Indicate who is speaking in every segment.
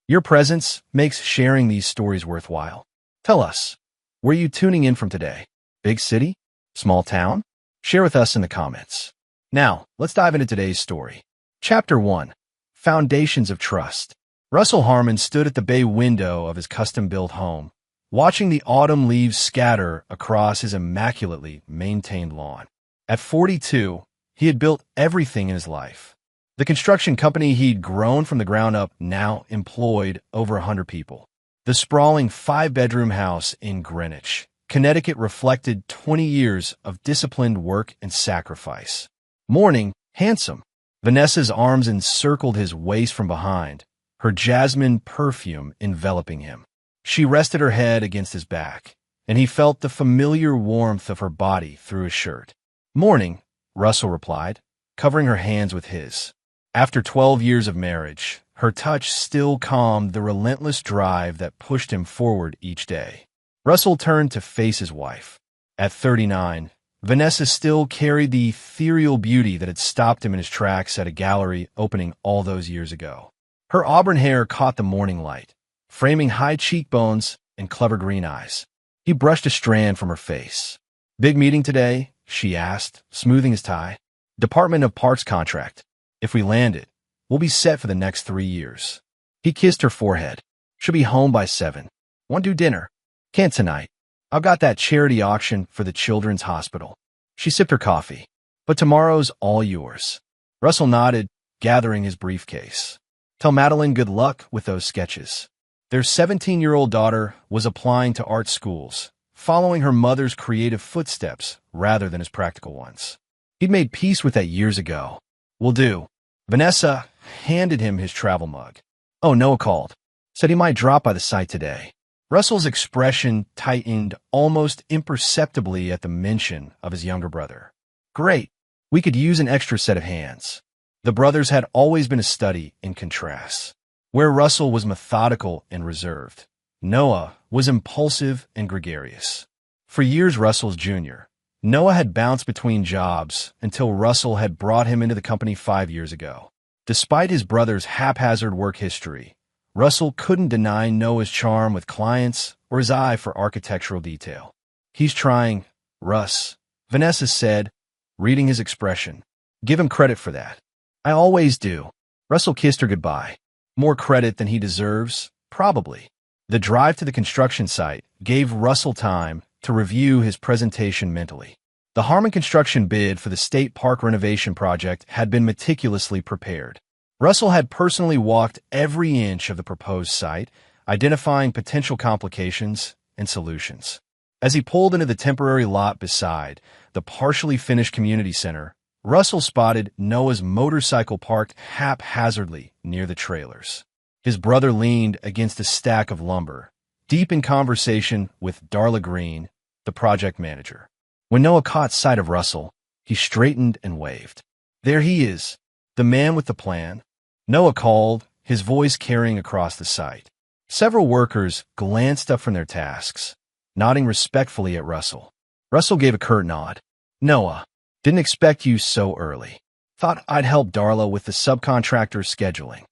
Speaker 1: Your presence makes sharing these stories worthwhile. Tell us, where are you tuning in from today? Big city? Small town? Share with us in the comments. Now, let's dive into today's story. Chapter 1. Foundations of Trust. Russell Harmon stood at the bay window of his custom-built home, watching the autumn leaves scatter across his immaculately maintained lawn. At 42, he had built everything in his life. The construction company he'd grown from the ground up now employed over 100 people. The sprawling 5-bedroom house in Greenwich, Connecticut reflected 20 years of disciplined work and sacrifice. Morning, handsome. Vanessa's arms encircled his waist from behind, her jasmine perfume enveloping him. She rested her head against his back, and he felt the familiar warmth of her body through his shirt. Morning, Russell replied, covering her hands with his. After 12 years of marriage, her touch still calmed the relentless drive that pushed him forward each day. Russell turned to face his wife. At 39, Vanessa still carried the ethereal beauty that had stopped him in his tracks at a gallery opening all those years ago. Her auburn hair caught the morning light, framing high cheekbones and clever green eyes. He brushed a strand from her face. "Big meeting today?" she asked, smoothing his tie. "Department of Parks contract. If we land it, we'll be set for the next 3 years." He kissed her forehead. "Should be home by 7. Want to do dinner?" "Can't tonight. I've got that charity auction for the Children's Hospital." She sipped her coffee. "But tomorrow's all yours." Russell nodded, gathering his briefcase. "Tell Madeline good luck with those sketches." Their 17-year-old daughter was applying to art schools, following her mother's creative footsteps rather than his practical ones. He'd made peace with that years ago. "Will do." Vanessa handed him his travel mug. "Oh, Noah called. Said he might drop by the site today." Russell's expression tightened almost imperceptibly at the mention of his younger brother. "Great. We could use an extra set of hands." The brothers had always been a study in contrasts. Where Russell was methodical and reserved, Noah was impulsive and gregarious. For years Russell's junior, Noah had bounced between jobs until Russell had brought him into the company 5 years ago. Despite his brother's haphazard work history, Russell couldn't deny Noah's charm with clients or his eye for architectural detail. "He's trying, Russ," Vanessa said, reading his expression. "Give him credit for that." "I always do." Russell kissed her goodbye. More credit than he deserves? Probably. The drive to the construction site gave Russell time to review his presentation mentally. The Harmon construction bid for the state park renovation project had been meticulously prepared. Russell had personally walked every inch of the proposed site, identifying potential complications and solutions. As he pulled into the temporary lot beside the partially finished community center, Russell spotted Noah's motorcycle parked haphazardly near the trailers. His brother leaned against a stack of lumber, deep in conversation with Darla Green, the project manager. When Noah caught sight of Russell, he straightened and waved. "There he is, the man with the plan," Noah called, his voice carrying across the site. Several workers glanced up from their tasks, nodding respectfully at Russell. Russell gave a curt nod. "Noah, didn't expect you so early. Thought I'd help Darla with the subcontractor scheduling."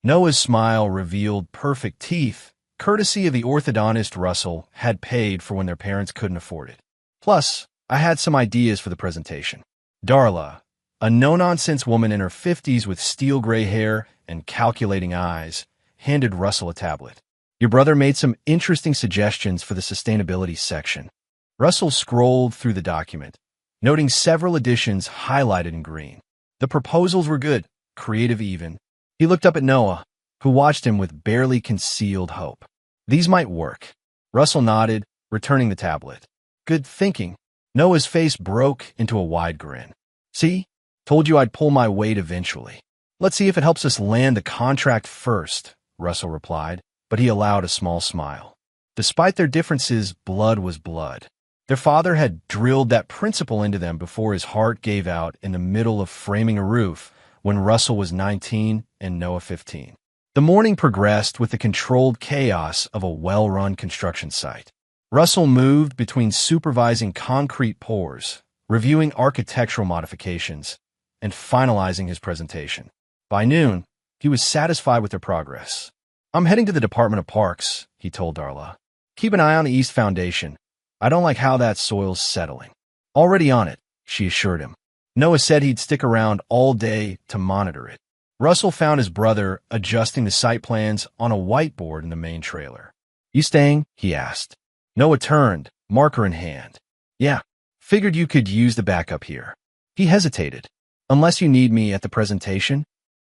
Speaker 1: Noah's smile revealed perfect teeth, courtesy of the orthodontist Russell had paid for when their parents couldn't afford it. "Plus, I had some ideas for the presentation." Darla, a no-nonsense woman in her 50s with steel gray hair and calculating eyes, handed Russell a tablet. "Your brother made some interesting suggestions for the sustainability section." Russell scrolled through the document, noting several additions highlighted in green. The proposals were good, creative even. He looked up at Noah, who watched him with barely concealed hope. "These might work." Russell nodded, returning the tablet. "Good thinking." Noah's face broke into a wide grin. "See? Told you I'd pull my weight eventually." "Let's see if it helps us land the contract first," Russell replied, but he allowed a small smile. Despite their differences, blood was blood. Their father had drilled that principle into them before his heart gave out in the middle of framing a roof when Russell was 19 and Noah 15. The morning progressed with the controlled chaos of a well-run construction site. Russell moved between supervising concrete pours, reviewing architectural modifications, and finalizing his presentation. By noon, he was satisfied with their progress. I'm heading to the Department of Parks, he told Darla. Keep an eye on the East Foundation. I don't like how that soil's settling. Already on it, she assured him. Noah said he'd stick around all day to monitor it. Russell found his brother adjusting the site plans on a whiteboard in the main trailer. You staying? He asked. Noah turned, marker in hand. Yeah, figured you could use the backup here. He hesitated. Unless you need me at the presentation?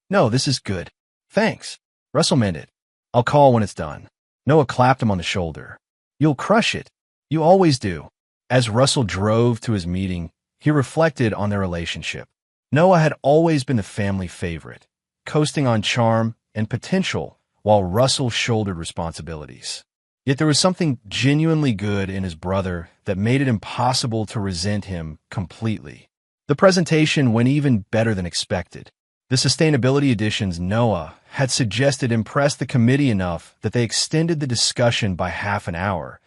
Speaker 1: No, this is good. Thanks. Russell meant it. I'll call when it's done. Noah clapped him on the shoulder. You'll crush it. You always do. As Russell drove to his meeting, he reflected on their relationship. Noah had always been the family favorite, coasting on charm and potential while Russell shouldered responsibilities. Yet there was something genuinely good in his brother that made it impossible to resent him completely. The presentation went even better than expected. The sustainability additions Noah had suggested impressed the committee enough that they extended the discussion by half an hour,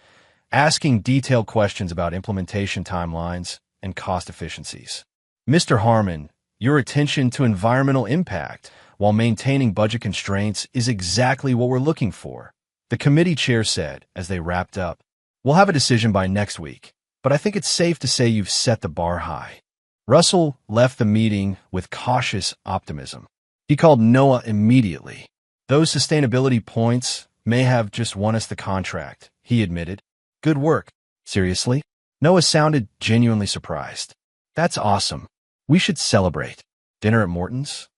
Speaker 1: asking detailed questions about implementation timelines and cost efficiencies. Mr. Harmon, your attention to environmental impact while maintaining budget constraints is exactly what we're looking for, the committee chair said as they wrapped up. We'll have a decision by next week, but I think it's safe to say you've set the bar high. Russell left the meeting with cautious optimism. He called Noah immediately. Those sustainability points may have just won us the contract, he admitted. Good work. Seriously? Noah sounded genuinely surprised. That's awesome. We should celebrate. Dinner at Morton's?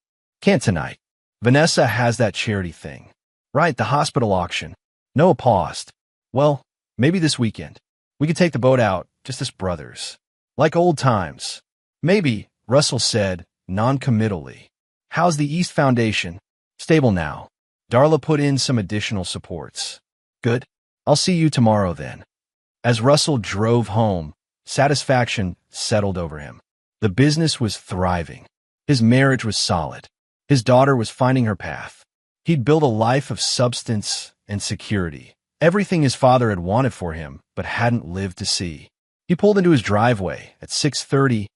Speaker 1: Can't tonight. Vanessa has that charity thing. Right, the hospital auction. Noah paused. Well, maybe this weekend. We could take the boat out, just as brothers. Like old times. Maybe, Russell said, non-committally. How's the East Foundation? Stable now. Darla put in some additional supports. Good. I'll see you tomorrow then. As Russell drove home, satisfaction settled over him. The business was thriving. His marriage was solid. His daughter was finding her path. He'd built a life of substance and security, everything his father had wanted for him but hadn't lived to see. He pulled into his driveway at 6:30,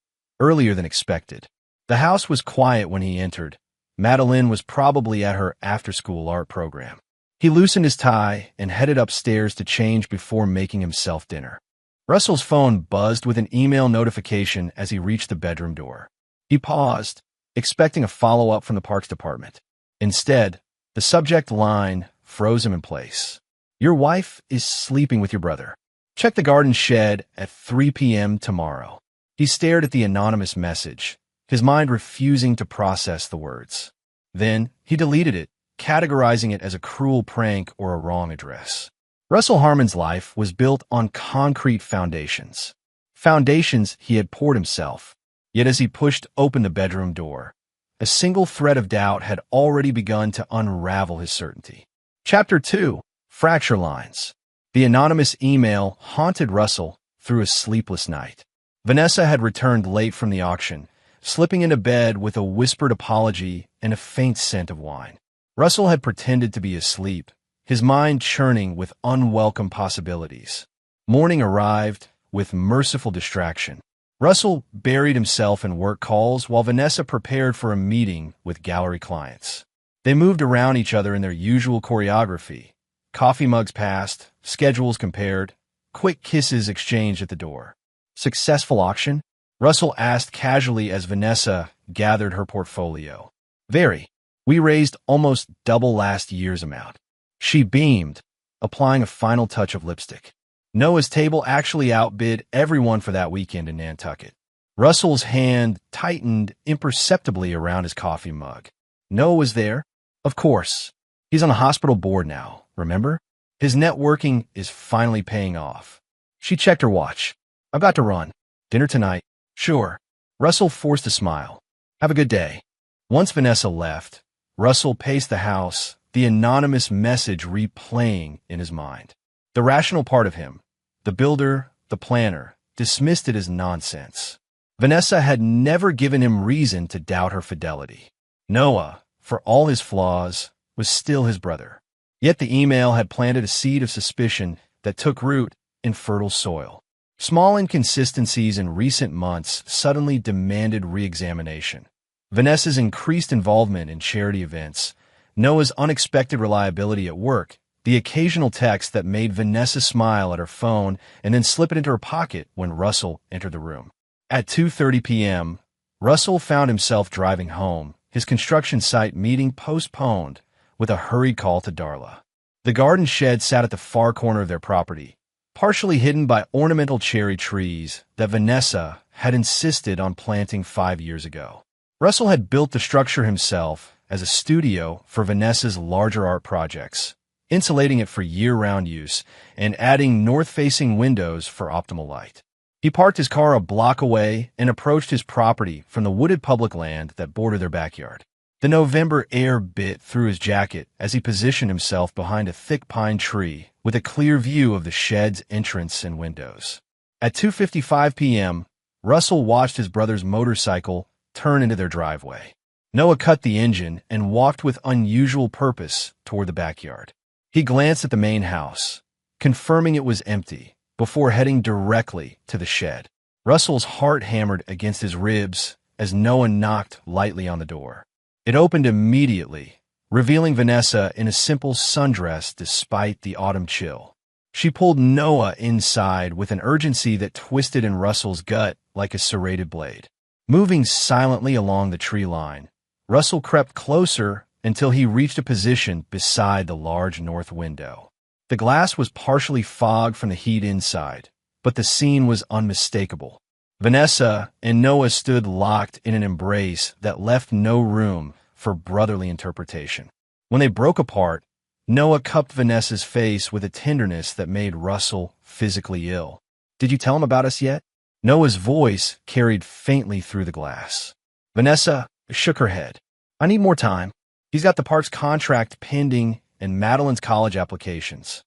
Speaker 1: earlier than expected. The house was quiet when he entered. Madeline was probably at her after-school art program. He loosened his tie and headed upstairs to change before making himself dinner. Russell's phone buzzed with an email notification as he reached the bedroom door. He paused, expecting a follow-up from the Parks Department. Instead, the subject line froze him in place. Your wife is sleeping with your brother. Check the garden shed at 3 p.m. tomorrow. He stared at the anonymous message, his mind refusing to process the words. Then, he deleted it, categorizing it as a cruel prank or a wrong address. Russell Harmon's life was built on concrete foundations. Foundations he had poured himself. Yet as he pushed open the bedroom door, a single thread of doubt had already begun to unravel his certainty. Chapter 2. Fracture Lines. The anonymous email haunted Russell through a sleepless night. Vanessa had returned late from the auction, slipping into bed with a whispered apology and a faint scent of wine. Russell had pretended to be asleep, his mind churning with unwelcome possibilities. Morning arrived with merciful distraction. Russell buried himself in work calls while Vanessa prepared for a meeting with gallery clients. They moved around each other in their usual choreography. Coffee mugs passed, schedules compared, quick kisses exchanged at the door. Successful auction? Russell asked casually as Vanessa gathered her portfolio. Very. We raised almost double last year's amount. She beamed, applying a final touch of lipstick. Noah's table actually outbid everyone for that weekend in Nantucket. Russell's hand tightened imperceptibly around his coffee mug. Noah was there? Of course. He's on a hospital board now, remember? His networking is finally paying off. She checked her watch. I've got to run. Dinner tonight? Sure. Russell forced a smile. Have a good day. Once Vanessa left, Russell paced the house, the anonymous message replaying in his mind. The rational part of him, the builder, the planner, dismissed it as nonsense. Vanessa had never given him reason to doubt her fidelity. Noah, for all his flaws, was still his brother. Yet the email had planted a seed of suspicion that took root in fertile soil. Small inconsistencies in recent months suddenly demanded re-examination. Vanessa's increased involvement in charity events, Noah's unexpected reliability at work, the occasional text that made Vanessa smile at her phone and then slip it into her pocket when Russell entered the room. At 2:30 p.m., Russell found himself driving home, his construction site meeting postponed, with a hurried call to Darla. The garden shed sat at the far corner of their property, partially hidden by ornamental cherry trees that Vanessa had insisted on planting 5 years ago. Russell had built the structure himself as a studio for Vanessa's larger art projects, insulating it for year-round use and adding north-facing windows for optimal light. He parked his car a block away and approached his property from the wooded public land that bordered their backyard. The November air bit through his jacket as he positioned himself behind a thick pine tree with a clear view of the shed's entrance and windows. At 2:55 p.m., Russell watched his brother's motorcycle turn into their driveway. Noah cut the engine and walked with unusual purpose toward the backyard. He glanced at the main house, confirming it was empty, before heading directly to the shed. Russell's heart hammered against his ribs as Noah knocked lightly on the door. It opened immediately, revealing Vanessa in a simple sundress despite the autumn chill. She pulled Noah inside with an urgency that twisted in Russell's gut like a serrated blade. Moving silently along the tree line, Russell crept closer until he reached a position beside the large north window. The glass was partially fogged from the heat inside, but the scene was unmistakable. Vanessa and Noah stood locked in an embrace that left no room for brotherly interpretation. When they broke apart, Noah cupped Vanessa's face with a tenderness that made Russell physically ill. "Did you tell him about us yet?" Noah's voice carried faintly through the glass. Vanessa shook her head. "I need more time. He's got the parks contract pending and Madeline's college applications."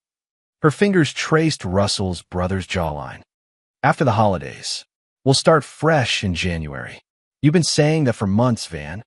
Speaker 1: Her fingers traced Russell's brother's jawline. "After the holidays. We'll start fresh in January. You've been saying that for months, Van."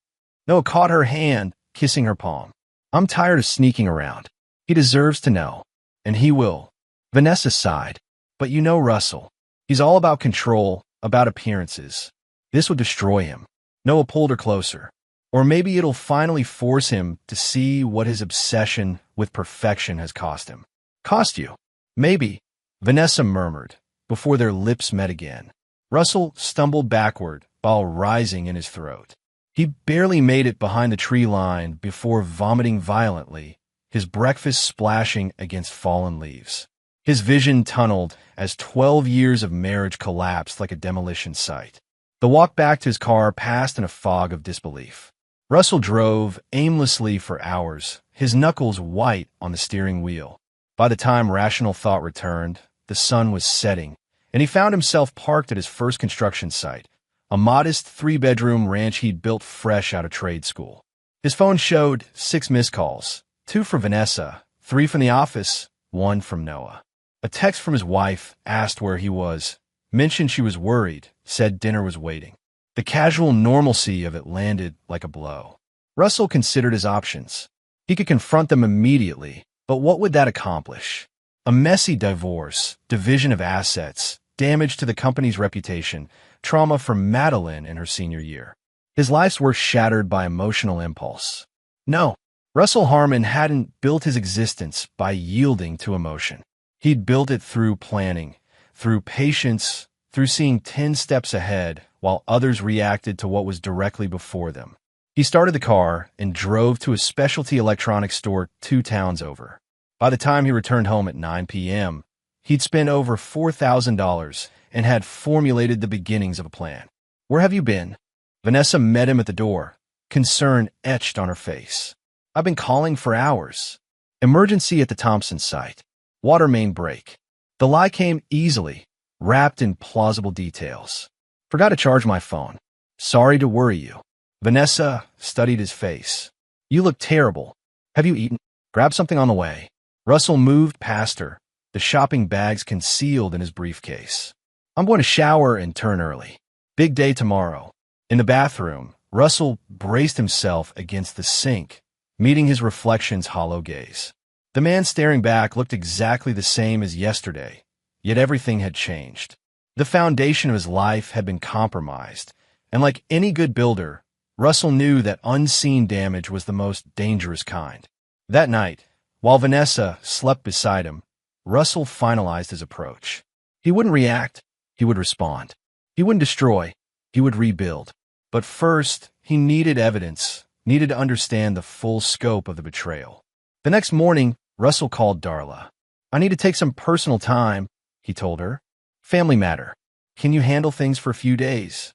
Speaker 1: Noah caught her hand, kissing her palm. "I'm tired of sneaking around. He deserves to know, and he will." Vanessa sighed. "But you know Russell. He's all about control, about appearances. This would destroy him." Noah pulled her closer. "Or maybe it'll finally force him to see what his obsession with perfection has cost him." "Cost you?" "Maybe," Vanessa murmured, before their lips met again. Russell stumbled backward, while rising in his throat. He barely made it behind the tree line before vomiting violently, his breakfast splashing against fallen leaves. His vision tunneled as 12 years of marriage collapsed like a demolition site. The walk back to his car passed in a fog of disbelief. Russell drove aimlessly for hours, his knuckles white on the steering wheel. By the time rational thought returned, the sun was setting, and he found himself parked at his first construction site, a modest 3-bedroom ranch he'd built fresh out of trade school. His phone showed 6 missed calls, 2 from Vanessa, 3 from the office, 1 from Noah. A text from his wife asked where he was, mentioned she was worried, said dinner was waiting. The casual normalcy of it landed like a blow. Russell considered his options. He could confront them immediately, but what would that accomplish? A messy divorce, division of assets, damage to the company's reputation, trauma for Madeline in her senior year. His life's work shattered by emotional impulse. No, Russell Harmon hadn't built his existence by yielding to emotion. He'd built it through planning, through patience, through seeing 10 steps ahead while others reacted to what was directly before them. He started the car and drove to a specialty electronics store 2 towns over. By the time he returned home at 9 p.m., he'd spent over $4,000 and had formulated the beginnings of a plan. "Where have you been?" Vanessa met him at the door, concern etched on her face. "I've been calling for hours. Emergency at the Thompson site. Water main break." The lie came easily, wrapped in plausible details. "Forgot to charge my phone. Sorry to worry you." Vanessa studied his face. "You look terrible. Have you eaten? Grab something on the way." Russell moved past her, the shopping bags concealed in his briefcase. "I'm going to shower and turn early. Big day tomorrow." In the bathroom, Russell braced himself against the sink, meeting his reflection's hollow gaze. The man staring back looked exactly the same as yesterday, yet everything had changed. The foundation of his life had been compromised, and like any good builder, Russell knew that unseen damage was the most dangerous kind. That night, while Vanessa slept beside him, Russell finalized his approach. He wouldn't react, he would respond. He wouldn't destroy, he would rebuild. But first, he needed evidence, needed to understand the full scope of the betrayal. The next morning, Russell called Darla. "I need to take some personal time," he told her. "Family matter. Can you handle things for a few days?"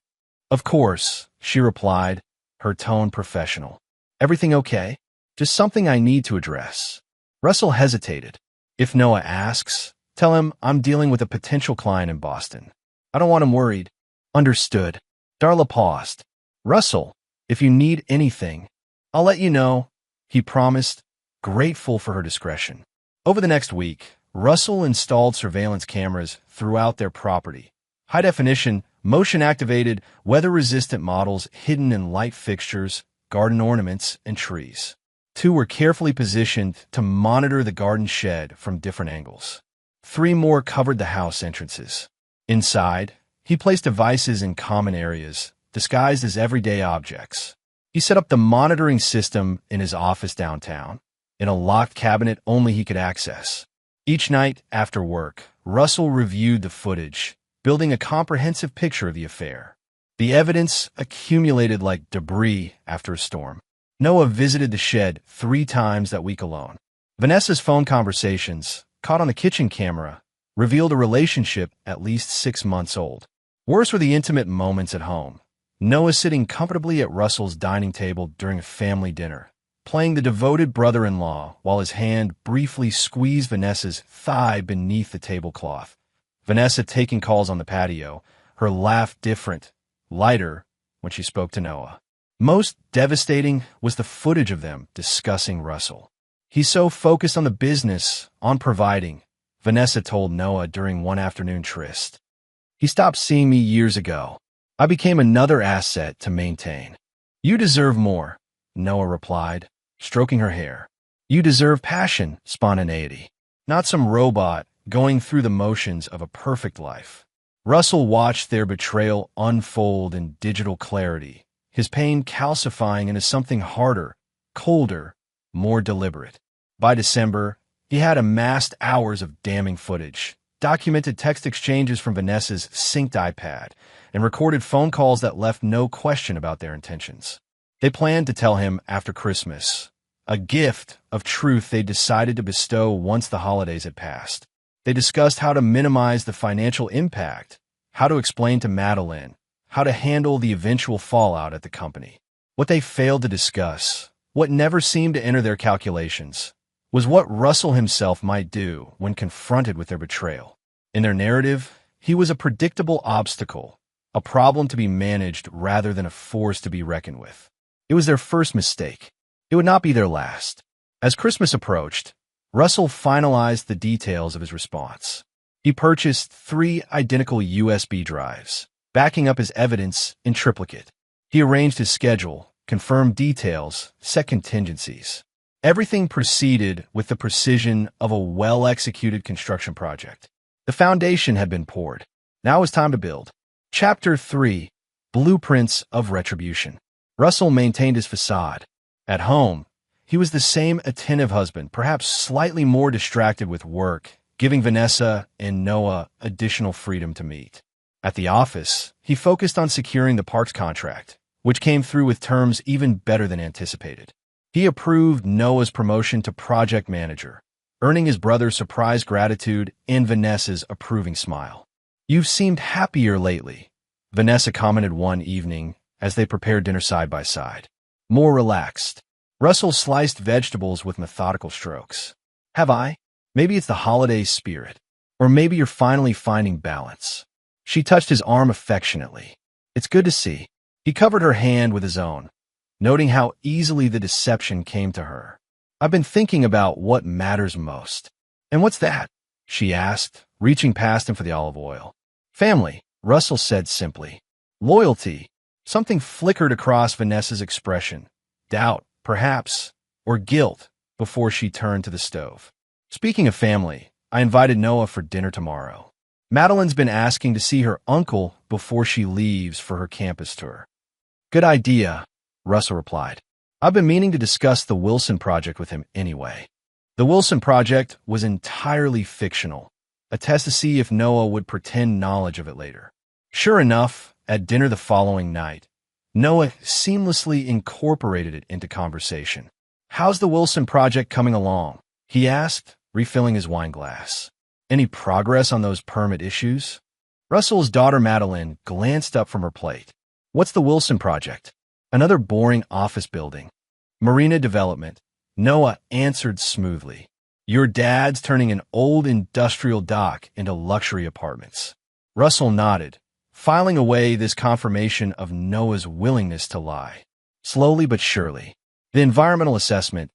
Speaker 1: "Of course," she replied, her tone professional. "Everything okay? Just something I need to address." Russell hesitated. "If Noah asks, tell him I'm dealing with a potential client in Boston. I don't want him worried." "Understood." Darla paused. "Russell, if you need anything, I'll let you know," he promised, grateful for her discretion. Over the next week, Russell installed surveillance cameras throughout their property. High-definition, motion-activated, weather-resistant models hidden in light fixtures, garden ornaments, and trees. 2 were carefully positioned to monitor the garden shed from different angles. 3 more covered the house entrances. Inside, he placed devices in common areas, disguised as everyday objects. He set up the monitoring system in his office downtown, in a locked cabinet only he could access. Each night after work, Russell reviewed the footage, building a comprehensive picture of the affair. The evidence accumulated like debris after a storm. Noah visited the shed 3 times that week alone. Vanessa's phone conversations, caught on the kitchen camera, revealed a relationship at least 6 months old. Worse were the intimate moments at home. Noah sitting comfortably at Russell's dining table during a family dinner, playing the devoted brother-in-law while his hand briefly squeezed Vanessa's thigh beneath the tablecloth. Vanessa taking calls on the patio, her laugh different, lighter, when she spoke to Noah. Most devastating was the footage of them discussing Russell. "He's so focused on the business, on providing," Vanessa told Noah during one afternoon tryst. "He stopped seeing me years ago. I became another asset to maintain." "You deserve more," Noah replied, stroking her hair. "You deserve passion, spontaneity, not some robot going through the motions of a perfect life." Russell watched their betrayal unfold in digital clarity, his pain calcifying into something harder, colder, more deliberate. By December, he had amassed hours of damning footage, documented text exchanges from Vanessa's synced iPad, and recorded phone calls that left no question about their intentions. They planned to tell him after Christmas, a gift of truth they decided to bestow once the holidays had passed. They discussed how to minimize the financial impact, how to explain to Madeline, how to handle the eventual fallout at the company. What they failed to discuss, what never seemed to enter their calculations, was what Russell himself might do when confronted with their betrayal. In their narrative, he was a predictable obstacle, a problem to be managed rather than a force to be reckoned with. It was their first mistake. It would not be their last. As Christmas approached, Russell finalized the details of his response. He purchased 3 identical USB drives, backing up his evidence in triplicate. He arranged his schedule, confirmed details, set contingencies. Everything proceeded with the precision of a well-executed construction project. The foundation had been poured. Now it was time to build. Chapter 3: Blueprints of Retribution. Russell maintained his facade. At home, he was the same attentive husband, perhaps slightly more distracted with work, giving Vanessa and Noah additional freedom to meet. At the office, he focused on securing the parks contract, which came through with terms even better than anticipated. He approved Noah's promotion to project manager, earning his brother's surprised gratitude and Vanessa's approving smile. "You've seemed happier lately," Vanessa commented one evening as they prepared dinner side by side. "More relaxed." Russell sliced vegetables with methodical strokes. "Have I? Maybe it's the holiday spirit. Or maybe you're finally finding balance." She touched his arm affectionately. "It's good to see." He covered her hand with his own, noting how easily the deception came to her. "I've been thinking about what matters most." "And what's that?" she asked, reaching past him for the olive oil. "Family," Russell said simply. "Loyalty." Something flickered across Vanessa's expression. Doubt, perhaps, or guilt, before she turned to the stove. "Speaking of family, I invited Noah for dinner tomorrow. Madeline's been asking to see her uncle before she leaves for her campus tour." "Good idea." Russell replied. I've been meaning to discuss the Wilson Project with him anyway. The Wilson Project was entirely fictional, a test to see if Noah would pretend knowledge of it later. Sure enough, at dinner the following night, Noah seamlessly incorporated it into conversation. How's the Wilson Project coming along? He asked, refilling his wine glass. Any progress on those permit issues? Russell's daughter Madeline glanced up from her plate. What's the Wilson Project? Another boring office building. Marina development. Noah answered smoothly. Your dad's turning an old industrial dock into luxury apartments. Russell nodded, filing away this confirmation of Noah's willingness to lie. Slowly but surely, the environmental assessment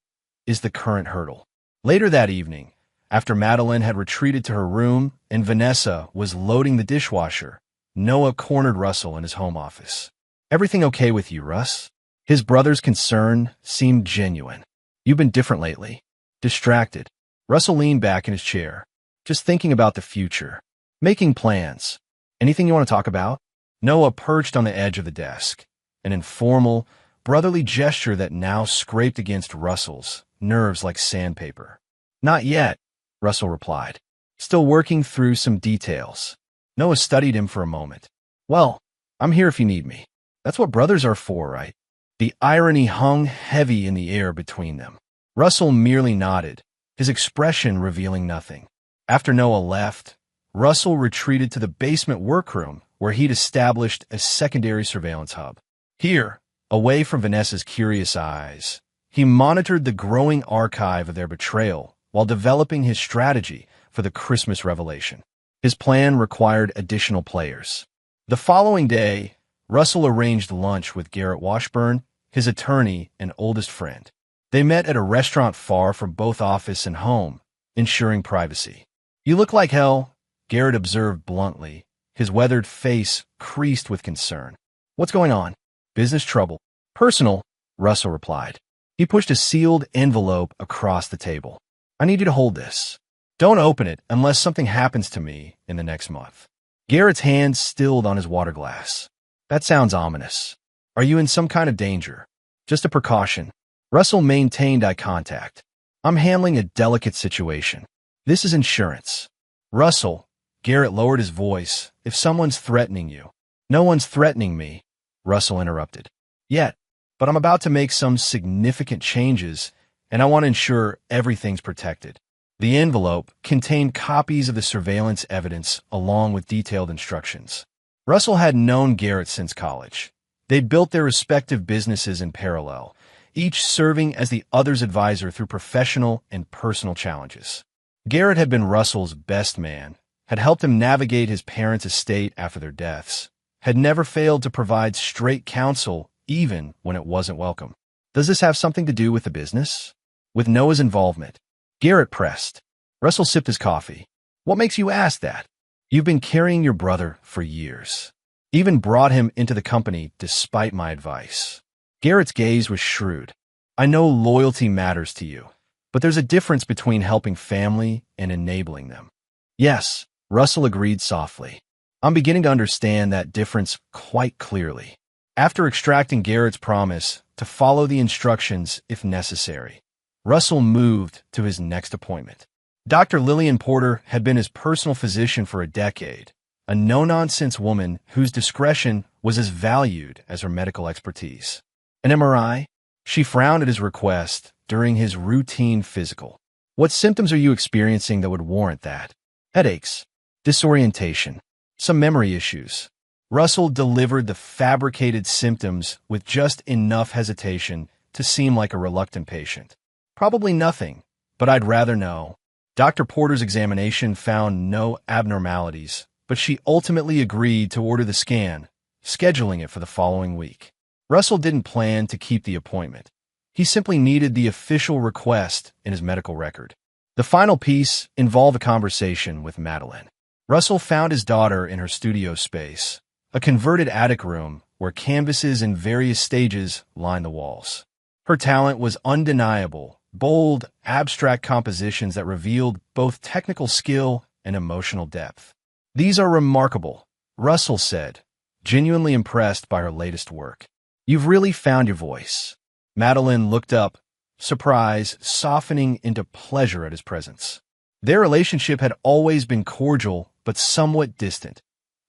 Speaker 1: is the current hurdle. Later that evening, after Madeline had retreated to her room and Vanessa was loading the dishwasher, Noah cornered Russell in his home office. Everything okay with you, Russ? His brother's concern seemed genuine. You've been different lately. Distracted. Russell leaned back in his chair, just thinking about the future. Making plans. Anything you want to talk about? Noah perched on the edge of the desk, an informal, brotherly gesture that now scraped against Russell's nerves like sandpaper. Not yet, Russell replied, still working through some details. Noah studied him for a moment. Well, I'm here if you need me. That's what brothers are for, right? The irony hung heavy in the air between them. Russell merely nodded, his expression revealing nothing. After Noah left, Russell retreated to the basement workroom where he'd established a secondary surveillance hub. Here, away from Vanessa's curious eyes, he monitored the growing archive of their betrayal while developing his strategy for the Christmas revelation. His plan required additional players. The following day, Russell arranged lunch with Garrett Washburn, his attorney and oldest friend. They met at a restaurant far from both office and home, ensuring privacy. You look like hell, Garrett observed bluntly, his weathered face creased with concern. What's going on? Business trouble. Personal, Russell replied. He pushed a sealed envelope across the table. I need you to hold this. Don't open it unless something happens to me in the next month. Garrett's hand stilled on his water glass. That sounds ominous. Are you in some kind of danger? Just a precaution. Russell maintained eye contact. I'm handling a delicate situation. This is insurance. Russell, Garrett lowered his voice, if someone's threatening you. No one's threatening me, Russell interrupted. Yet, but I'm about to make some significant changes, and I want to ensure everything's protected. The envelope contained copies of the surveillance evidence along with detailed instructions. Russell had known Garrett since college. They'd built their respective businesses in parallel, each serving as the other's advisor through professional and personal challenges. Garrett had been Russell's best man, had helped him navigate his parents' estate after their deaths, had never failed to provide straight counsel even when it wasn't welcome. Does this have something to do with the business? With Noah's involvement? Garrett pressed. Russell sipped his coffee. What makes you ask that? You've been carrying your brother for years. Even brought him into the company despite my advice. Garrett's gaze was shrewd. I know loyalty matters to you, but there's a difference between helping family and enabling them. Yes, Russell agreed softly. I'm beginning to understand that difference quite clearly. After extracting Garrett's promise to follow the instructions if necessary, Russell moved to his next appointment. Dr. Lillian Porter had been his personal physician for a decade, a no-nonsense woman whose discretion was as valued as her medical expertise. An MRI? She frowned at his request during his routine physical. What symptoms are you experiencing that would warrant that? Headaches, disorientation, some memory issues. Russell delivered the fabricated symptoms with just enough hesitation to seem like a reluctant patient. Probably nothing, but I'd rather know. Dr. Porter's examination found no abnormalities, but she ultimately agreed to order the scan, scheduling it for the following week. Russell didn't plan to keep the appointment. He simply needed the official request in his medical record. The final piece involved a conversation with Madeline. Russell found his daughter in her studio space, a converted attic room where canvases in various stages lined the walls. Her talent was undeniable, bold, abstract compositions that revealed both technical skill and emotional depth. These are remarkable, Russell said, genuinely impressed by her latest work. You've really found your voice. Madeline looked up, surprise softening into pleasure at his presence. Their relationship had always been cordial but somewhat distant.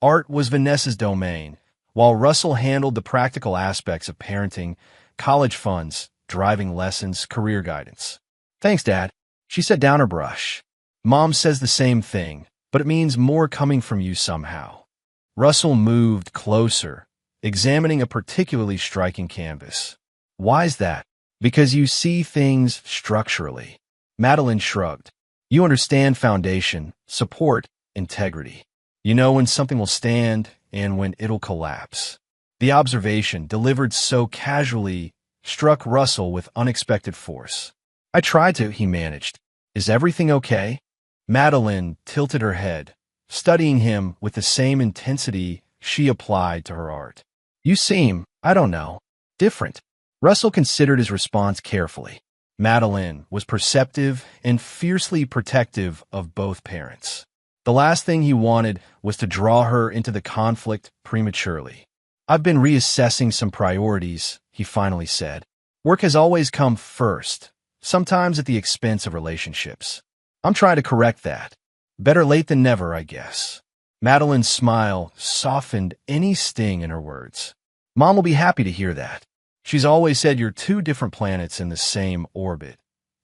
Speaker 1: Art was Vanessa's domain, while Russell handled the practical aspects of parenting, college funds, driving lessons, career guidance. Thanks, Dad. She set down her brush. Mom says the same thing, but it means more coming from you somehow. Russell moved closer, examining a particularly striking canvas. Why's that? Because you see things structurally. Madeline shrugged. You understand foundation, support, integrity. You know when something will stand and when it'll collapse. The observation, delivered so casually, struck Russell with unexpected force. I tried to, he managed. Is everything okay? Madeline tilted her head, studying him with the same intensity she applied to her art. You seem, I don't know, different. Russell considered his response carefully. Madeline was perceptive and fiercely protective of both parents. The last thing he wanted was to draw her into the conflict prematurely. I've been reassessing some priorities, he finally said. Work has always come first, sometimes at the expense of relationships. I'm trying to correct that. Better late than never, I guess. Madeline's smile softened any sting in her words. Mom will be happy to hear that. She's always said you're two different planets in the same orbit,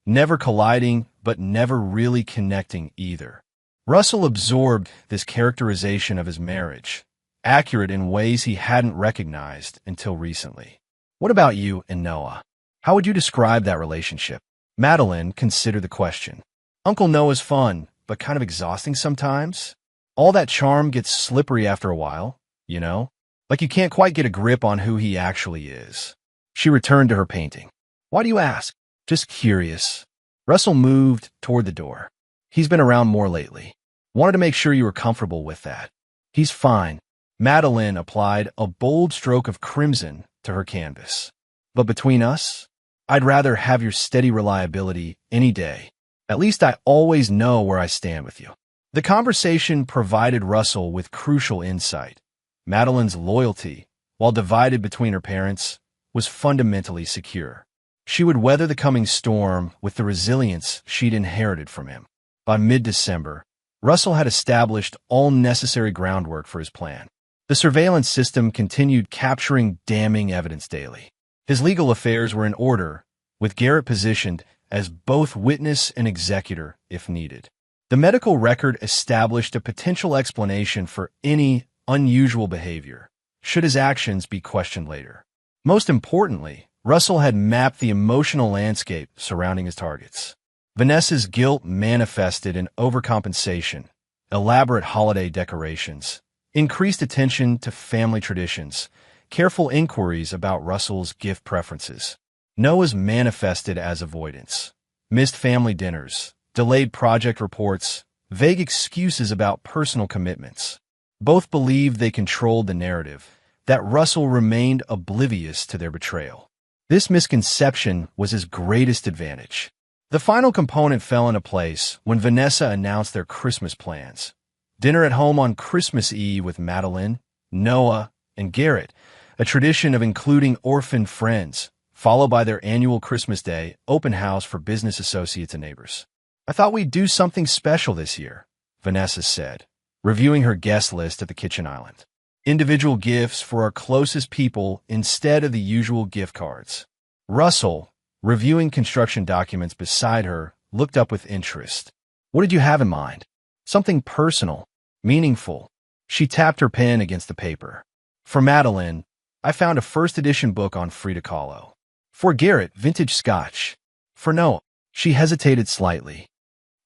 Speaker 1: never colliding, but never really connecting either. Russell absorbed this characterization of his marriage, accurate in ways he hadn't recognized until recently. What about you and Noah? How would you describe that relationship? Madeline considered the question. Uncle Noah's fun, but kind of exhausting sometimes. All that charm gets slippery after a while, you know? Like you can't quite get a grip on who he actually is. She returned to her painting. Why do you ask? Just curious. Russell moved toward the door. He's been around more lately. Wanted to make sure you were comfortable with that. He's fine. Madeline applied a bold stroke of crimson to her canvas. But between us, I'd rather have your steady reliability any day. At least I always know where I stand with you. The conversation provided Russell with crucial insight. Madeline's loyalty, while divided between her parents, was fundamentally secure. She would weather the coming storm with the resilience she'd inherited from him. By mid-December, Russell had established all necessary groundwork for his plan. The surveillance system continued capturing damning evidence daily. His legal affairs were in order, with Garrett positioned as both witness and executor if needed. The medical record established a potential explanation for any unusual behavior, should his actions be questioned later. Most importantly, Russell had mapped the emotional landscape surrounding his targets. Vanessa's guilt manifested in overcompensation, elaborate holiday decorations, increased attention to family traditions, careful inquiries about Russell's gift preferences. Noah's manifested as avoidance, missed family dinners, delayed project reports, vague excuses about personal commitments. Both believed they controlled the narrative, that Russell remained oblivious to their betrayal. This misconception was his greatest advantage. The final component fell into place when Vanessa announced their Christmas plans. Dinner at home on Christmas Eve with Madeline, Noah, and Garrett, a tradition of including orphaned friends, followed by their annual Christmas Day open house for business associates and neighbors. I thought we'd do something special this year, Vanessa said, reviewing her guest list at the kitchen island. Individual gifts for our closest people instead of the usual gift cards. Russell, reviewing construction documents beside her, looked up with interest. What did you have in mind? Something personal, meaningful. She tapped her pen against the paper. For Madeline, I found a first edition book on Frida Kahlo. For Garrett, vintage scotch. For Noah, she hesitated slightly.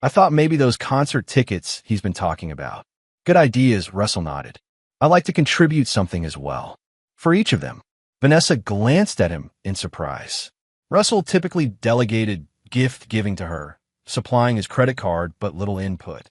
Speaker 1: I thought maybe those concert tickets he's been talking about. Good ideas, Russell nodded. I like to contribute something as well. For each of them. Vanessa glanced at him in surprise. Russell typically delegated gift giving to her, supplying his credit card but little input.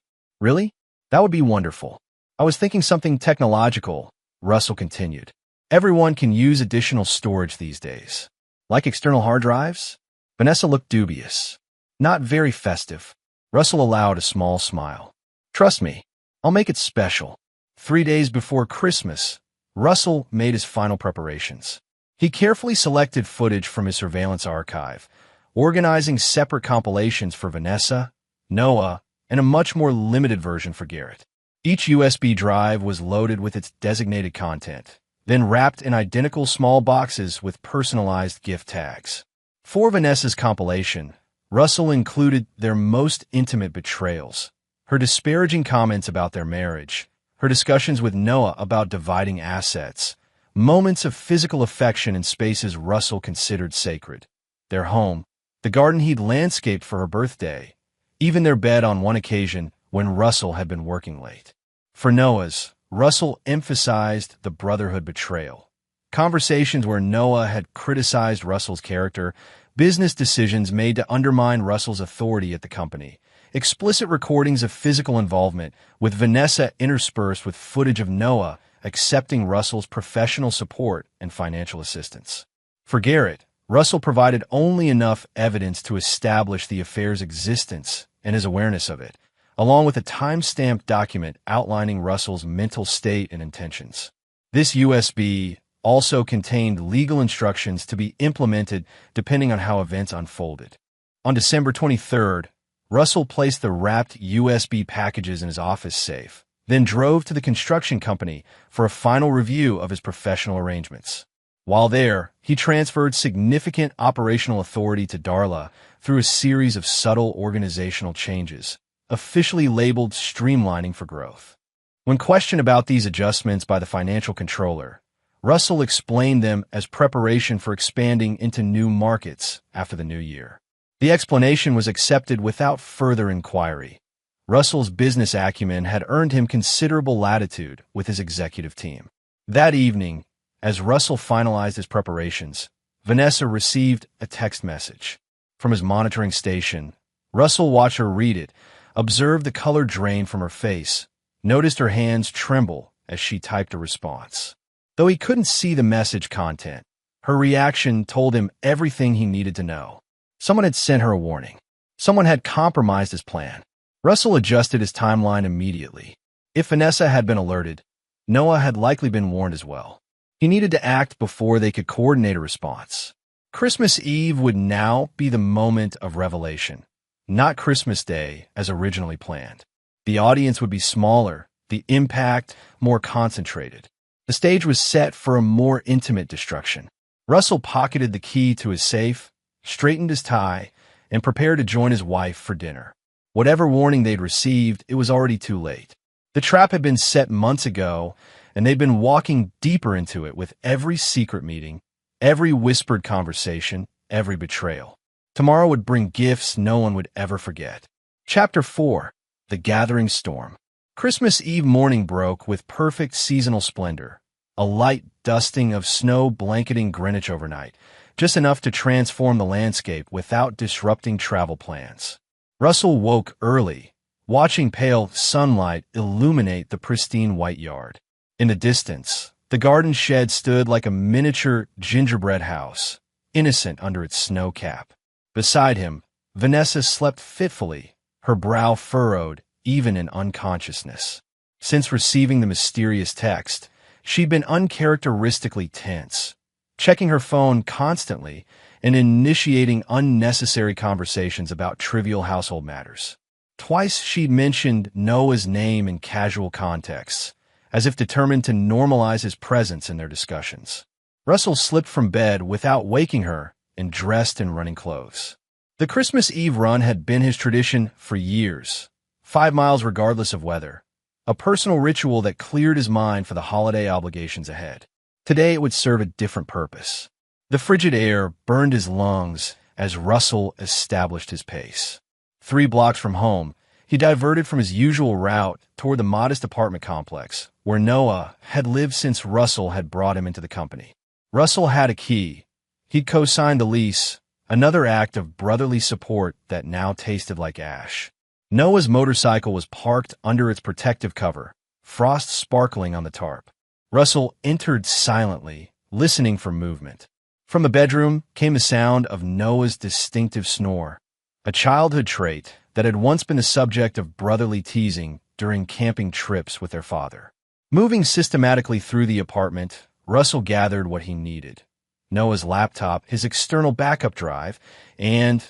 Speaker 1: Really? That would be wonderful. I was thinking something technological, Russell continued. Everyone can use additional storage these days. Like external hard drives? Vanessa looked dubious. Not very festive. Russell allowed a small smile. Trust me, I'll make it special. 3 days before Christmas, Russell made his final preparations. He carefully selected footage from his surveillance archive, organizing separate compilations for Vanessa, Noah, and a much more limited version for Garrett. Each USB drive was loaded with its designated content, then wrapped in identical small boxes with personalized gift tags. For Vanessa's compilation, Russell included their most intimate betrayals, her disparaging comments about their marriage, her discussions with Noah about dividing assets, moments of physical affection in spaces Russell considered sacred, their home, the garden he'd landscaped for her birthday, even their bed on one occasion when Russell had been working late. For Noah's, Russell emphasized the brotherhood betrayal. Conversations where Noah had criticized Russell's character, business decisions made to undermine Russell's authority at the company, explicit recordings of physical involvement, with Vanessa interspersed with footage of Noah accepting Russell's professional support and financial assistance. For Garrett, Russell provided only enough evidence to establish the affair's existence and his awareness of it, along with a time-stamped document outlining Russell's mental state and intentions. This USB also contained legal instructions to be implemented depending on how events unfolded. On December 23rd, Russell placed the wrapped USB packages in his office safe, then drove to the construction company for a final review of his professional arrangements. While there, he transferred significant operational authority to Darla through a series of subtle organizational changes, officially labeled streamlining for growth. When questioned about these adjustments by the financial controller, Russell explained them as preparation for expanding into new markets after the new year. The explanation was accepted without further inquiry. Russell's business acumen had earned him considerable latitude with his executive team. That evening, as Russell finalized his preparations, Vanessa received a text message. From his monitoring station, Russell watched her read it, observed the color drain from her face, noticed her hands tremble as she typed a response. Though he couldn't see the message content, her reaction told him everything he needed to know. Someone had sent her a warning. Someone had compromised his plan. Russell adjusted his timeline immediately. If Vanessa had been alerted, Noah had likely been warned as well. He needed to act before they could coordinate a response. Christmas Eve would now be the moment of revelation, not Christmas Day as originally planned. The audience would be smaller, the impact more concentrated. The stage was set for a more intimate destruction. Russell pocketed the key to his safe, straightened his tie, and prepared to join his wife for dinner. Whatever warning they'd received, it was already too late. The trap had been set months ago, and they'd been walking deeper into it with every secret meeting, every whispered conversation, every betrayal. Tomorrow would bring gifts no one would ever forget. Chapter 4. The Gathering Storm. Christmas Eve morning broke with perfect seasonal splendor, a light dusting of snow blanketing Greenwich overnight, just enough to transform the landscape without disrupting travel plans. Russell woke early, watching pale sunlight illuminate the pristine white yard. In the distance, the garden shed stood like a miniature gingerbread house, innocent under its snow cap. Beside him, Vanessa slept fitfully, her brow furrowed, even in unconsciousness. Since receiving the mysterious text, she'd been uncharacteristically tense, checking her phone constantly and initiating unnecessary conversations about trivial household matters. Twice she'd mentioned Noah's name in casual contexts, as if determined to normalize his presence in their discussions. Russell slipped from bed without waking her and dressed in running clothes. The Christmas Eve run had been his tradition for years, 5 miles regardless of weather, a personal ritual that cleared his mind for the holiday obligations ahead. Today it would serve a different purpose. The frigid air burned his lungs as Russell established his pace. 3 blocks from home, he diverted from his usual route toward the modest apartment complex, where Noah had lived since Russell had brought him into the company. Russell had a key. He'd co-signed the lease, another act of brotherly support that now tasted like ash. Noah's motorcycle was parked under its protective cover, frost sparkling on the tarp. Russell entered silently, listening for movement. From the bedroom came the sound of Noah's distinctive snore, a childhood trait that had once been the subject of brotherly teasing during camping trips with their father. Moving systematically through the apartment, Russell gathered what he needed. Noah's laptop, his external backup drive, and,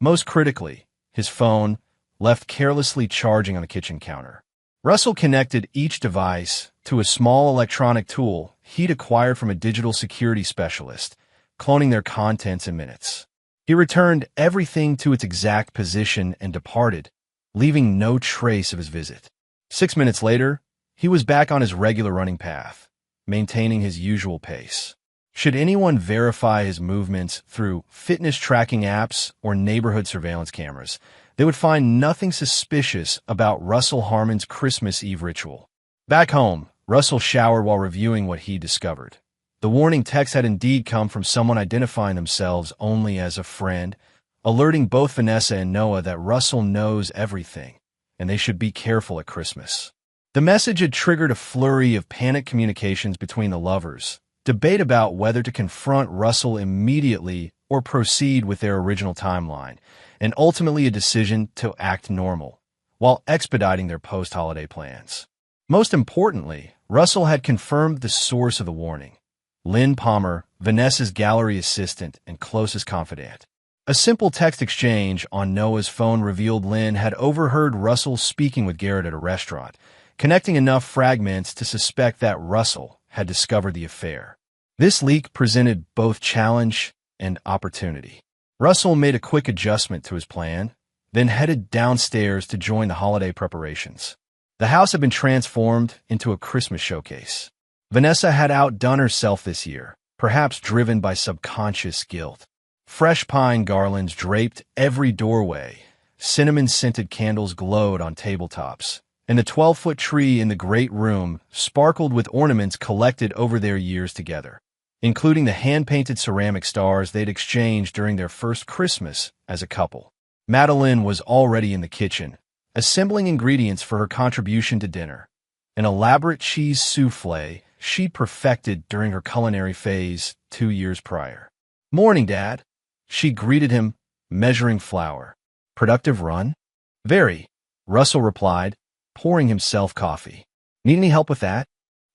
Speaker 1: most critically, his phone, left carelessly charging on the kitchen counter. Russell connected each device to a small electronic tool he'd acquired from a digital security specialist, cloning their contents in minutes. He returned everything to its exact position and departed, leaving no trace of his visit. 6 minutes later, he was back on his regular running path, maintaining his usual pace. Should anyone verify his movements through fitness tracking apps or neighborhood surveillance cameras, they would find nothing suspicious about Russell Harmon's Christmas Eve ritual. Back home, Russell showered while reviewing what he discovered. The warning text had indeed come from someone identifying themselves only as a friend, alerting both Vanessa and Noah that Russell knows everything, and they should be careful at Christmas. The message had triggered a flurry of panicked communications between the lovers, debate about whether to confront Russell immediately or proceed with their original timeline, and ultimately a decision to act normal, while expediting their post-holiday plans. Most importantly, Russell had confirmed the source of the warning: Lynn Palmer, Vanessa's gallery assistant and closest confidant. A simple text exchange on Noah's phone revealed Lynn had overheard Russell speaking with Garrett at a restaurant, connecting enough fragments to suspect that Russell had discovered the affair. This leak presented both challenge and opportunity. Russell made a quick adjustment to his plan, then headed downstairs to join the holiday preparations. The house had been transformed into a Christmas showcase. Vanessa had outdone herself this year, perhaps driven by subconscious guilt. Fresh pine garlands draped every doorway, cinnamon-scented candles glowed on tabletops, and the 12-foot tree in the great room sparkled with ornaments collected over their years together, including the hand-painted ceramic stars they'd exchanged during their first Christmas as a couple. Madeline was already in the kitchen, assembling ingredients for her contribution to dinner, an elaborate cheese soufflé she'd perfected during her culinary phase 2 years prior. "Morning, Dad," she greeted him, measuring flour. "Productive run?" "Very," Russell replied, pouring himself coffee. "Need any help with that?"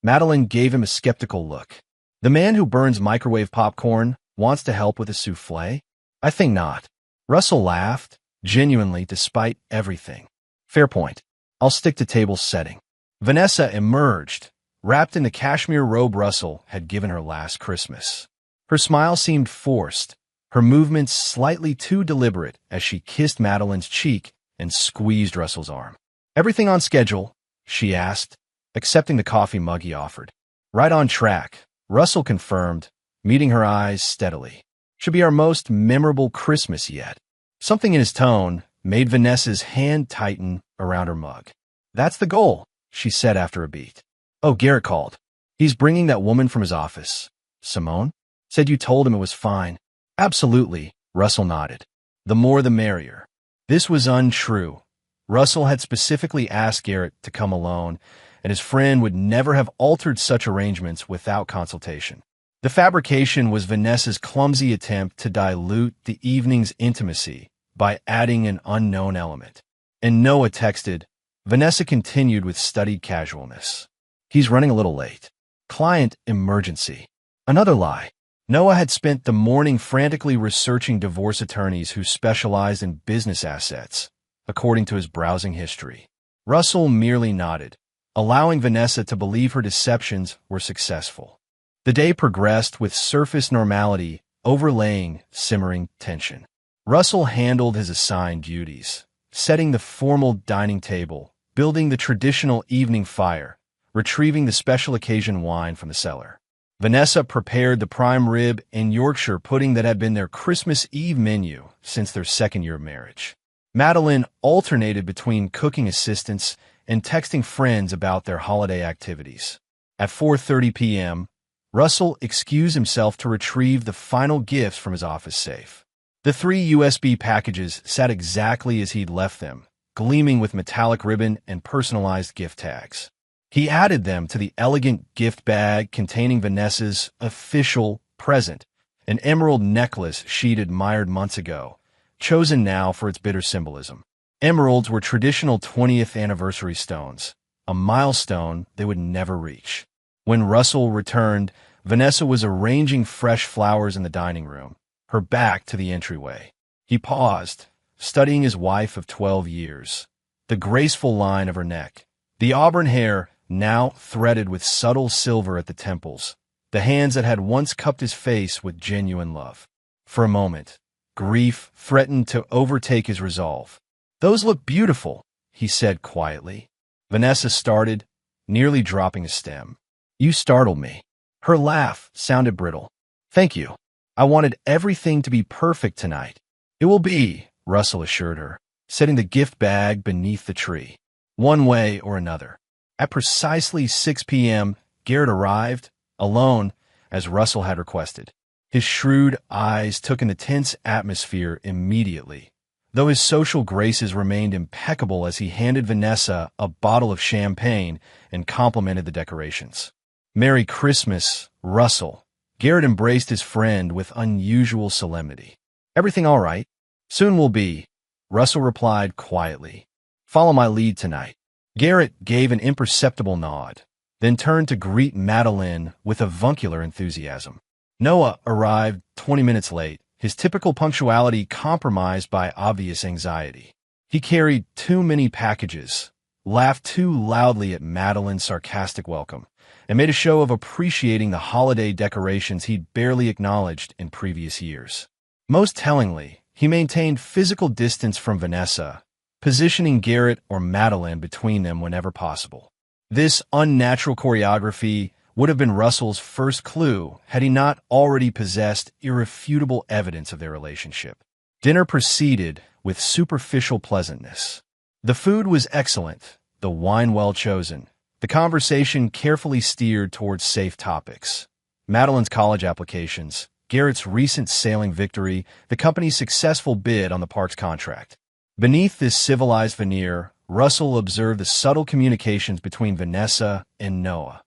Speaker 1: Madeline gave him a skeptical look. "The man who burns microwave popcorn wants to help with a soufflé? I think not." Russell laughed, genuinely despite everything. "Fair point. I'll stick to table setting." Vanessa emerged, wrapped in the cashmere robe Russell had given her last Christmas. Her smile seemed forced, her movements slightly too deliberate as she kissed Madeline's cheek and squeezed Russell's arm. "Everything on schedule?" she asked, accepting the coffee mug he offered. "Right on track," Russell confirmed, meeting her eyes steadily. "Should be our most memorable Christmas yet." Something in his tone made Vanessa's hand tighten around her mug. "That's the goal," she said after a beat. "Oh, Garrett called. He's bringing that woman from his office. Simone? Said you told him it was fine." "Absolutely," Russell nodded. "The more the merrier." This was untrue. Russell had specifically asked Garrett to come alone, and his friend would never have altered such arrangements without consultation. The fabrication was Vanessa's clumsy attempt to dilute the evening's intimacy by adding an unknown element. And Noah texted. Vanessa continued with studied casualness. "He's running a little late. Client emergency." Another lie. Noah had spent the morning frantically researching divorce attorneys who specialized in business assets, according to his browsing history. Russell merely nodded, allowing Vanessa to believe her deceptions were successful. The day progressed with surface normality overlaying simmering tension. Russell handled his assigned duties, setting the formal dining table, building the traditional evening fire, retrieving the special occasion wine from the cellar. Vanessa prepared the prime rib and Yorkshire pudding that had been their Christmas Eve menu since their second year of marriage. Madeline alternated between cooking assistance and texting friends about their holiday activities. At 4:30 p.m., Russell excused himself to retrieve the final gifts from his office safe. The 3 USB packages sat exactly as he'd left them, gleaming with metallic ribbon and personalized gift tags. He added them to the elegant gift bag containing Vanessa's official present, an emerald necklace she'd admired months ago, chosen now for its bitter symbolism. Emeralds were traditional 20th anniversary stones, a milestone they would never reach. When Russell returned, Vanessa was arranging fresh flowers in the dining room, her back to the entryway. He paused, studying his wife of 12 years. The graceful line of her neck, the auburn hair now threaded with subtle silver at the temples, the hands that had once cupped his face with genuine love. For a moment, grief threatened to overtake his resolve. "Those look beautiful," he said quietly. Vanessa started, nearly dropping a stem. "You startled me." Her laugh sounded brittle. "Thank you. I wanted everything to be perfect tonight." "It will be," Russell assured her, setting the gift bag beneath the tree. One way or another. At precisely 6 p.m., Garrett arrived, alone, as Russell had requested. His shrewd eyes took in the tense atmosphere immediately, though his social graces remained impeccable as he handed Vanessa a bottle of champagne and complimented the decorations. "Merry Christmas, Russell." Garrett embraced his friend with unusual solemnity. "Everything all right?" "Soon will be," Russell replied quietly. "Follow my lead tonight." Garrett gave an imperceptible nod, then turned to greet Madeline with avuncular enthusiasm. Noah arrived 20 minutes late, his typical punctuality compromised by obvious anxiety. He carried too many packages, laughed too loudly at Madeline's sarcastic welcome, and made a show of appreciating the holiday decorations he'd barely acknowledged in previous years. Most tellingly, he maintained physical distance from Vanessa, positioning Garrett or Madeline between them whenever possible. This unnatural choreography would have been Russell's first clue had he not already possessed irrefutable evidence of their relationship. Dinner proceeded with superficial pleasantness. The food was excellent, the wine well chosen, the conversation carefully steered towards safe topics. Madeline's college applications, Garrett's recent sailing victory, the company's successful bid on the park's contract. Beneath this civilized veneer, Russell observed the subtle communications between Vanessa and Noah.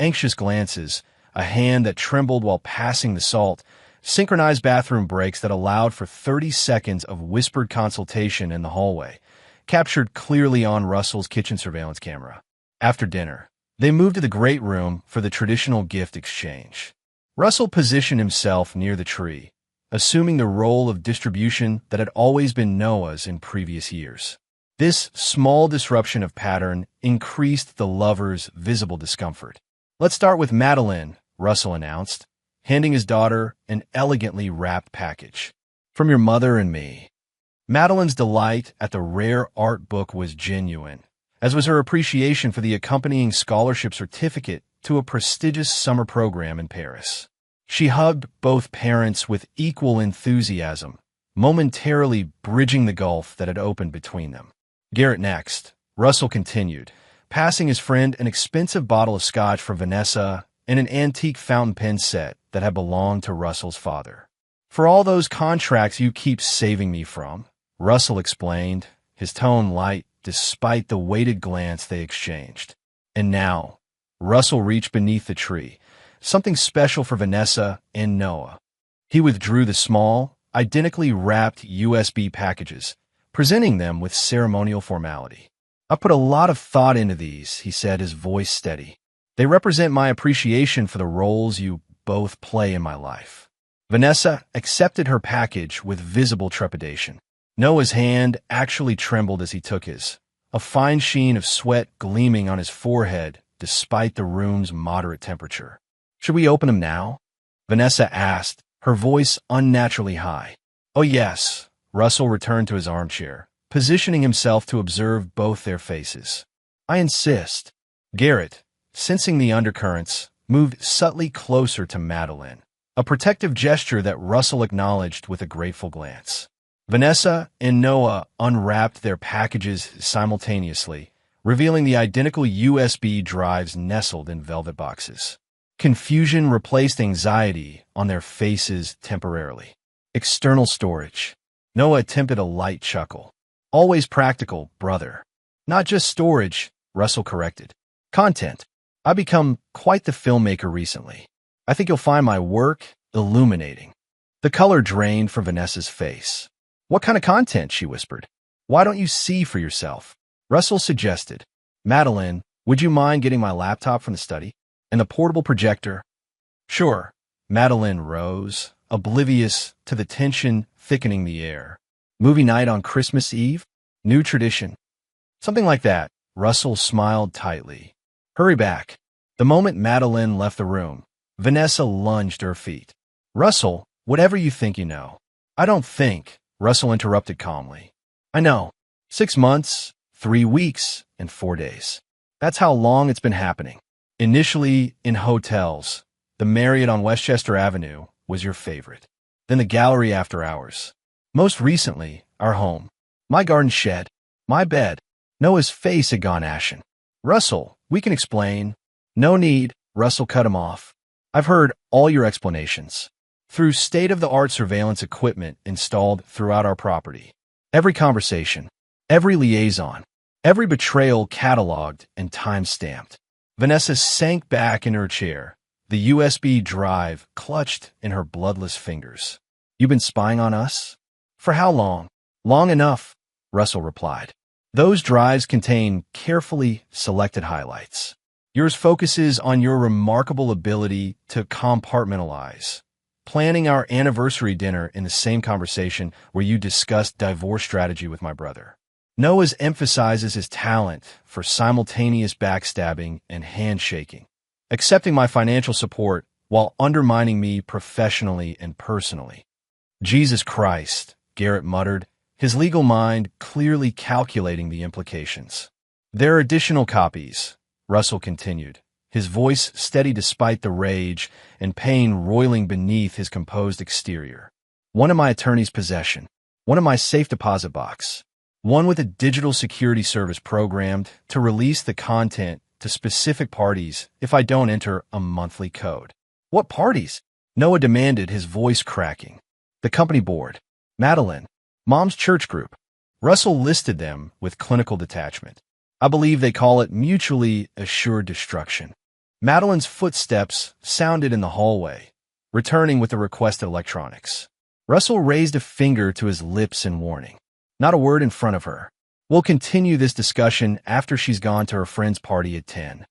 Speaker 1: Anxious glances, a hand that trembled while passing the salt, synchronized bathroom breaks that allowed for 30 seconds of whispered consultation in the hallway, captured clearly on Russell's kitchen surveillance camera. After dinner, they moved to the great room for the traditional gift exchange. Russell positioned himself near the tree, assuming the role of distribution that had always been Noah's in previous years. This small disruption of pattern increased the lovers' visible discomfort. "Let's start with Madeline," Russell announced, handing his daughter an elegantly wrapped package. "From your mother and me." Madeline's delight at the rare art book was genuine, as was her appreciation for the accompanying scholarship certificate to a prestigious summer program in Paris. She hugged both parents with equal enthusiasm, momentarily bridging the gulf that had opened between them. Garrett next, Russell continued, passing his friend an expensive bottle of scotch for Vanessa and an antique fountain pen set that had belonged to Russell's father. "For all those contracts you keep saving me from," Russell explained, his tone light despite the weighted glance they exchanged. And now, Russell reached beneath the tree, something special for Vanessa and Noah. He withdrew the small, identically wrapped USB packages, presenting them with ceremonial formality. "I've put a lot of thought into these," he said, his voice steady. "They represent my appreciation for the roles you both play in my life." Vanessa accepted her package with visible trepidation. Noah's hand actually trembled as he took his, a fine sheen of sweat gleaming on his forehead despite the room's moderate temperature. "Should we open them now?" Vanessa asked, her voice unnaturally high. "Oh yes." Russell returned to his armchair, positioning himself to observe both their faces. "I insist." Garrett, sensing the undercurrents, moved subtly closer to Madeline, a protective gesture that Russell acknowledged with a grateful glance. Vanessa and Noah unwrapped their packages simultaneously, revealing the identical USB drives nestled in velvet boxes. Confusion replaced anxiety on their faces temporarily. External storage. Noah attempted a light chuckle. "Always practical, brother." "Not just storage," Russell corrected. "Content. I've become quite the filmmaker recently. I think you'll find my work illuminating." The color drained from Vanessa's face. "What kind of content?" she whispered. "Why don't you see for yourself?" Russell suggested. "Madeline, would you mind getting my laptop from the study? And the portable projector?" Sure. Madeline rose, oblivious to the tension thickening the air. Movie night on Christmas Eve? New tradition. Something like that. Russell smiled tightly. Hurry back. The moment Madeline left the room, Vanessa lunged to her feet. Russell, whatever you think you know. I don't think, Russell interrupted calmly. I know. 6 months, 3 weeks, and 4 days. That's how long it's been happening. Initially in hotels, the Marriott on Westchester Avenue was your favorite. Then the gallery after hours. Most recently, our home. My garden shed. My bed. Noah's face had gone ashen. Russell, we can explain. No need, Russell cut him off. I've heard all your explanations. Through state-of-the-art surveillance equipment installed throughout our property. Every conversation, every liaison, every betrayal cataloged and time-stamped. Vanessa sank back in her chair, the USB drive clutched in her bloodless fingers. You've been spying on us? For how long? Long enough, Russell replied. Those drives contain carefully selected highlights. Yours focuses on your remarkable ability to compartmentalize. Planning our anniversary dinner in the same conversation where you discussed divorce strategy with my brother. Noah's emphasizes his talent for simultaneous backstabbing and handshaking, accepting my financial support while undermining me professionally and personally. Jesus Christ, Garrett muttered, his legal mind clearly calculating the implications. There are additional copies, Russell continued, his voice steady despite the rage and pain roiling beneath his composed exterior. One in my attorney's possession, one in my safe deposit box, one with a digital security service programmed to release the content to specific parties if I don't enter a monthly code. What parties? Noah demanded, his voice cracking. The company board, Madeline, Mom's church group. Russell listed them with clinical detachment. I believe they call it mutually assured destruction. Madeline's footsteps sounded in the hallway, returning with the requested electronics. Russell raised a finger to his lips in warning. Not a word in front of her. We'll continue this discussion after she's gone to her friend's party at 10.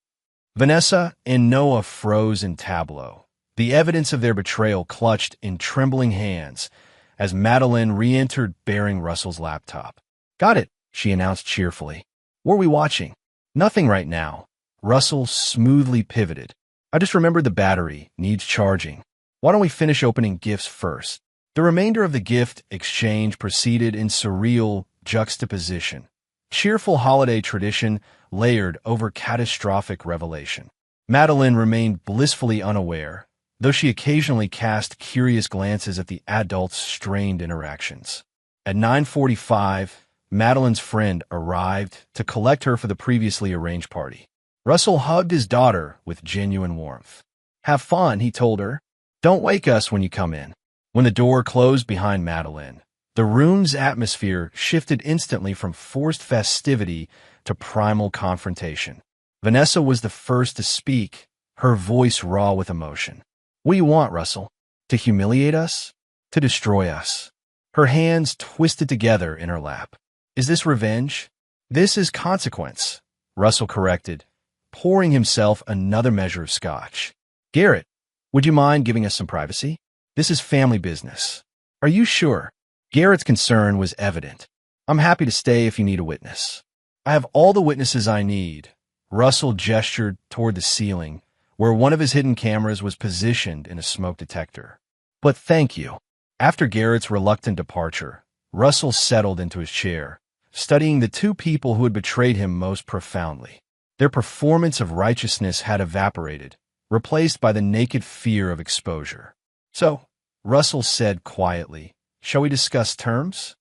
Speaker 1: Vanessa and Noah froze in tableau, the evidence of their betrayal clutched in trembling hands as Madeline re-entered bearing Russell's laptop. Got it, she announced cheerfully. What are we watching? Nothing right now. Russell smoothly pivoted. I just remembered the battery needs charging. Why don't we finish opening gifts first? The remainder of the gift exchange proceeded in surreal juxtaposition. Cheerful holiday tradition layered over catastrophic revelation. Madeline remained blissfully unaware, though she occasionally cast curious glances at the adults' strained interactions. At 9:45, Madeline's friend arrived to collect her for the previously arranged party. Russell hugged his daughter with genuine warmth. Have fun, he told her. Don't wake us when you come in. When the door closed behind Madeline, the room's atmosphere shifted instantly from forced festivity to primal confrontation. Vanessa was the first to speak, her voice raw with emotion. What do you want, Russell? To humiliate us? To destroy us? Her hands twisted together in her lap. Is this revenge? This is consequence, Russell corrected, pouring himself another measure of scotch. Garrett, would you mind giving us some privacy? This is family business. Are you sure? Garrett's concern was evident. I'm happy to stay if you need a witness. I have all the witnesses I need. Russell gestured toward the ceiling, where one of his hidden cameras was positioned in a smoke detector. But thank you. After Garrett's reluctant departure, Russell settled into his chair, studying the two people who had betrayed him most profoundly. Their performance of righteousness had evaporated, replaced by the naked fear of exposure. So, Russell said quietly, shall we discuss terms?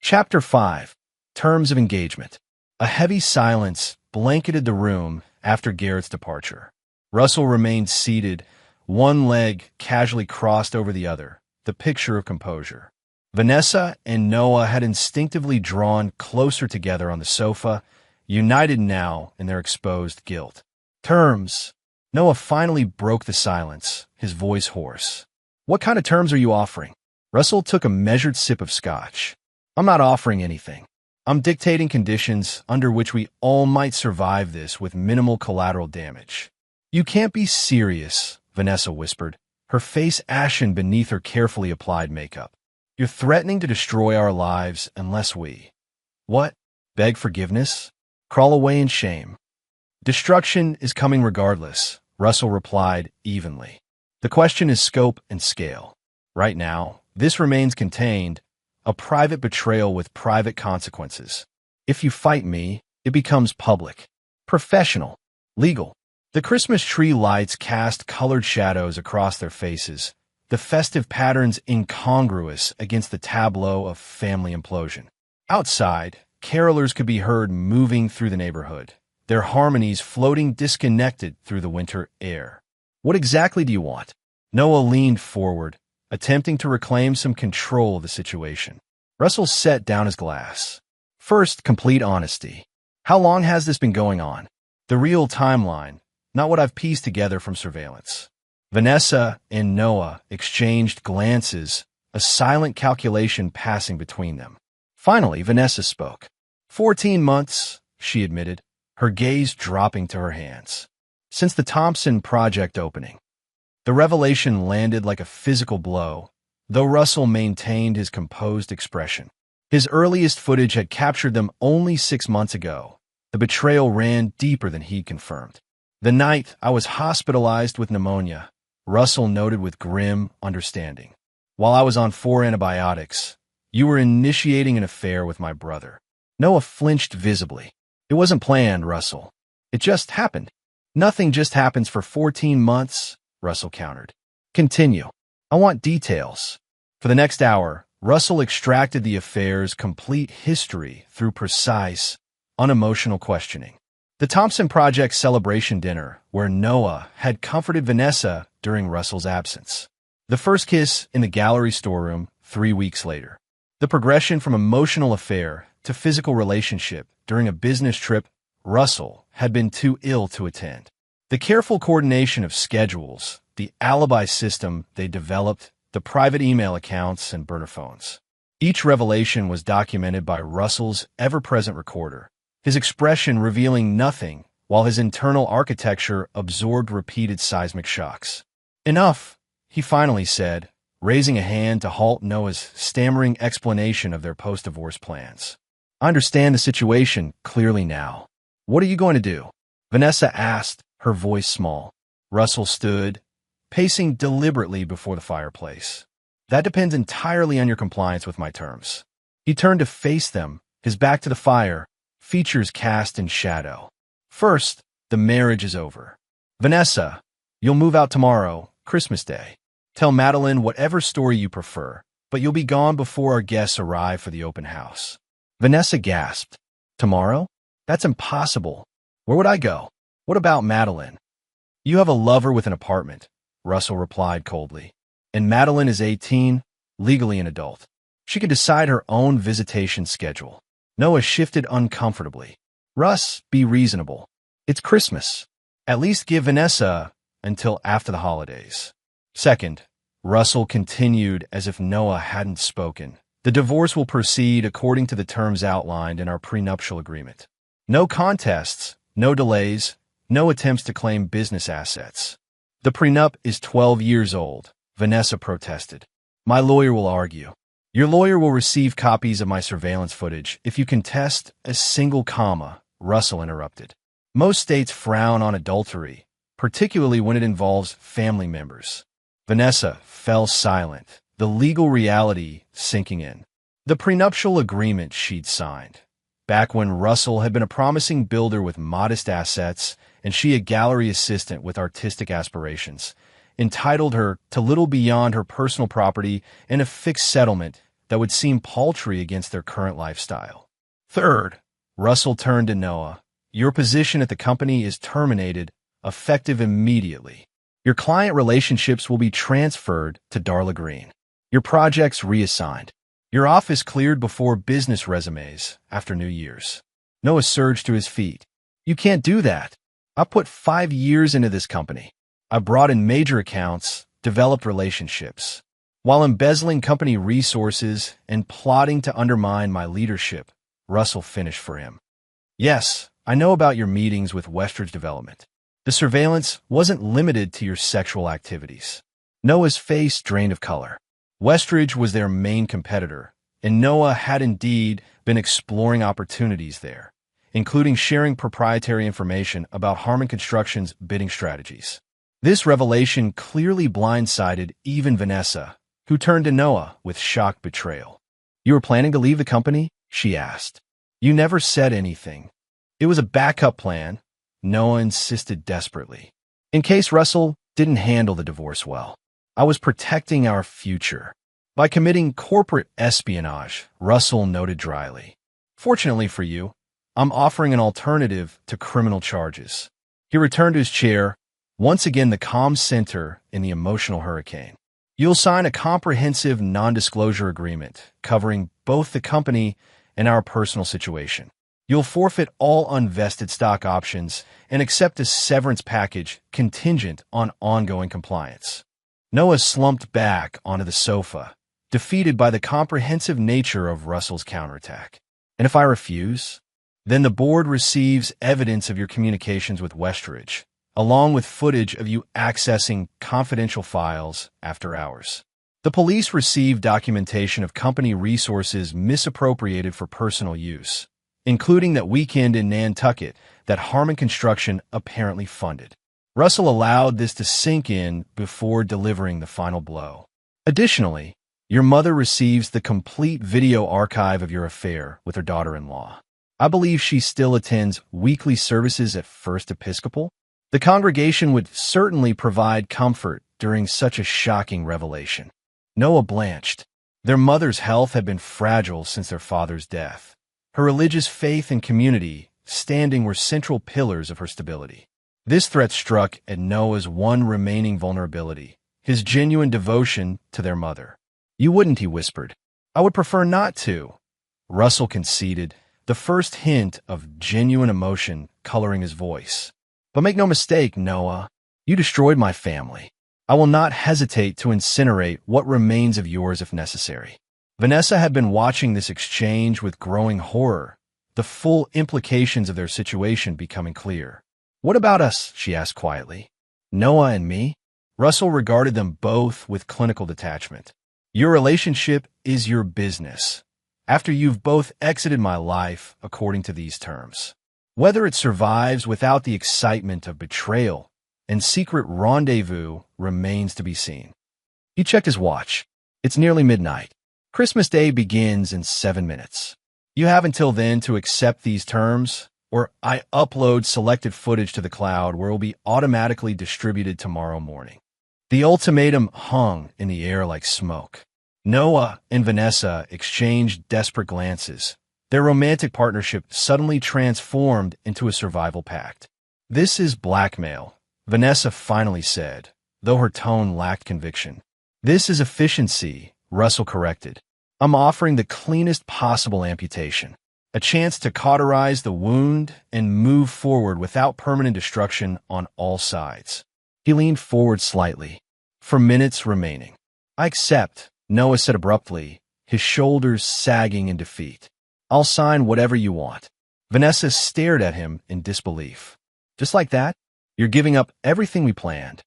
Speaker 1: Chapter 5. Terms of Engagement. A heavy silence blanketed the room after Garrett's departure. Russell remained seated, one leg casually crossed over the other, the picture of composure. Vanessa and Noah had instinctively drawn closer together on the sofa, united now in their exposed guilt. Terms. Noah finally broke the silence, his voice hoarse. What kind of terms are you offering? Russell took a measured sip of scotch. I'm not offering anything. I'm dictating conditions under which we all might survive this with minimal collateral damage. You can't be serious, Vanessa whispered, her face ashen beneath her carefully applied makeup. You're threatening to destroy our lives unless we— What? Beg forgiveness? Crawl away in shame? Destruction is coming regardless, Russell replied evenly. The question is scope and scale. Right now, this remains contained, a private betrayal with private consequences. If you fight me, it becomes public, professional, legal. The Christmas tree lights cast colored shadows across their faces, the festive patterns incongruous against the tableau of family implosion. Outside, carolers could be heard moving through the neighborhood, their harmonies floating disconnected through the winter air. What exactly do you want? Noah leaned forward, attempting to reclaim some control of the situation. Russell set down his glass. First, complete honesty. How long has this been going on? The real timeline, not what I've pieced together from surveillance. Vanessa and Noah exchanged glances, a silent calculation passing between them. Finally, Vanessa spoke. 14 months, she admitted, her gaze dropping to her hands. Since the Thompson project opening. The revelation landed like a physical blow, though Russell maintained his composed expression. His earliest footage had captured them only 6 months ago. The betrayal ran deeper than he'd confirmed. The night I was hospitalized with pneumonia, Russell noted with grim understanding. While I was on 4 antibiotics, you were initiating an affair with my brother. Noah flinched visibly. It wasn't planned, Russell. It just happened. Nothing just happens for 14 months, Russell countered. Continue. I want details. For the next hour, Russell extracted the affair's complete history through precise, unemotional questioning. The Thompson Project celebration dinner, where Noah had comforted Vanessa during Russell's absence. The first kiss in the gallery storeroom 3 weeks later. The progression from emotional affair to physical relationship during a business trip Russell had been too ill to attend. The careful coordination of schedules, the alibi system they developed, the private email accounts and burner phones. Each revelation was documented by Russell's ever-present recorder, his expression revealing nothing while his internal architecture absorbed repeated seismic shocks. Enough, he finally said, raising a hand to halt Noah's stammering explanation of their post-divorce plans. I understand the situation clearly now. What are you going to do? Vanessa asked, her voice small. Russell stood, pacing deliberately before the fireplace. That depends entirely on your compliance with my terms. He turned to face them, his back to the fire, features cast in shadow. First, the marriage is over. Vanessa, you'll move out tomorrow, Christmas Day. Tell Madeline whatever story you prefer, but you'll be gone before our guests arrive for the open house. Vanessa gasped. Tomorrow? That's impossible. Where would I go? What about Madeline? You have a lover with an apartment, Russell replied coldly. And Madeline is 18, legally an adult. She can decide her own visitation schedule. Noah shifted uncomfortably. Russ, be reasonable. It's Christmas. At least give Vanessa until after the holidays. Second, Russell continued as if Noah hadn't spoken. The divorce will proceed according to the terms outlined in our prenuptial agreement. No contests, no delays, no attempts to claim business assets. The prenup is 12 years old, Vanessa protested. My lawyer will argue. Your lawyer will receive copies of my surveillance footage if you contest a single comma, Russell interrupted. Most states frown on adultery, particularly when it involves family members. Vanessa fell silent, the legal reality sinking in. The prenuptial agreement she'd signed, back when Russell had been a promising builder with modest assets and she a gallery assistant with artistic aspirations, entitled her to little beyond her personal property and a fixed settlement that would seem paltry against their current lifestyle. Third, Russell turned to Noah. Your position at the company is terminated, effective immediately. Your client relationships will be transferred to Darla Green. Your projects reassigned. Your office cleared before business resumes after New Year's. Noah surged to his feet. You can't do that. I put 5 years into this company. I brought in major accounts, developed relationships, while embezzling company resources and plotting to undermine my leadership, Russell finished for him. Yes, I know about your meetings with Westridge Development. The surveillance wasn't limited to your sexual activities. Noah's face drained of color. Westridge was their main competitor, and Noah had indeed been exploring opportunities there, including sharing proprietary information about Harmon Construction's bidding strategies. This revelation clearly blindsided even Vanessa, who turned to Noah with shocked betrayal. "You were planning to leave the company?" she asked. "You never said anything." "It was a backup plan," Noah insisted desperately, "in case Russell didn't handle the divorce well. I was protecting our future by committing corporate espionage," Russell noted dryly. "Fortunately for you, I'm offering an alternative to criminal charges." He returned to his chair, once again the calm center in the emotional hurricane. "You'll sign a comprehensive non-disclosure agreement covering both the company and our personal situation. You'll forfeit all unvested stock options and accept a severance package contingent on ongoing compliance." Noah slumped back onto the sofa, defeated by the comprehensive nature of Russell's counterattack. "And if I refuse? Then the board receives evidence of your communications with Westridge, along with footage of you accessing confidential files after hours. The police received documentation of company resources misappropriated for personal use, including that weekend in Nantucket that Harmon Construction apparently funded." Russell allowed this to sink in before delivering the final blow. "Additionally, your mother receives the complete video archive of your affair with her daughter-in-law. I believe she still attends weekly services at First Episcopal. The congregation would certainly provide comfort during such a shocking revelation." Noah blanched. Their mother's health had been fragile since their father's death. Her religious faith and community standing were central pillars of her stability. This threat struck at Noah's one remaining vulnerability, his genuine devotion to their mother. "You wouldn't," he whispered. "I would prefer not to," Russell conceded, the first hint of genuine emotion coloring his voice. "But make no mistake, Noah, you destroyed my family. I will not hesitate to incinerate what remains of yours if necessary." Vanessa had been watching this exchange with growing horror, the full implications of their situation becoming clear. "What about us?" she asked quietly. "Noah and me?" Russell regarded them both with clinical detachment. "Your relationship is your business. After you've both exited my life according to these terms. Whether it survives without the excitement of betrayal and secret rendezvous remains to be seen." He checked his watch. "It's nearly midnight. Christmas Day begins in 7 minutes. You have until then to accept these terms, or I upload selected footage to the cloud where it will be automatically distributed tomorrow morning." The ultimatum hung in the air like smoke. Noah and Vanessa exchanged desperate glances. Their romantic partnership suddenly transformed into a survival pact. "This is blackmail," Vanessa finally said, though her tone lacked conviction. "This is efficiency," Russell corrected. "I'm offering the cleanest possible amputation, a chance to cauterize the wound and move forward without permanent destruction on all sides." He leaned forward slightly. "For minutes remaining." "I accept," Noah said abruptly, his shoulders sagging in defeat. "I'll sign whatever you want." Vanessa stared at him in disbelief. "Just like that? You're giving up everything we planned?"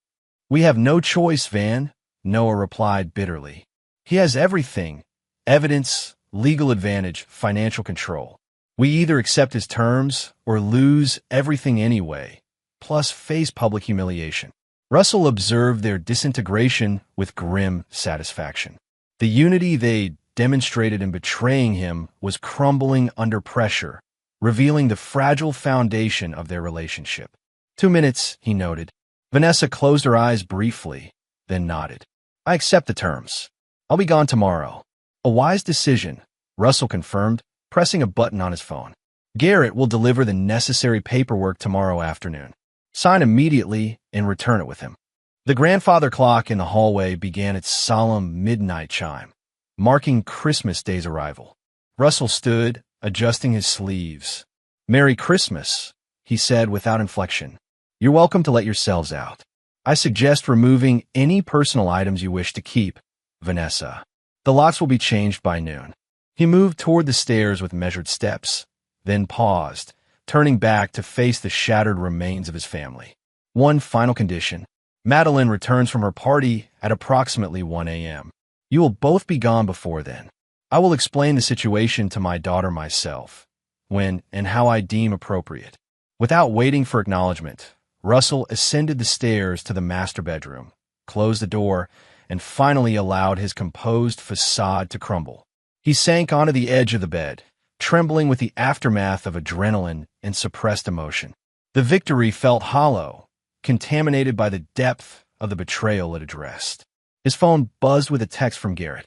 Speaker 1: "We have no choice, Van," Noah replied bitterly. "He has everything: evidence, legal advantage, financial control. We either accept his terms or lose everything anyway, plus face public humiliation." Russell observed their disintegration with grim satisfaction. The unity they demonstrated in betraying him was crumbling under pressure, revealing the fragile foundation of their relationship. 2 minutes, he noted. Vanessa closed her eyes briefly, then nodded. "I accept the terms. I'll be gone tomorrow." "A wise decision," Russell confirmed, pressing a button on his phone. "Garrett will deliver the necessary paperwork tomorrow afternoon. Sign immediately and return it with him." The grandfather clock in the hallway began its solemn midnight chime, marking Christmas Day's arrival. Russell stood, adjusting his sleeves. "Merry Christmas," he said without inflection. "You're welcome to let yourselves out. I suggest removing any personal items you wish to keep, Vanessa. The locks will be changed by noon." He moved toward the stairs with measured steps, then paused, turning back to face the shattered remains of his family. "One final condition. Madeline returns from her party at approximately 1 a.m. You will both be gone before then. I will explain the situation to my daughter myself, when and how I deem appropriate. Without waiting for acknowledgement, Russell ascended the stairs to the master bedroom, closed the door, and finally allowed his composed facade to crumble. He sank onto the edge of the bed, trembling with the aftermath of adrenaline and suppressed emotion. The victory felt hollow, contaminated by the depth of the betrayal it addressed. His phone buzzed with a text from Garrett.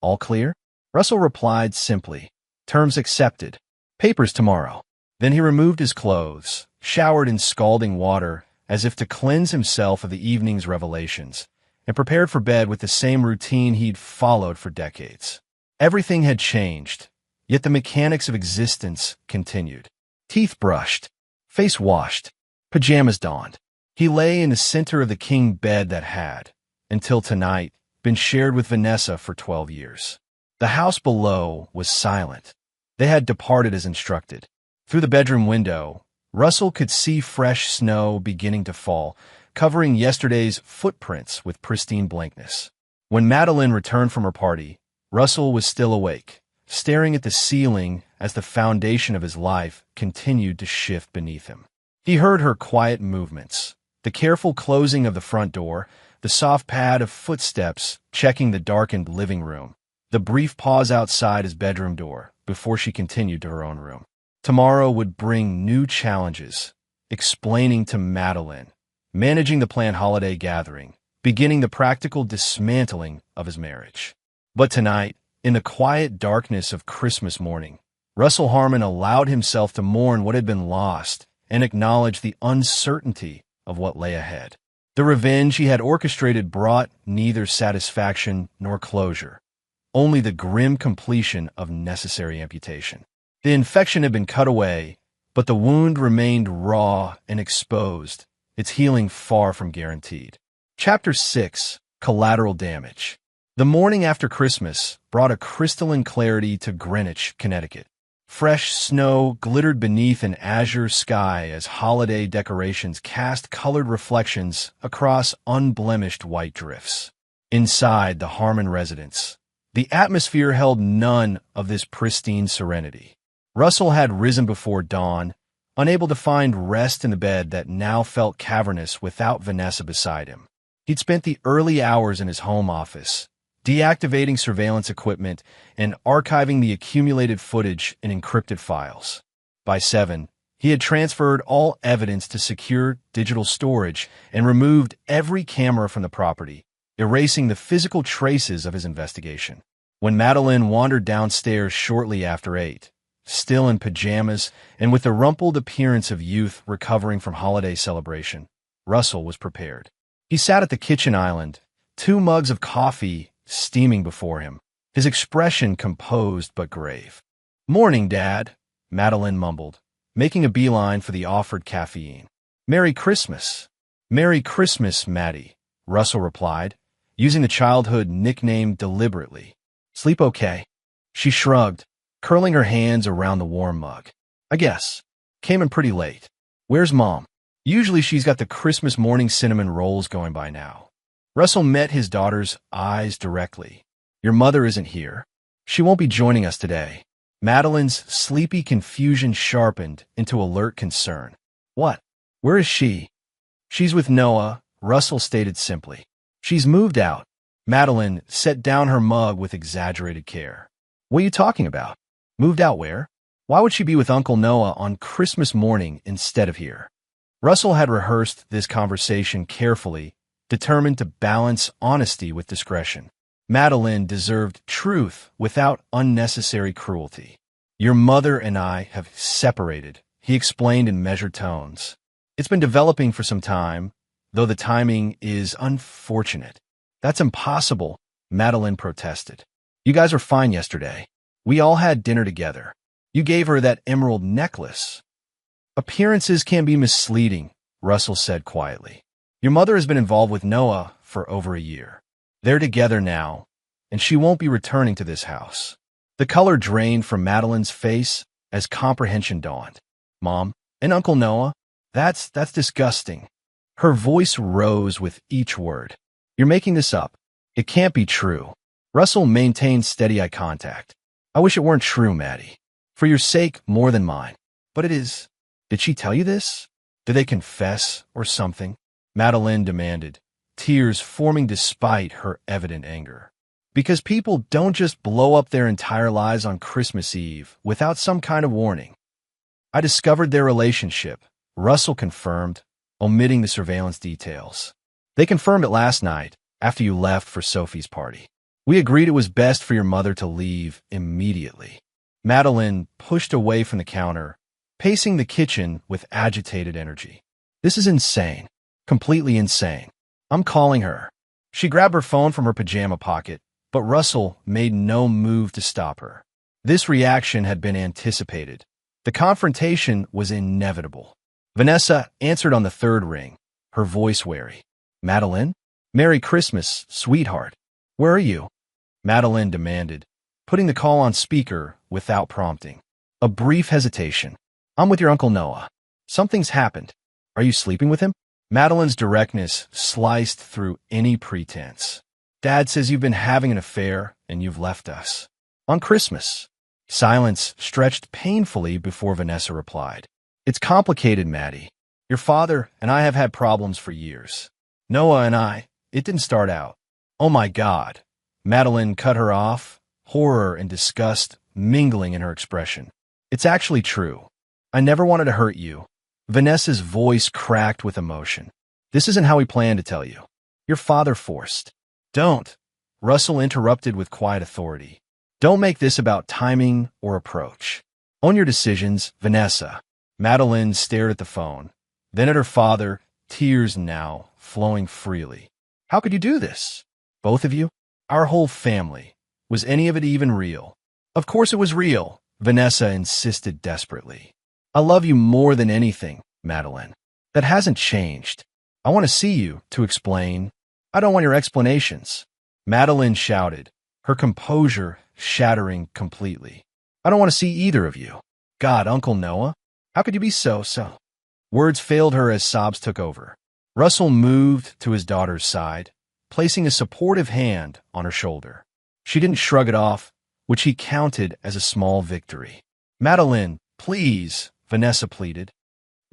Speaker 1: All clear? Russell replied simply, terms accepted. Papers tomorrow. Then he removed his clothes, showered in scalding water as if to cleanse himself of the evening's revelations, and prepared for bed with the same routine he'd followed for decades. Everything had changed, yet the mechanics of existence continued. Teeth brushed, face washed, pajamas donned. He lay in the center of the king bed that had, until tonight, been shared with Vanessa for 12 years. The house below was silent. They had departed as instructed. Through the bedroom window, Russell could see fresh snow beginning to fall, covering yesterday's footprints with pristine blankness. When Madeline returned from her party, Russell was still awake, staring at the ceiling as the foundation of his life continued to shift beneath him. He heard her quiet movements, the careful closing of the front door, the soft pad of footsteps checking the darkened living room, the brief pause outside his bedroom door before she continued to her own room. Tomorrow would bring new challenges, explaining to Madeline, managing the planned holiday gathering, beginning the practical dismantling of his marriage. But tonight, in the quiet darkness of Christmas morning, Russell Harmon allowed himself to mourn what had been lost and acknowledge the uncertainty of what lay ahead. The revenge he had orchestrated brought neither satisfaction nor closure, only the grim completion of necessary amputation. The infection had been cut away, but the wound remained raw and exposed, its healing far from guaranteed. Chapter 6: Collateral Damage. The morning after Christmas brought a crystalline clarity to Greenwich, Connecticut. Fresh snow glittered beneath an azure sky as holiday decorations cast colored reflections across unblemished white drifts. Inside the Harmon residence, the atmosphere held none of this pristine serenity. Russell had risen before dawn, unable to find rest in the bed that now felt cavernous without Vanessa beside him. He'd spent the early hours in his home office, deactivating surveillance equipment and archiving the accumulated footage in encrypted files. By 7, he had transferred all evidence to secure digital storage and removed every camera from the property, erasing the physical traces of his investigation. When Madeline wandered downstairs shortly after 8, still in pajamas and with the rumpled appearance of youth recovering from holiday celebration, Russell was prepared. He sat at the kitchen island, 2 mugs of coffee steaming before him, his expression composed but grave. "Morning, Dad," Madeline mumbled, making a beeline for the offered caffeine. "Merry Christmas." "Merry Christmas, Maddie," Russell replied, using the childhood nickname deliberately. "Sleep okay?" She shrugged, curling her hands around the warm mug. "I guess. Came in pretty late. Where's Mom? Usually she's got the Christmas morning cinnamon rolls going by now." Russell met his daughter's eyes directly. "Your mother isn't here. She won't be joining us today." Madeline's sleepy confusion sharpened into alert concern. "What? Where is she?" "She's with Noah," Russell stated simply. "She's moved out." Madeline set down her mug with exaggerated care. "What are you talking about? Moved out where? Why would she be with Uncle Noah on Christmas morning instead of here?" Russell had rehearsed this conversation carefully, determined to balance honesty with discretion. Madeline deserved truth without unnecessary cruelty. "Your mother and I have separated," he explained in measured tones. "It's been developing for some time, though the timing is unfortunate." "That's impossible," Madeline protested. "You guys were fine yesterday. We all had dinner together. You gave her that emerald necklace." "Appearances can be misleading," Russell said quietly. "Your mother has been involved with Noah for over a year. They're together now, and she won't be returning to this house." The color drained from Madeline's face as comprehension dawned. "Mom and Uncle Noah? That's disgusting." Her voice rose with each word. You're making this up. It can't be true. Russell maintained steady eye contact. I wish it weren't true, Maddie. For your sake, more than mine. But it is. Did she tell you this? Did they confess or something? Madeline demanded, tears forming despite her evident anger. Because people don't just blow up their entire lives on Christmas Eve without some kind of warning. I discovered their relationship, Russell confirmed, omitting the surveillance details. They confirmed it last night, after you left for Sophie's party. We agreed it was best for your mother to leave immediately. Madeline pushed away from the counter, pacing the kitchen with agitated energy. This is insane. Completely insane. I'm calling her. She grabbed her phone from her pajama pocket, but Russell made no move to stop her. This reaction had been anticipated. The confrontation was inevitable. Vanessa answered on the third ring, her voice wary. Madeline? Merry Christmas, sweetheart. Where are you? Madeline demanded, putting the call on speaker without prompting. A brief hesitation. I'm with your Uncle Noah. Something's happened. Are you sleeping with him? Madeline's directness sliced through any pretense. Dad says you've been having an affair and you've left us. On Christmas. Silence stretched painfully before Vanessa replied. It's complicated, Maddie. Your father and I have had problems for years. Noah and I, it didn't start out. Oh my God. Madeline cut her off, horror and disgust mingling in her expression. It's actually true. I never wanted to hurt you. Vanessa's voice cracked with emotion. This isn't how we planned to tell you. Your father forced. Don't. Russell interrupted with quiet authority. Don't make this about timing or approach. Own your decisions, Vanessa. Madeline stared at the phone, then at her father, tears now flowing freely. How could you do this? Both of you? Our whole family. Was any of it even real? Of course it was real, Vanessa insisted desperately. I love you more than anything, Madeline. That hasn't changed. I want to see you to explain. I don't want your explanations. Madeline shouted, her composure shattering completely. I don't want to see either of you. God, Uncle Noah, how could you be so? Words failed her as sobs took over. Russell moved to his daughter's side, placing a supportive hand on her shoulder. She didn't shrug it off, which he counted as a small victory. Madeline, please, Vanessa pleaded.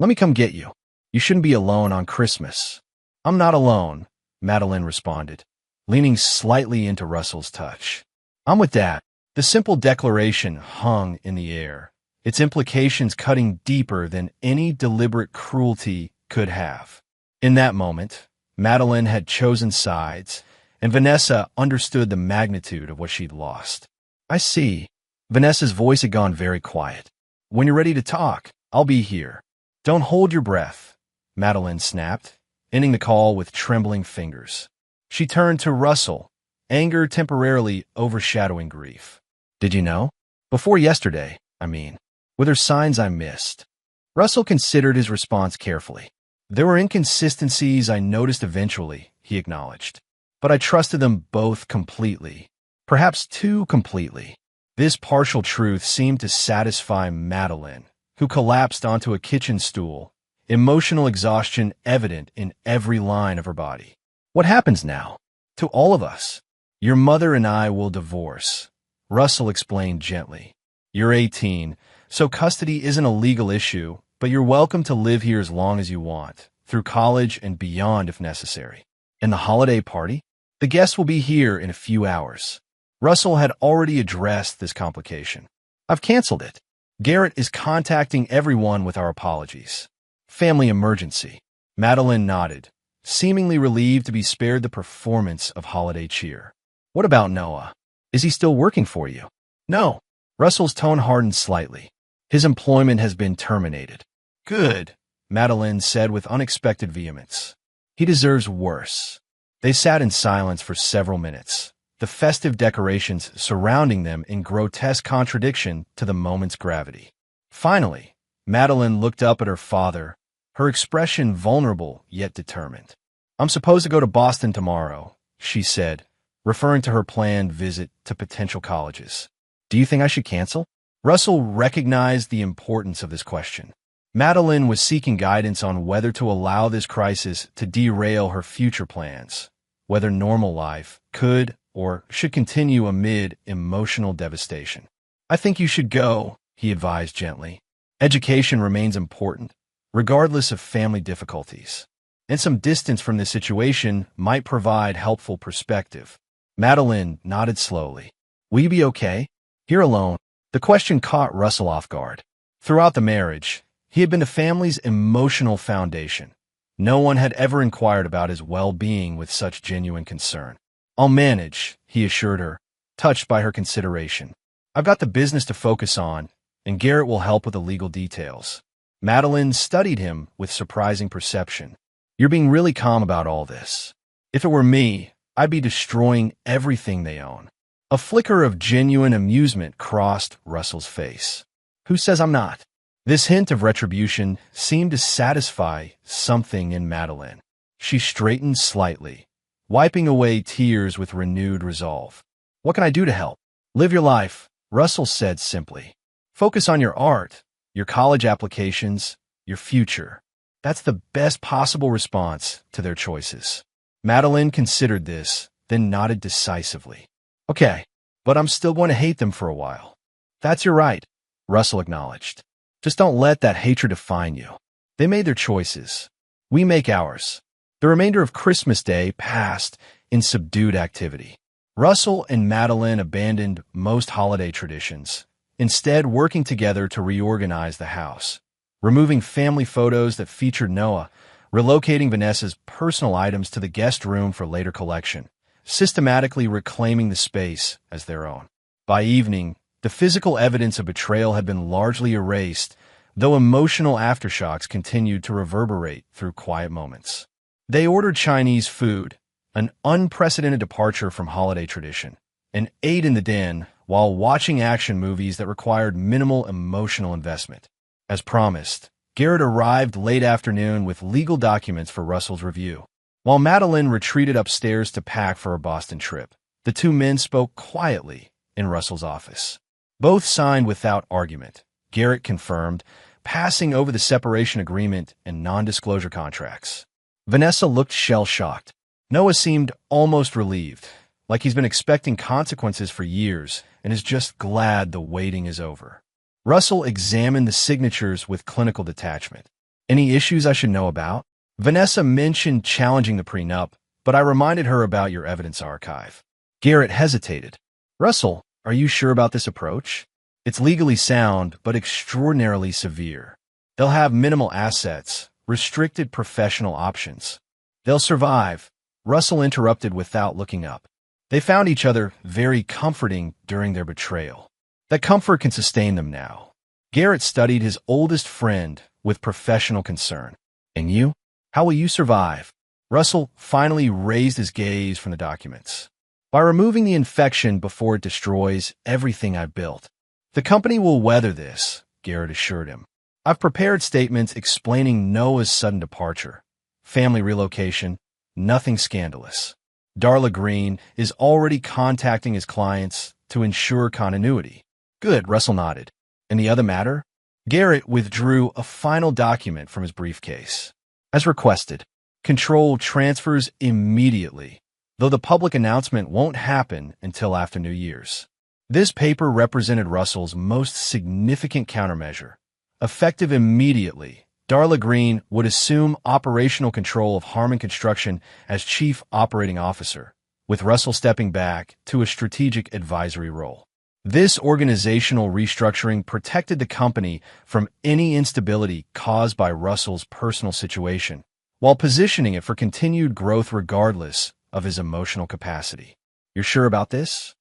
Speaker 1: Let me come get you. You shouldn't be alone on Christmas. I'm not alone, Madeline responded, leaning slightly into Russell's touch. I'm with Dad. The simple declaration hung in the air, its implications cutting deeper than any deliberate cruelty could have. In that moment, Madeline had chosen sides, and Vanessa understood the magnitude of what she'd lost. I see. Vanessa's voice had gone very quiet. When you're ready to talk, I'll be here. Don't hold your breath, Madeline snapped, ending the call with trembling fingers. She turned to Russell, anger temporarily overshadowing grief. Did you know? Before yesterday, I mean. Were there signs I missed? Russell considered his response carefully. There were inconsistencies I noticed eventually, he acknowledged. But I trusted them both completely. Perhaps too completely. This partial truth seemed to satisfy Madeline, who collapsed onto a kitchen stool, emotional exhaustion evident in every line of her body. What happens now? To all of us. Your mother and I will divorce, Russell explained gently. You're 18, so custody isn't a legal issue, but you're welcome to live here as long as you want, through college and beyond if necessary. And the holiday party? The guests will be here in a few hours. Russell had already addressed this complication. I've canceled it. Garrett is contacting everyone with our apologies. Family emergency. Madeline nodded, seemingly relieved to be spared the performance of holiday cheer. What about Noah? Is he still working for you? No. Russell's tone hardened slightly. His employment has been terminated. Good, Madeline said with unexpected vehemence. He deserves worse. They sat in silence for several minutes, the festive decorations surrounding them in grotesque contradiction to the moment's gravity. Finally, Madeline looked up at her father, her expression vulnerable yet determined. I'm supposed to go to Boston tomorrow, she said, referring to her planned visit to potential colleges. Do you think I should cancel? Russell recognized the importance of this question. Madeline was seeking guidance on whether to allow this crisis to derail her future plans, whether normal life could or should continue amid emotional devastation. "I think you should go," he advised gently. "Education remains important, regardless of family difficulties, and some distance from this situation might provide helpful perspective." Madeline nodded slowly. "Will you be okay? Here alone?" The question caught Russell off guard. Throughout the marriage, he had been the family's emotional foundation. No one had ever inquired about his well-being with such genuine concern. "I'll manage," he assured her, touched by her consideration. "I've got the business to focus on, and Garrett will help with the legal details." Madeline studied him with surprising perception. "You're being really calm about all this. If it were me, I'd be destroying everything they own." A flicker of genuine amusement crossed Russell's face. "Who says I'm not?" This hint of retribution seemed to satisfy something in Madeline. She straightened slightly, wiping away tears with renewed resolve. "What can I do to help?" "Live your life," Russell said simply. "Focus on your art, your college applications, your future." That's the best possible response to their choices. Madeline considered this, then nodded decisively. "Okay, but I'm still going to hate them for a while." "That's your right," Russell acknowledged. "Just don't let that hatred define you. They made their choices. We make ours." The remainder of Christmas Day passed in subdued activity. Russell and Madeline abandoned most holiday traditions, instead working together to reorganize the house, removing family photos that featured Noah, relocating Vanessa's personal items to the guest room for later collection, systematically reclaiming the space as their own. By evening, the physical evidence of betrayal had been largely erased, though emotional aftershocks continued to reverberate through quiet moments. They ordered Chinese food, an unprecedented departure from holiday tradition, and ate in the den while watching action movies that required minimal emotional investment. As promised, Garrett arrived late afternoon with legal documents for Russell's review. While Madeline retreated upstairs to pack for her Boston trip, the two men spoke quietly in Russell's office. Both signed without argument, Garrett confirmed, passing over the separation agreement and non-disclosure contracts. Vanessa looked shell-shocked. Noah seemed almost relieved, like he's been expecting consequences for years and is just glad the waiting is over. Russell examined the signatures with clinical detachment. "Any issues I should know about?" Vanessa mentioned challenging the prenup, but I reminded her about your evidence archive. Garrett hesitated. "Russell, are you sure about this approach? It's legally sound, but extraordinarily severe. They'll have minimal assets, restricted professional options. They'll survive," Russell interrupted without looking up. They found each other very comforting during their betrayal. That comfort can sustain them now. Garrett studied his oldest friend with professional concern. "And you? How will you survive?" Russell finally raised his gaze from the documents. "By removing the infection before it destroys everything I've built. The company will weather this," Garrett assured him. "I've prepared statements explaining Noah's sudden departure, family relocation, nothing scandalous. Darla Green is already contacting his clients to ensure continuity." "Good," Russell nodded. "And the other matter?" Garrett withdrew a final document from his briefcase. "As requested, control transfers immediately, though the public announcement won't happen until after New Year's." This paper represented Russell's most significant countermeasure. Effective immediately, Darla Green would assume operational control of Harmon Construction as Chief Operating Officer, with Russell stepping back to a strategic advisory role. This organizational restructuring protected the company from any instability caused by Russell's personal situation, while positioning it for continued growth regardless of his emotional capacity. "You're sure about this?"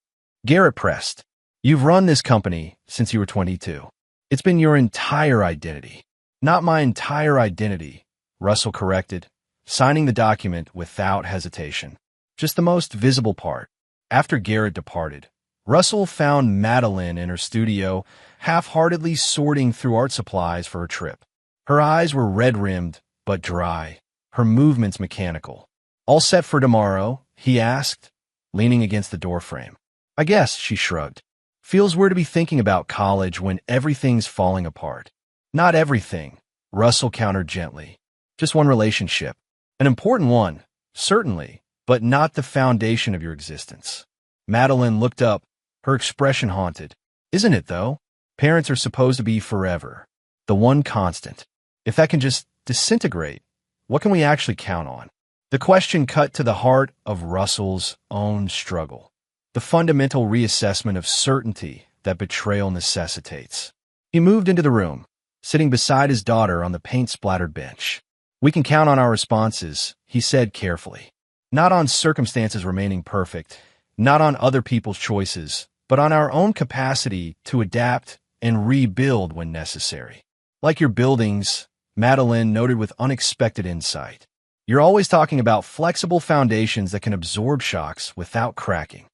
Speaker 1: Garrett pressed. "You've run this company since you were 22. It's been your entire identity." "Not my entire identity," Russell corrected, signing the document without hesitation. "Just the most visible part." After Garrett departed, Russell found Madeline in her studio, half-heartedly sorting through art supplies for her trip. Her eyes were red-rimmed, but dry, her movements mechanical. "All set for tomorrow?" he asked, leaning against the doorframe. "I guess," she shrugged. "Feels weird to be thinking about college when everything's falling apart." "Not everything," Russell countered gently. Just one relationship. An important one, certainly, but not the foundation of your existence. Madeline looked up, her expression haunted. Isn't it, though? Parents are supposed to be forever. The one constant. If that can just disintegrate, what can we actually count on? The question cut to the heart of Russell's own struggle. The fundamental reassessment of certainty that betrayal necessitates. He moved into the room, sitting beside his daughter on the paint-splattered bench. We can count on our responses, he said carefully. Not on circumstances remaining perfect, not on other people's choices, but on our own capacity to adapt and rebuild when necessary. Like your buildings, Madeline noted with unexpected insight. You're always talking about flexible foundations that can absorb shocks without cracking.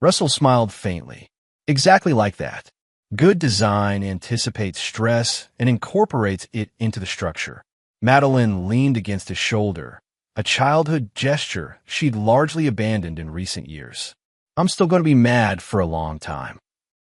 Speaker 1: Russell smiled faintly. Exactly like that. Good design anticipates stress and incorporates it into the structure. Madeline leaned against his shoulder, a childhood gesture she'd largely abandoned in recent years. I'm still going to be mad for a long time.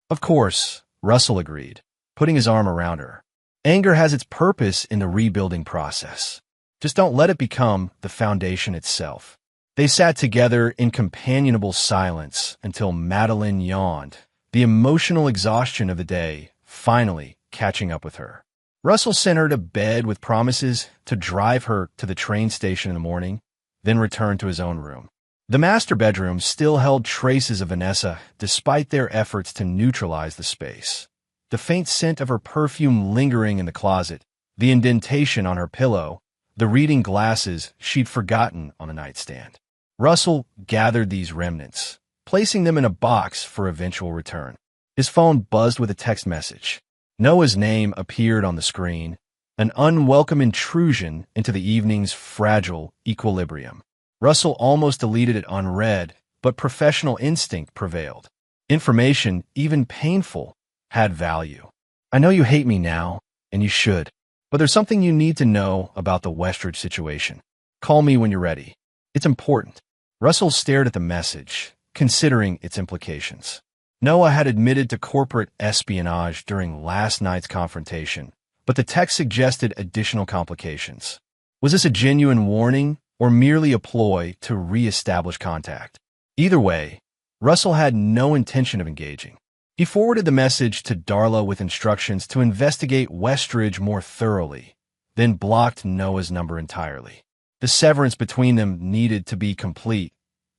Speaker 1: Of course, Russell agreed, putting his arm around her. Anger has its purpose in the rebuilding process. Just don't let it become the foundation itself. They sat together in companionable silence until Madeline yawned, the emotional exhaustion of the day finally catching up with her. Russell sent her to bed with promises to drive her to the train station in the morning, then returned to his own room. The master bedroom still held traces of Vanessa despite their efforts to neutralize the space. The faint scent of her perfume lingering in the closet, the indentation on her pillow, the reading glasses she'd forgotten on the nightstand. Russell gathered these remnants, placing them in a box for eventual return. His phone buzzed with a text message. Noah's name appeared on the screen, an unwelcome intrusion into the evening's fragile equilibrium. Russell almost deleted it unread, but professional instinct prevailed. Information, even painful, had value. I know you hate me now, and you should, but there's something you need to know about the Westridge situation. Call me when you're ready. It's important. Russell stared at the message, considering its implications. Noah had admitted to corporate espionage during last night's confrontation, but the text suggested additional complications. Was this a genuine warning or merely a ploy to re-establish contact? Either way, Russell had no intention of engaging. He forwarded the message to Darla with instructions to investigate Westridge more thoroughly, then blocked Noah's number entirely. The severance between them needed to be complete.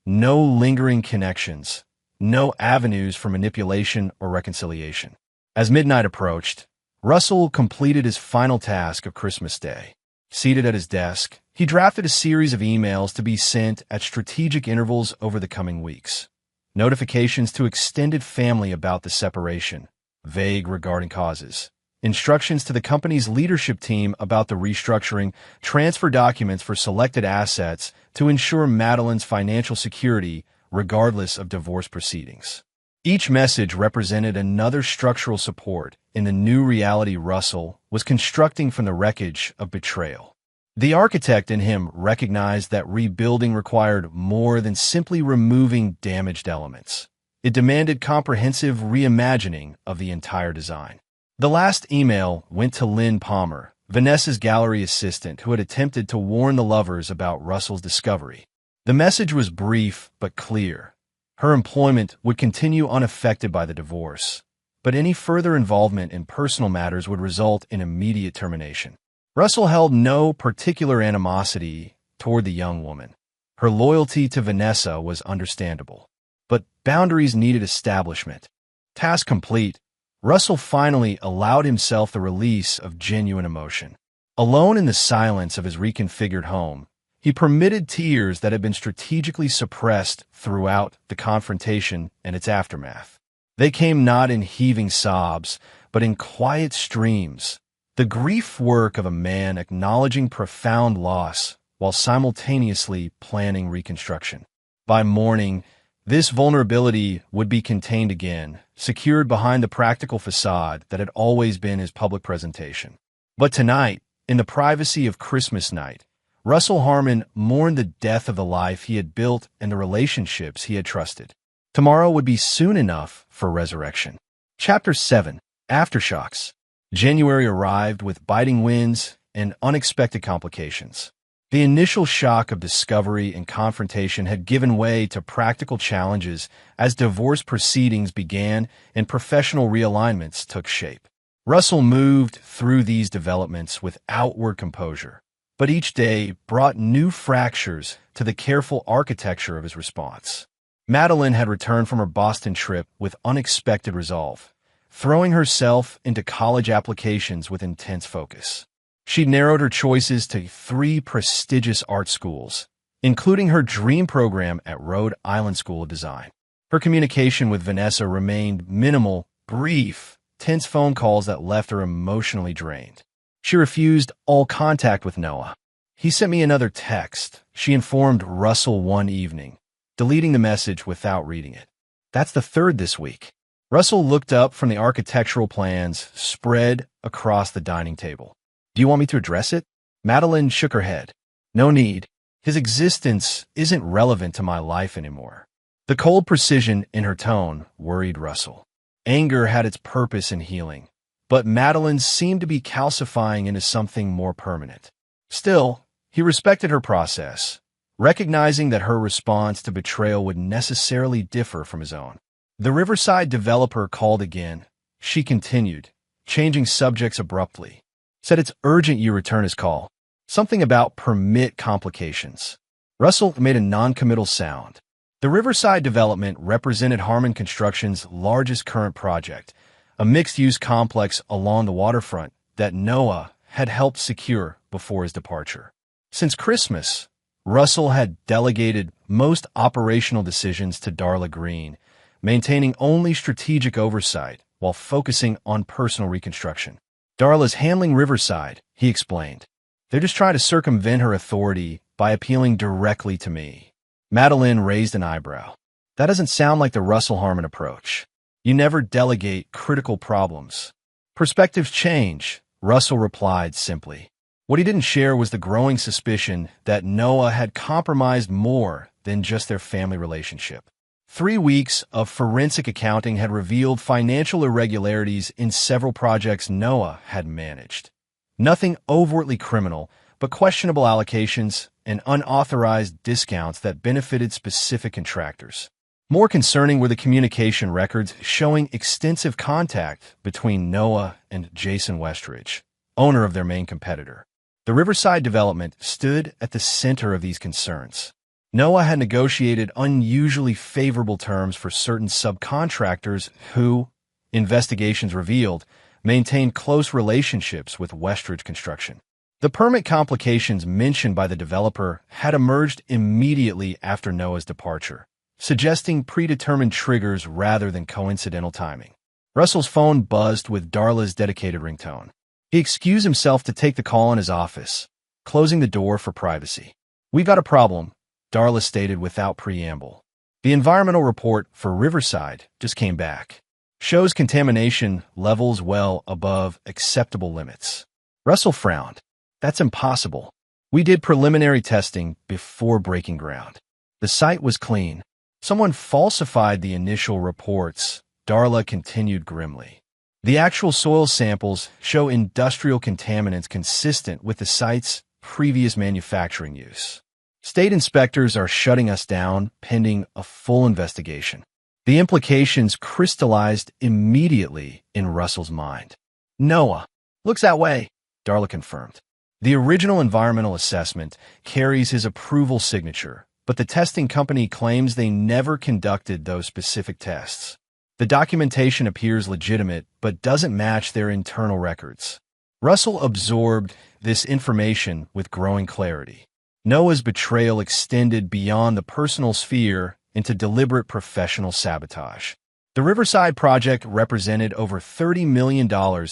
Speaker 1: No lingering connections, no avenues for manipulation or reconciliation. As midnight approached, Russell completed his final task of Christmas Day. Seated at his desk, he drafted a series of emails to be sent at strategic intervals over the coming weeks. Notifications to extended family about the separation, vague regarding causes. Instructions to the company's leadership team about the restructuring, transfer documents for selected assets to ensure Madeline's financial security regardless of divorce proceedings. Each message represented another structural support in the new reality Russell was constructing from the wreckage of betrayal. The architect in him recognized that rebuilding required more than simply removing damaged elements. It demanded comprehensive reimagining of the entire design. The last email went to Lynn Palmer, Vanessa's gallery assistant who had attempted to warn the lovers about Russell's discovery. The message was brief but clear. Her employment would continue unaffected by the divorce, but any further involvement in personal matters would result in immediate termination. Russell held no particular animosity toward the young woman. Her loyalty to Vanessa was understandable, but boundaries needed establishment. Task complete, Russell finally allowed himself the release of genuine emotion. Alone in the silence of his reconfigured home, he permitted tears that had been strategically suppressed throughout the confrontation and its aftermath. They came not in heaving sobs, but in quiet streams, the grief work of a man acknowledging profound loss while simultaneously planning reconstruction. By morning, this vulnerability would be contained again, secured behind the practical facade that had always been his public presentation. But tonight, in the privacy of Christmas night, Russell Harmon mourned the death of the life he had built and the relationships he had trusted. Tomorrow would be soon enough for resurrection. Chapter 7. Aftershocks. January arrived with biting winds and unexpected complications. The initial shock of discovery and confrontation had given way to practical challenges as divorce proceedings began and professional realignments took shape. Russell moved through these developments with outward composure, but each day brought new fractures to the careful architecture of his response. Madeline had returned from her Boston trip with unexpected resolve, throwing herself into college applications with intense focus. She narrowed her choices to 3 prestigious art schools, including her dream program at Rhode Island School of Design. Her communication with Vanessa remained minimal, brief, tense phone calls that left her emotionally drained. She refused all contact with Noah. He sent me another text, she informed Russell one evening, deleting the message without reading it. That's the 3rd this week. Russell looked up from the architectural plans spread across the dining table. Do you want me to address it? Madeline shook her head. No need. His existence isn't relevant to my life anymore. The cold precision in her tone worried Russell. Anger had its purpose in healing, but Madeline seemed to be calcifying into something more permanent. Still, he respected her process, recognizing that her response to betrayal would necessarily differ from his own. The Riverside developer called again. She continued, changing subjects abruptly. Said it's urgent you return his call. Something about permit complications. Russell made a non-committal sound. The Riverside development represented Harmon Construction's largest current project, a mixed-use complex along the waterfront that Noah had helped secure before his departure. Since Christmas, Russell had delegated most operational decisions to Darla Green, maintaining only strategic oversight while focusing on personal reconstruction. Darla's handling Riverside, he explained. They're just trying to circumvent her authority by appealing directly to me. Madeline raised an eyebrow. That doesn't sound like the Russell Harmon approach. You never delegate critical problems. Perspectives change, Russell replied simply. What he didn't share was the growing suspicion that Noah had compromised more than just their family relationship. 3 weeks of forensic accounting had revealed financial irregularities in several projects Noah had managed. Nothing overtly criminal, but questionable allocations and unauthorized discounts that benefited specific contractors. More concerning were the communication records showing extensive contact between Noah and Jason Westridge, owner of their main competitor. The Riverside development stood at the center of these concerns. Noah had negotiated unusually favorable terms for certain subcontractors who, investigations revealed, maintained close relationships with Westridge Construction. The permit complications mentioned by the developer had emerged immediately after Noah's departure, suggesting predetermined triggers rather than coincidental timing. Russell's phone buzzed with Darla's dedicated ringtone. He excused himself to take the call in his office, closing the door for privacy. "We got a problem," Darla stated without preamble. The environmental report for Riverside just came back. Shows contamination levels well above acceptable limits. Russell frowned. That's impossible. We did preliminary testing before breaking ground. The site was clean. Someone falsified the initial reports, Darla continued grimly. The actual soil samples show industrial contaminants consistent with the site's previous manufacturing use. State inspectors are shutting us down pending a full investigation. The implications crystallized immediately in Russell's mind. Noah. Looks that way, Darla confirmed. The original environmental assessment carries his approval signature, but the testing company claims they never conducted those specific tests. The documentation appears legitimate, but doesn't match their internal records. Russell absorbed this information with growing clarity. Noah's betrayal extended beyond the personal sphere into deliberate professional sabotage. The Riverside project represented over $30 million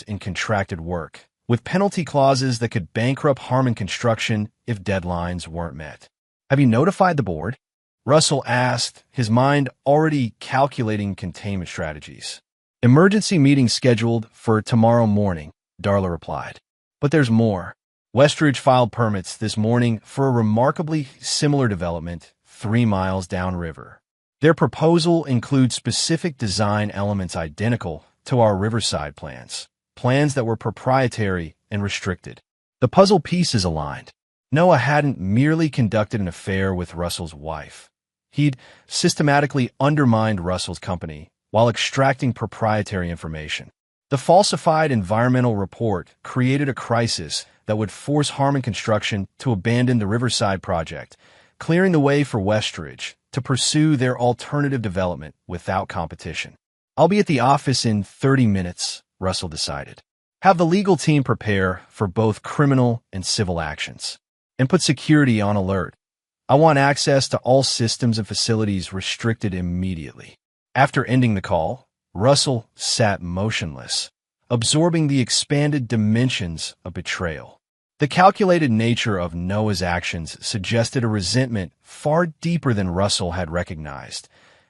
Speaker 1: in contracted work, with penalty clauses that could bankrupt Harmon Construction if deadlines weren't met. Have you notified the board? Russell asked, his mind already calculating containment strategies. Emergency meeting scheduled for tomorrow morning, Darla replied. But there's more. Westridge filed permits this morning for a remarkably similar development 3 miles downriver. Their proposal includes specific design elements identical to our Riverside plans that were proprietary and restricted. The The puzzle pieces aligned. Noah hadn't merely conducted an affair with Russell's wife. He'd systematically undermined Russell's company while extracting proprietary information. The falsified environmental report created a crisis that would force Harmon Construction to abandon the Riverside project, clearing the way for Westridge to pursue their alternative development without competition. "I'll be at the office in 30 minutes, Russell decided. "Have the legal team prepare for both criminal and civil actions. And put security on alert. I want access to all systems and facilities restricted immediately." After ending the call, Russell sat motionless, absorbing the expanded dimensions of betrayal. The calculated nature of Noah's actions suggested a resentment far deeper than Russell had recognized,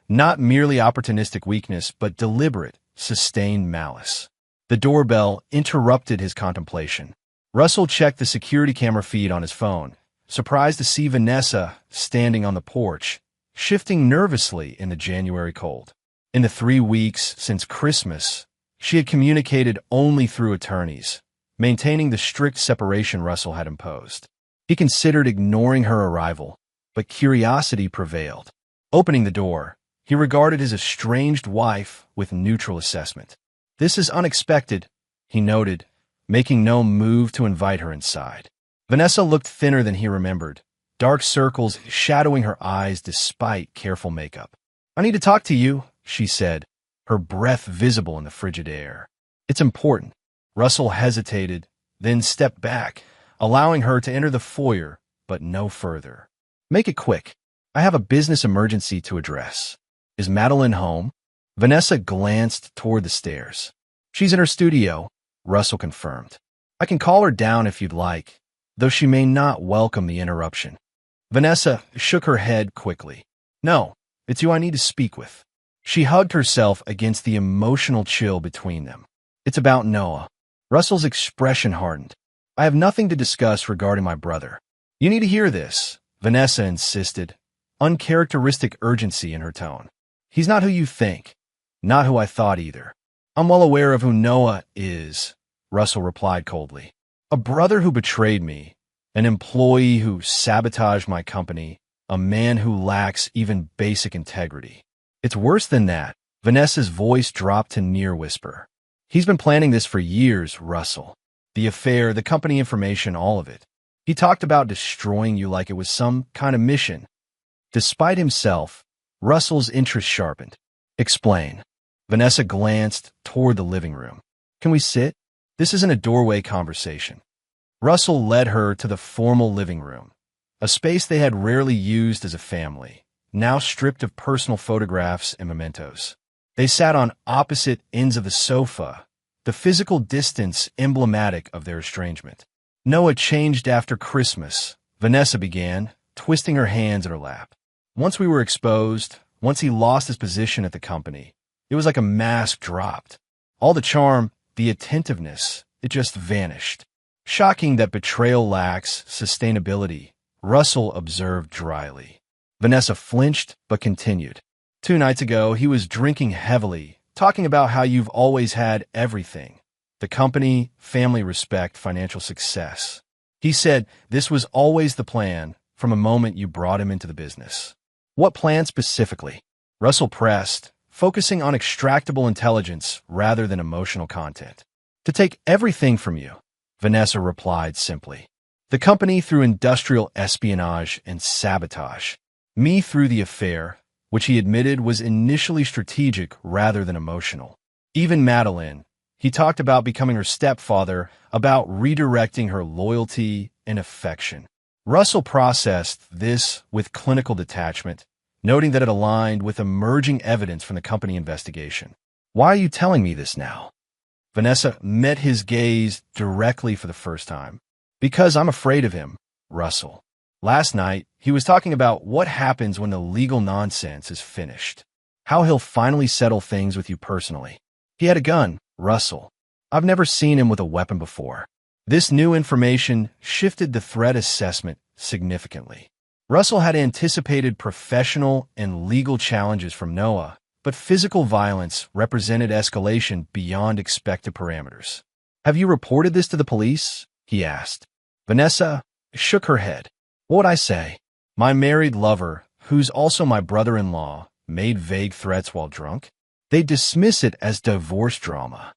Speaker 1: not merely opportunistic weakness, but deliberate, sustained malice. The doorbell interrupted his contemplation. Russell checked the security camera feed on his phone, surprised to see Vanessa standing on the porch, shifting nervously in the January cold. In the 3 weeks since Christmas, she had communicated only through attorneys, maintaining the strict separation Russell had imposed. He considered ignoring her arrival, but curiosity prevailed. Opening the door, he regarded his estranged wife with neutral assessment. "This is unexpected," he noted, making no move to invite her inside. Vanessa looked thinner than he remembered, dark circles shadowing her eyes despite careful makeup. "I need to talk to you," she said, her breath visible in the frigid air. "It's important." Russell hesitated, then stepped back, allowing her to enter the foyer, but no further. "Make it quick. I have a business emergency to address." "Is Madeline home?" Vanessa glanced toward the stairs. "She's in her studio," Russell confirmed. "I can call her down if you'd like, though she may not welcome the interruption." Vanessa shook her head quickly. "No, it's you I need to speak with." She hugged herself against the emotional chill between them. "It's about Noah." Russell's expression hardened. "I have nothing to discuss regarding my brother." "You need to hear this," Vanessa insisted, uncharacteristic urgency in her tone. "He's not who you think. Not who I thought either." "I'm well aware of who Noah is," Russell replied coldly. "A brother who betrayed me, an employee who sabotaged my company, a man who lacks even basic integrity." "It's worse than that." Vanessa's voice dropped to near whisper. "He's been planning this for years, Russell. The affair, the company information, all of it. He talked about destroying you like it was some kind of mission." Despite himself, Russell's interest sharpened. "Explain." Vanessa glanced toward the living room. "Can we sit? This isn't a doorway conversation." Russell led her to the formal living room, a space they had rarely used as a family, now stripped of personal photographs and mementos. They sat on opposite ends of the sofa, the physical distance emblematic of their estrangement. "Noah changed after Christmas," Vanessa began, twisting her hands in her lap. "Once we were exposed, once he lost his position at the company, it was like a mask dropped. All the charm, the attentiveness, it just vanished." "Shocking that betrayal lacks sustainability," Russell observed dryly. Vanessa flinched but continued. 2 nights ago, he was drinking heavily, talking about how you've always had everything. The company, family respect, financial success. He said this was always the plan from a moment you brought him into the business. "What plan specifically?" Russell pressed, focusing on extractable intelligence rather than emotional content. "To take everything from you," Vanessa replied simply. "The company through industrial espionage and sabotage. Me through the affair, which he admitted was initially strategic rather than emotional. Even Madeline, he talked about becoming her stepfather, about redirecting her loyalty and affection." Russell processed this with clinical detachment, noting that it aligned with emerging evidence from the company investigation. "Why are you telling me this now?" Vanessa met his gaze directly for the first time. "Because I'm afraid of him, Russell. Last night, he was talking about what happens when the legal nonsense is finished. How he'll finally settle things with you personally. He had a gun, Russell. I've never seen him with a weapon before." This new information shifted the threat assessment significantly. Russell had anticipated professional and legal challenges from Noah, but physical violence represented escalation beyond expected parameters. "Have you reported this to the police?" he asked. Vanessa shook her head. What would I say? My married lover, who's also my brother-in-law, made vague threats while drunk? They dismiss it as divorce drama.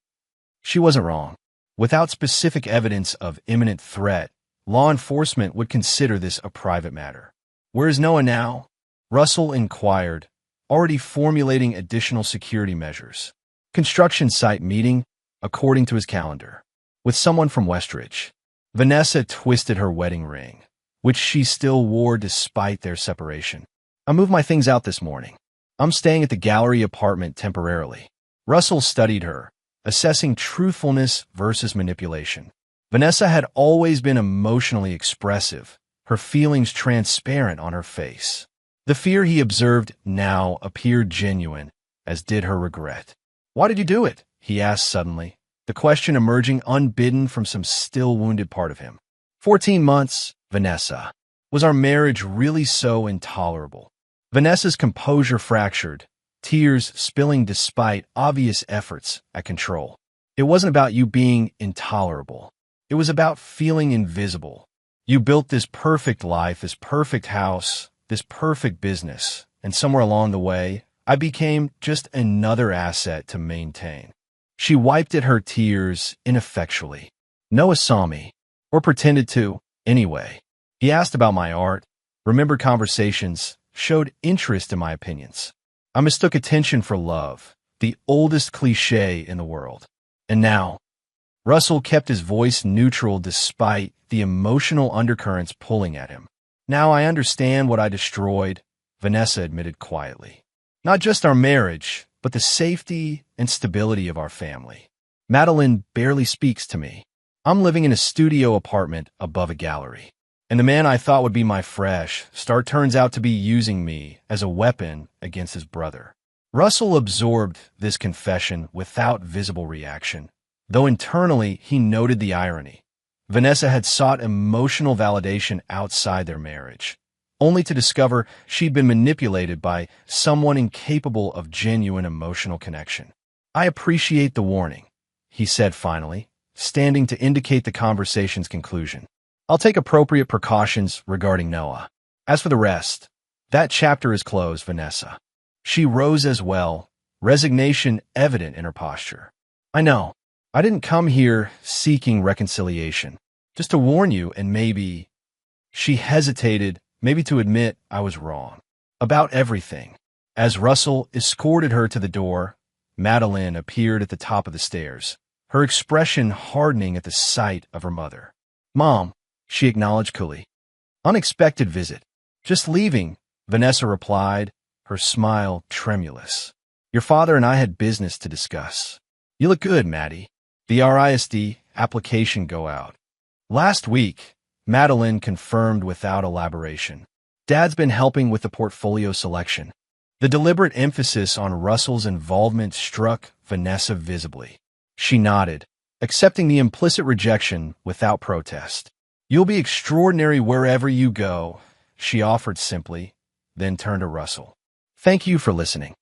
Speaker 1: She wasn't wrong. Without specific evidence of imminent threat, law enforcement would consider this a private matter. Where is Noah now? Russell inquired, already formulating additional security measures. Construction site meeting, according to his calendar, with someone from Westridge. Vanessa twisted her wedding ring, which she still wore despite their separation. I moved my things out this morning. I'm staying at the gallery apartment temporarily. Russell studied her, assessing truthfulness versus manipulation. Vanessa had always been emotionally expressive, her feelings transparent on her face. The fear he observed now appeared genuine, as did her regret. Why did you do it? He asked suddenly, the question emerging unbidden from some still wounded part of him. 14 months, Vanessa. Was our marriage really so intolerable? Vanessa's composure fractured, tears spilling despite obvious efforts at control. It wasn't about you being intolerable. It was about feeling invisible. You built this perfect life, this perfect house, this perfect business, and somewhere along the way, I became just another asset to maintain. She wiped at her tears ineffectually. Noah saw me, or pretended to, anyway. He asked about my art, remembered conversations, showed interest in my opinions. I mistook attention for love, the oldest cliché in the world. And now, Russell kept his voice neutral despite the emotional undercurrents pulling at him. Now I understand what I destroyed, Vanessa admitted quietly. Not just our marriage, but the safety and stability of our family. Madeline barely speaks to me. I'm living in a studio apartment above a gallery. And the man I thought would be my fresh start turns out to be using me as a weapon against his brother. Russell absorbed this confession without visible reaction, though internally he noted the irony. Vanessa had sought emotional validation outside their marriage, only to discover she'd been manipulated by someone incapable of genuine emotional connection. I appreciate the warning, he said finally, standing to indicate the conversation's conclusion. I'll take appropriate precautions regarding Noah. As for the rest, that chapter is closed, Vanessa. She rose as well, resignation evident in her posture. I know. I didn't come here seeking reconciliation, just to warn you and maybe... She hesitated, maybe to admit I was wrong. About everything. As Russell escorted her to the door, Madeline appeared at the top of the stairs, her expression hardening at the sight of her mother. Mom, she acknowledged coolly. Unexpected visit. Just leaving, Vanessa replied, her smile tremulous. Your father and I had business to discuss. You look good, Maddie. The RISD application go out. Last week, Madeline confirmed without elaboration. Dad's been helping with the portfolio selection. The deliberate emphasis on Russell's involvement struck Vanessa visibly. She nodded, accepting the implicit rejection without protest. You'll be extraordinary wherever you go, she offered simply, then turned to Russell. Thank you for listening.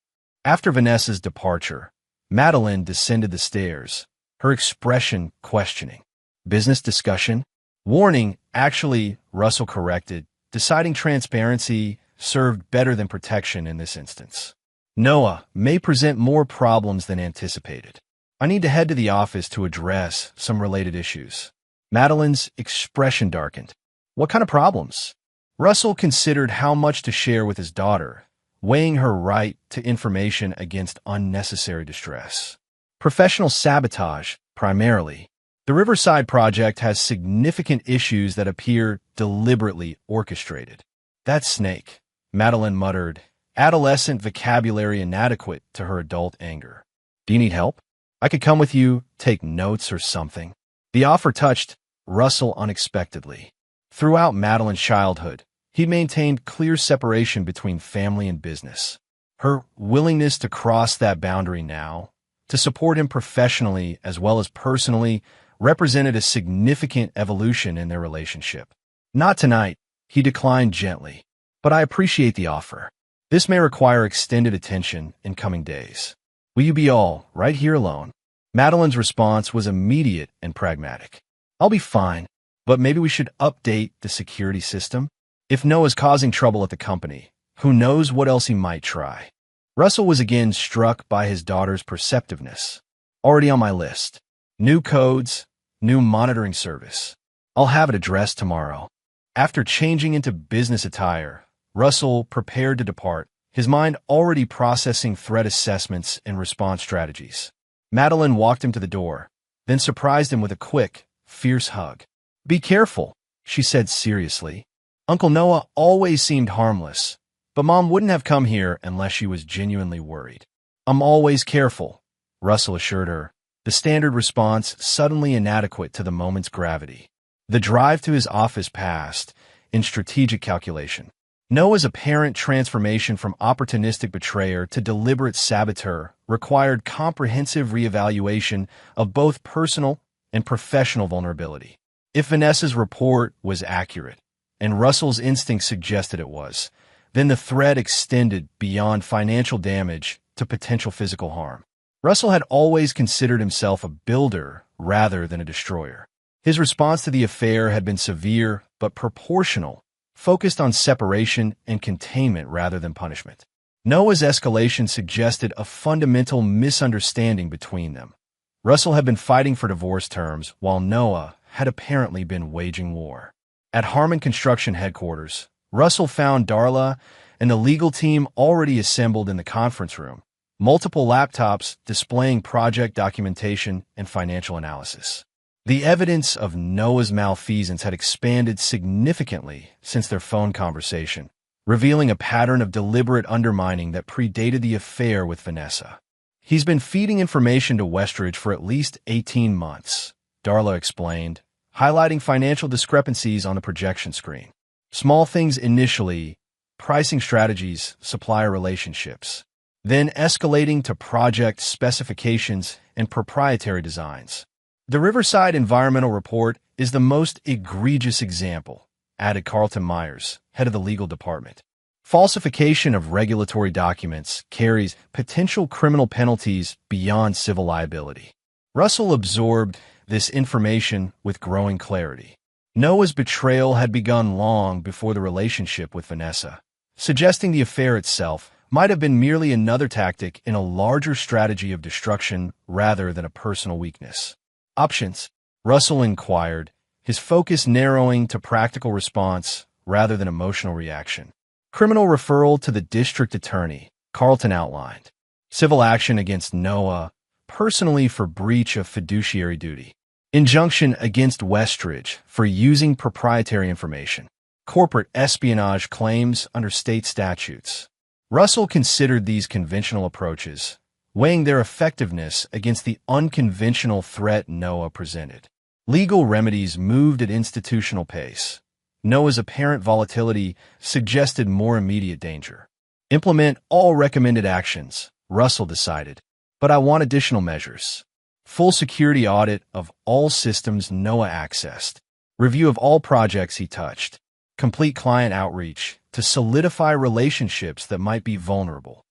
Speaker 1: After Vanessa's departure, Madeline descended the stairs, her expression questioning. Business discussion? Warning, actually, Russell corrected, deciding transparency served better than protection in this instance. Noah may present more problems than anticipated. I need to head to the office to address some related issues. Madeline's expression darkened. What kind of problems? Russell considered how much to share with his daughter, weighing her right to information against unnecessary distress. Professional sabotage, primarily. The Riverside project has significant issues that appear deliberately orchestrated. That snake, Madeline muttered, adolescent vocabulary inadequate to her adult anger. Do you need help? I could come with you, take notes or something. The offer touched Russell unexpectedly. Throughout Madeline's childhood, he maintained clear separation between family and business. Her willingness to cross that boundary now, to support him professionally as well as personally, represented a significant evolution in their relationship. Not tonight, he declined gently, but I appreciate the offer. This may require extended attention in coming days. Will you be all right here alone? Madeline's response was immediate and pragmatic. I'll be fine. But maybe we should update the security system? If Noah's causing trouble at the company, who knows what else he might try? Russell was again struck by his daughter's perceptiveness. Already on my list. New codes, new monitoring service. I'll have it addressed tomorrow. After changing into business attire, Russell prepared to depart, his mind already processing threat assessments and response strategies. Madeline walked him to the door, then surprised him with a quick, fierce hug. "Be careful," she said seriously. Uncle Noah always seemed harmless, but Mom wouldn't have come here unless she was genuinely worried. "I'm always careful," Russell assured her, the standard response suddenly inadequate to the moment's gravity. The drive to his office passed in strategic calculation. Noah's apparent transformation from opportunistic betrayer to deliberate saboteur required comprehensive reevaluation of both personal and professional vulnerability. If Vanessa's report was accurate, and Russell's instinct suggested it was, then the threat extended beyond financial damage to potential physical harm. Russell had always considered himself a builder rather than a destroyer. His response to the affair had been severe but proportional, focused on separation and containment rather than punishment. Noah's escalation suggested a fundamental misunderstanding between them. Russell had been fighting for divorce terms, while Noah had apparently been waging war. At Harmon Construction headquarters, Russell found Darla and the legal team already assembled in the conference room, multiple laptops displaying project documentation and financial analysis. The evidence of Noah's malfeasance had expanded significantly since their phone conversation, revealing a pattern of deliberate undermining that predated the affair with Vanessa. "He's been feeding information to Westridge for at least 18 months, Darla explained, highlighting financial discrepancies on the projection screen. Small things initially, pricing strategies, supplier relationships, then escalating to project specifications and proprietary designs. The Riverside Environmental Report is the most egregious example," added Carlton Myers, head of the legal department. "Falsification of regulatory documents carries potential criminal penalties beyond civil liability." Russell absorbed this information with growing clarity. Noah's betrayal had begun long before the relationship with Vanessa, suggesting the affair itself might have been merely another tactic in a larger strategy of destruction rather than a personal weakness. "Options?" Russell inquired, his focus narrowing to practical response rather than emotional reaction. "Criminal referral to the district attorney," Carlton outlined. "Civil action against Noah, personally for breach of fiduciary duty. Injunction against Westridge for using proprietary information. Corporate espionage claims under state statutes." Russell considered these conventional approaches, weighing their effectiveness against the unconventional threat Noah presented. Legal remedies moved at institutional pace. Noah's apparent volatility suggested more immediate danger. "Implement all recommended actions," Russell decided. "But I want additional measures. Full security audit of all systems Noah accessed. Review of all projects he touched. Complete client outreach to solidify relationships that might be vulnerable."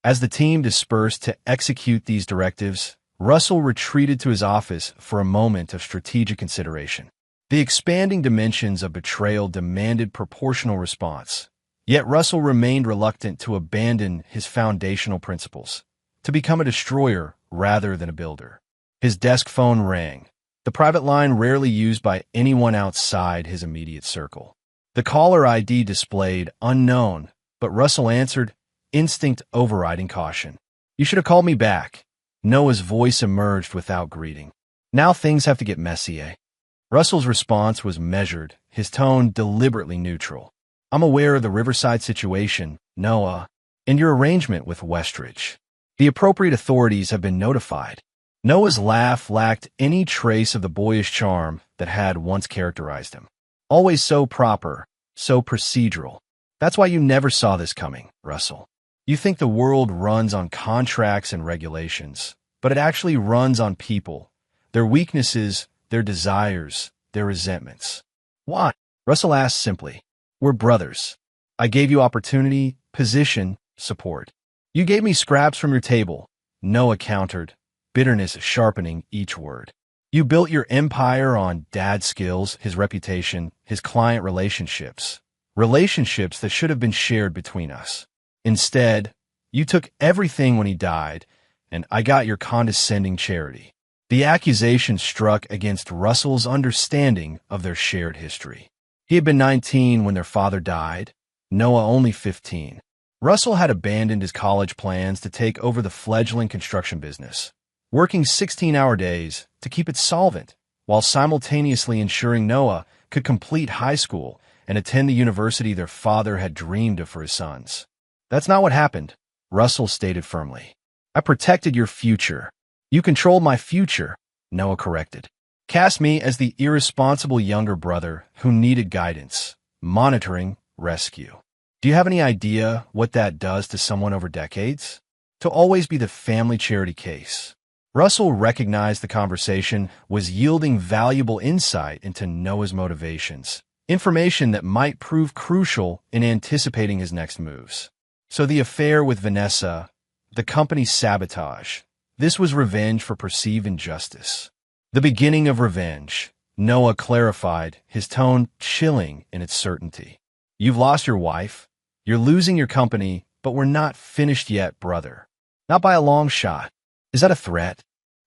Speaker 1: As the team dispersed to execute these directives, Russell retreated to his office for a moment of strategic consideration. The expanding dimensions of betrayal demanded proportional response, yet Russell remained reluctant to abandon his foundational principles, to become a destroyer rather than a builder. His desk phone rang, the private line rarely used by anyone outside his immediate circle. The caller ID displayed unknown, but Russell answered, instinct overriding caution. "You should have called me back." Noah's voice emerged without greeting. "Now things have to get messy, eh?" Russell's response was measured, his tone deliberately neutral. "I'm aware of the Riverside situation, Noah, and your arrangement with Westridge. The appropriate authorities have been notified." Noah's laugh lacked any trace of the boyish charm that had once characterized him. "Always so proper, so procedural. That's why you never saw this coming, Russell. You think the world runs on contracts and regulations, but it actually runs on people, their weaknesses, their desires, their resentments." "Why?" Russell asked simply. "We're brothers. I gave you opportunity, position, support. You gave me scraps from your table," Noah countered, bitterness sharpening each word. You built your empire on Dad's skills, his reputation, his client relationships. Relationships that should have been shared between us. Instead, you took everything when he died, and I got your condescending charity. The accusation struck against Russell's understanding of their shared history. He had been 19 when their father died, Noah only 15. Russell had abandoned his college plans to take over the fledgling construction business, working 16-hour days to keep it solvent, while simultaneously ensuring Noah could complete high school and attend the university their father had dreamed of for his sons. That's not what happened, Russell stated firmly. I protected your future. You controlled my future, Noah corrected. Cast me as the irresponsible younger brother who needed guidance, monitoring, rescue. Do you have any idea what that does to someone over decades? To always be the family charity case. Russell recognized the conversation was yielding valuable insight into Noah's motivations, information that might prove crucial in anticipating his next moves. So the affair with Vanessa, the company's sabotage, this was revenge for perceived injustice. The beginning of revenge, Noah clarified, his tone chilling in its certainty. You've lost your wife, you're losing your company, but we're not finished yet, brother. Not by a long shot. Is that a threat?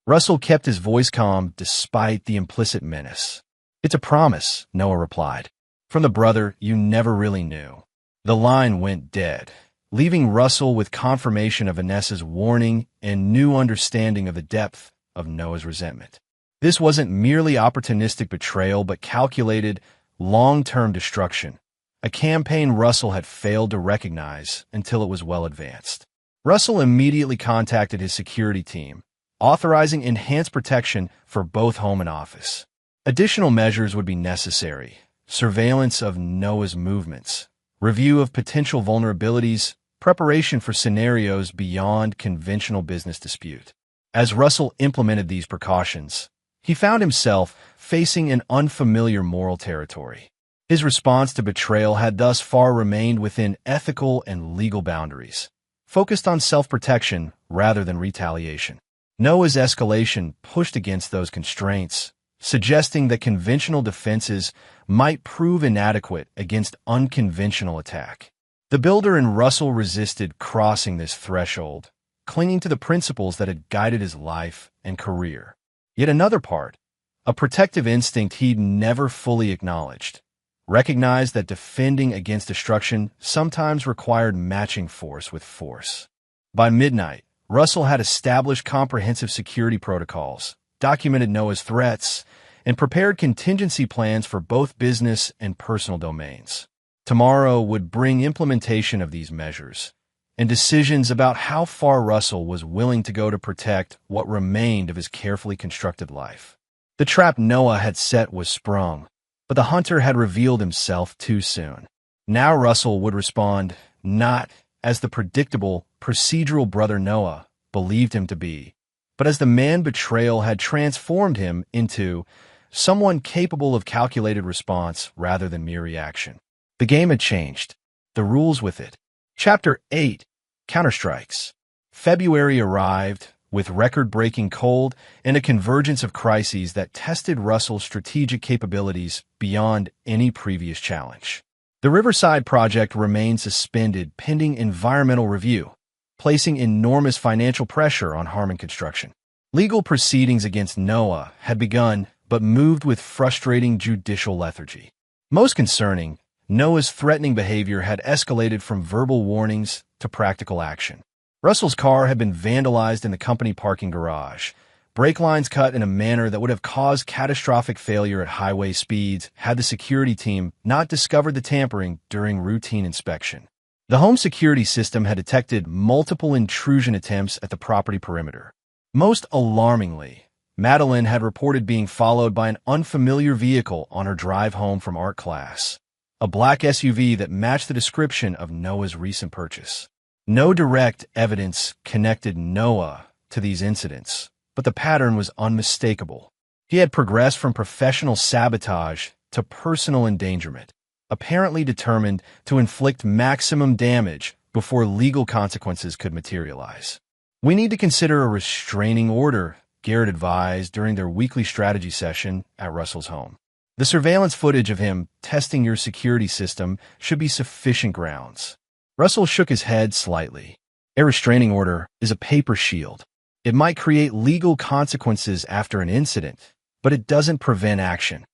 Speaker 1: Russell kept his voice calm despite the implicit menace. It's a promise, Noah replied. From the brother you never really knew. The line went dead, leaving Russell with confirmation of Vanessa's warning and new understanding of the depth of Noah's resentment. This wasn't merely opportunistic betrayal, but calculated, long-term destruction, a campaign Russell had failed to recognize until it was well advanced. Russell immediately contacted his security team, authorizing enhanced protection for both home and office. Additional measures would be necessary: surveillance of Noah's movements, review of potential vulnerabilities, preparation for scenarios beyond conventional business dispute. As Russell implemented these precautions, he found himself facing an unfamiliar moral territory. His response to betrayal had thus far remained within ethical and legal boundaries, focused on self-protection rather than retaliation. Noah's escalation pushed against those constraints, suggesting that conventional defenses might prove inadequate against unconventional attack. The builder in Russell resisted crossing this threshold, clinging to the principles that had guided his life and career. Yet another part, a protective instinct he'd never fully acknowledged, recognized that defending against destruction sometimes required matching force with force. By midnight, Russell had established comprehensive security protocols, documented Noah's threats, and prepared contingency plans for both business and personal domains. Tomorrow would bring implementation of these measures and decisions about how far Russell was willing to go to protect what remained of his carefully constructed life. The trap Noah had set was sprung, but the hunter had revealed himself too soon. Now Russell would respond not as the predictable, procedural brother Noah believed him to be, but as the man betrayal had transformed him into someone capable of calculated response rather than mere reaction. The game had changed, the rules with it. Chapter 8, Counterstrikes. February arrived with record-breaking cold and a convergence of crises that tested Russell's strategic capabilities beyond any previous challenge. The Riverside project remained suspended pending environmental review, placing enormous financial pressure on Harmon Construction. Legal proceedings against Noah had begun, but moved with frustrating judicial lethargy. Most concerning, Noah's threatening behavior had escalated from verbal warnings to practical action. Russell's car had been vandalized in the company parking garage, brake lines cut in a manner that would have caused catastrophic failure at highway speeds had the security team not discovered the tampering during routine inspection. The home security system had detected multiple intrusion attempts at the property perimeter. Most alarmingly, Madeline had reported being followed by an unfamiliar vehicle on her drive home from art class, a black SUV that matched the description of Noah's recent purchase. No direct evidence connected Noah to these incidents, but the pattern was unmistakable. He had progressed from professional sabotage to personal endangerment, apparently determined to inflict maximum damage before legal consequences could materialize. We need to consider a restraining order, Garrett advised during their weekly strategy session at Russell's home. The surveillance footage of him testing your security system should be sufficient grounds. Russell shook his head slightly. A restraining order is a paper shield. It might create legal consequences after an incident, but it doesn't prevent action.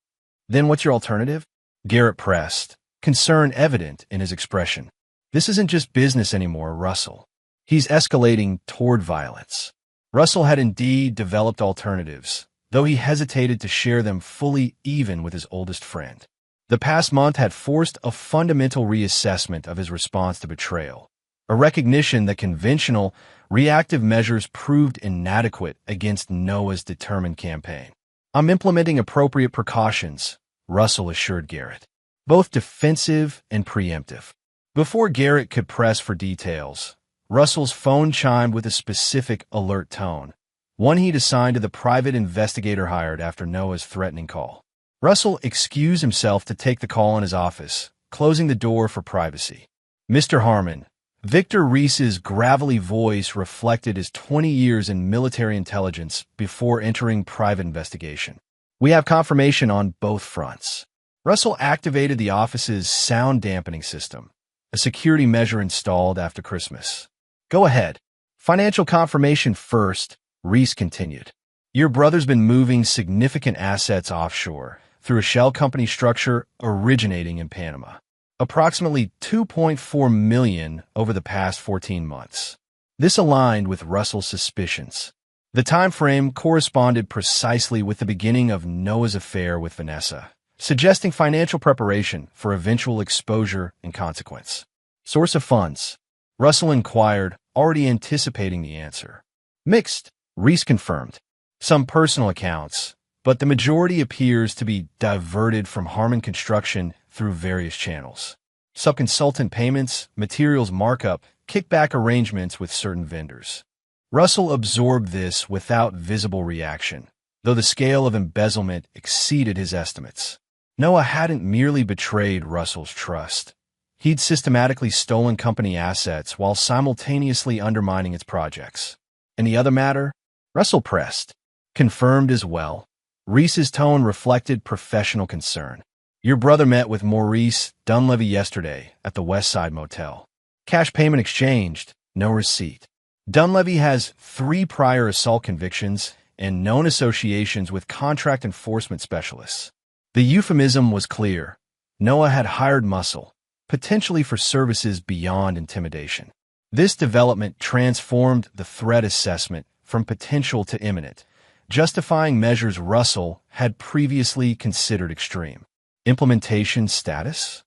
Speaker 1: Then what's your alternative? Garrett pressed, concern evident in his expression. This isn't just business anymore, Russell. He's escalating toward violence. Russell had indeed developed alternatives, though he hesitated to share them fully even with his oldest friend. The past month had forced a fundamental reassessment of his response to betrayal, a recognition that conventional, reactive measures proved inadequate against Noah's determined campaign. I'm implementing appropriate precautions, Russell assured Garrett, both defensive and preemptive. Before Garrett could press for details, Russell's phone chimed with a specific alert tone, one he'd assigned to the private investigator hired after Noah's threatening call. Russell excused himself to take the call in his office, closing the door for privacy. Mr. Harmon, Victor Reese's gravelly voice reflected his 20 years in military intelligence before entering private investigation. We have confirmation on both fronts. Russell activated the office's sound dampening system, a security measure installed after Christmas. Go ahead. Financial confirmation first, Reese continued. Your brother's been moving significant assets offshore through a shell company structure originating in Panama. Approximately $2.4 million over the past 14 months. This aligned with Russell's suspicions. The time frame corresponded precisely with the beginning of Noah's affair with Vanessa, suggesting financial preparation for eventual exposure and consequence. Source of funds? Russell inquired, already anticipating the answer. Mixed, Reese confirmed. Some personal accounts, but the majority appears to be diverted from Harmon Construction through various channels. Subconsultant payments, materials markup, kickback arrangements with certain vendors. Russell absorbed this without visible reaction, though the scale of embezzlement exceeded his estimates. Noah hadn't merely betrayed Russell's trust. He'd systematically stolen company assets while simultaneously undermining its projects. Any other matter? Russell pressed. Confirmed as well. Reese's tone reflected professional concern. Your brother met with Maurice Dunleavy yesterday at the Westside Motel. Cash payment exchanged, no receipt. Dunleavy has 3 prior assault convictions and known associations with contract enforcement specialists. The euphemism was clear. Noah had hired muscle, potentially for services beyond intimidation. This development transformed the threat assessment from potential to imminent, justifying measures Russell had previously considered extreme. Implementation status?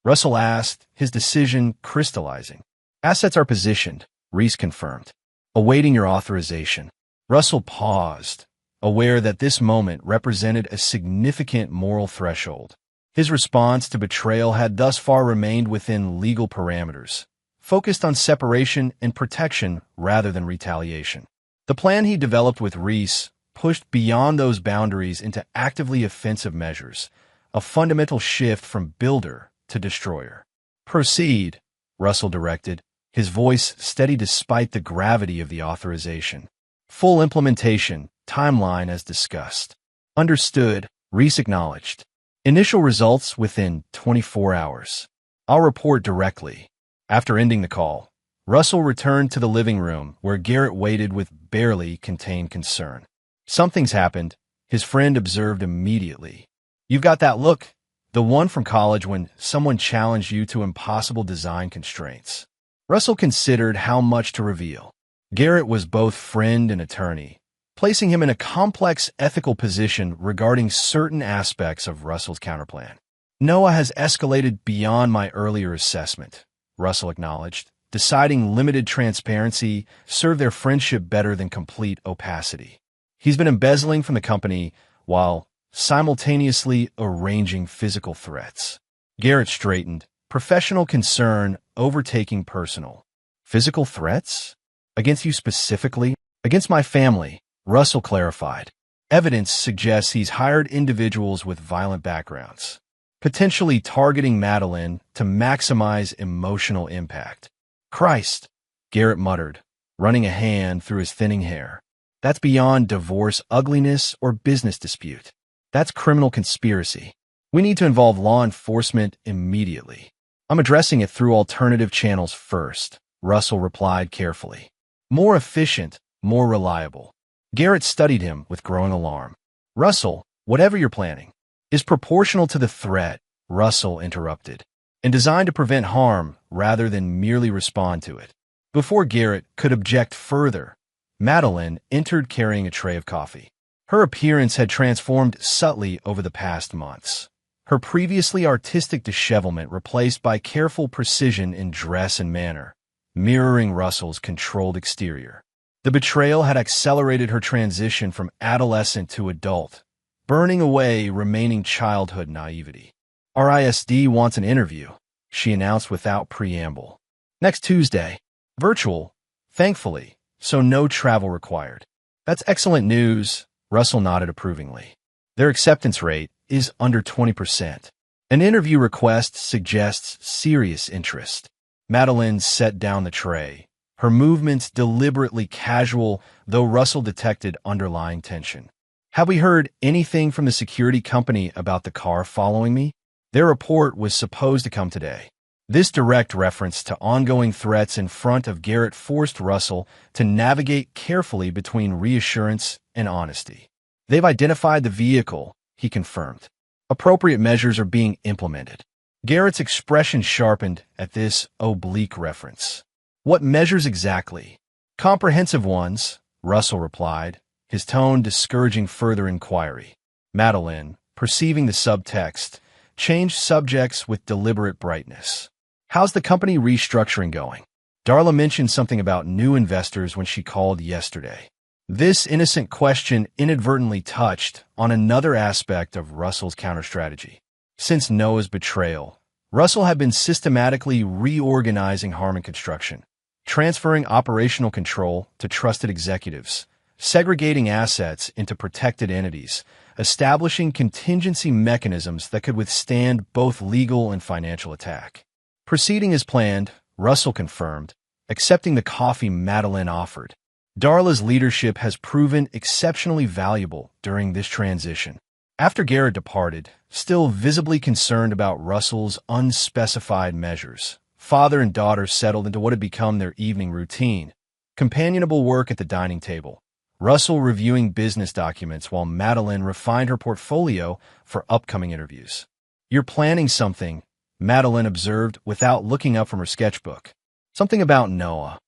Speaker 1: Russell asked, his decision crystallizing. Assets are positioned, Reese confirmed. Awaiting your authorization. Russell paused, aware that this moment represented a significant moral threshold. His response to betrayal had thus far remained within legal parameters, focused on separation and protection rather than retaliation. The plan he developed with Reese pushed beyond those boundaries into actively offensive measures, a fundamental shift from builder to destroyer. Proceed, Russell directed, his voice steady despite the gravity of the authorization. Full implementation, timeline as discussed. Understood, Reese acknowledged. Initial results within 24 hours. I'll report directly. After ending the call, Russell returned to the living room where Garrett waited with barely contained concern. Something's happened, his friend observed immediately. You've got that look, the one from college when someone challenged you to impossible design constraints. Russell considered how much to reveal. Garrett was both friend and attorney, placing him in a complex ethical position regarding certain aspects of Russell's counterplan. Noah has escalated beyond my earlier assessment, Russell acknowledged, deciding limited transparency served their friendship better than complete opacity. He's been embezzling from the company while simultaneously arranging physical threats. Garrett straightened, professional concern overtaking personal. Physical threats? Against you specifically? Against my family, Russell clarified. Evidence suggests he's hired individuals with violent backgrounds, potentially targeting Madeline to maximize emotional impact. Christ, Garrett muttered, running a hand through his thinning hair. That's beyond divorce ugliness or business dispute. That's criminal conspiracy. We need to involve law enforcement immediately. I'm addressing it through alternative channels first, Russell replied carefully. More efficient, more reliable. Garrett studied him with growing alarm. Russell, whatever you're planning, is proportional to the threat, Russell interrupted, and designed to prevent harm rather than merely respond to it. Before Garrett could object further, Madeline entered carrying a tray of coffee. Her appearance had transformed subtly over the past months. Her previously artistic dishevelment replaced by careful precision in dress and manner, mirroring Russell's controlled exterior. The betrayal had accelerated her transition from adolescent to adult, burning away remaining childhood naivety. RISD wants an interview, she announced without preamble. Next Tuesday. Virtual, thankfully, so no travel required. That's excellent news, Russell nodded approvingly. Their acceptance rate is under 20%. An interview request suggests serious interest. Madeline set down the tray, her movements deliberately casual, though Russell detected underlying tension. Have we heard anything from the security company about the car following me? Their report was supposed to come today. This direct reference to ongoing threats in front of Garrett forced Russell to navigate carefully between reassurance and honesty. They've identified the vehicle, he confirmed. Appropriate measures are being implemented. Garrett's expression sharpened at this oblique reference. What measures exactly? Comprehensive ones, Russell replied, his tone discouraging further inquiry. Madeline, perceiving the subtext, changed subjects with deliberate brightness. How's the company restructuring going? Darla mentioned something about new investors when she called yesterday. This innocent question inadvertently touched on another aspect of Russell's counter-strategy. Since Noah's betrayal, Russell had been systematically reorganizing Harmon Construction, transferring operational control to trusted executives, segregating assets into protected entities, establishing contingency mechanisms that could withstand both legal and financial attack. Proceeding as planned, Russell confirmed, accepting the coffee Madeline offered. Darla's leadership has proven exceptionally valuable during this transition. After Garrett departed, still visibly concerned about Russell's unspecified measures, father and daughter settled into what had become their evening routine, companionable work at the dining table, Russell reviewing business documents while Madeline refined her portfolio for upcoming interviews. You're planning something, Madeline observed without looking up from her sketchbook. Something about Noah.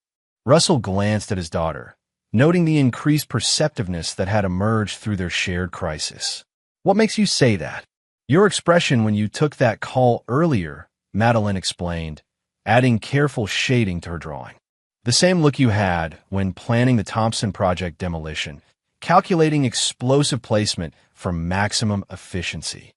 Speaker 1: Russell glanced at his daughter, noting the increased perceptiveness that had emerged through their shared crisis. What makes you say that? Your expression when you took that call earlier, Madeline explained, adding careful shading to her drawing. The same look you had when planning the Thompson Project demolition, calculating explosive placement for maximum efficiency.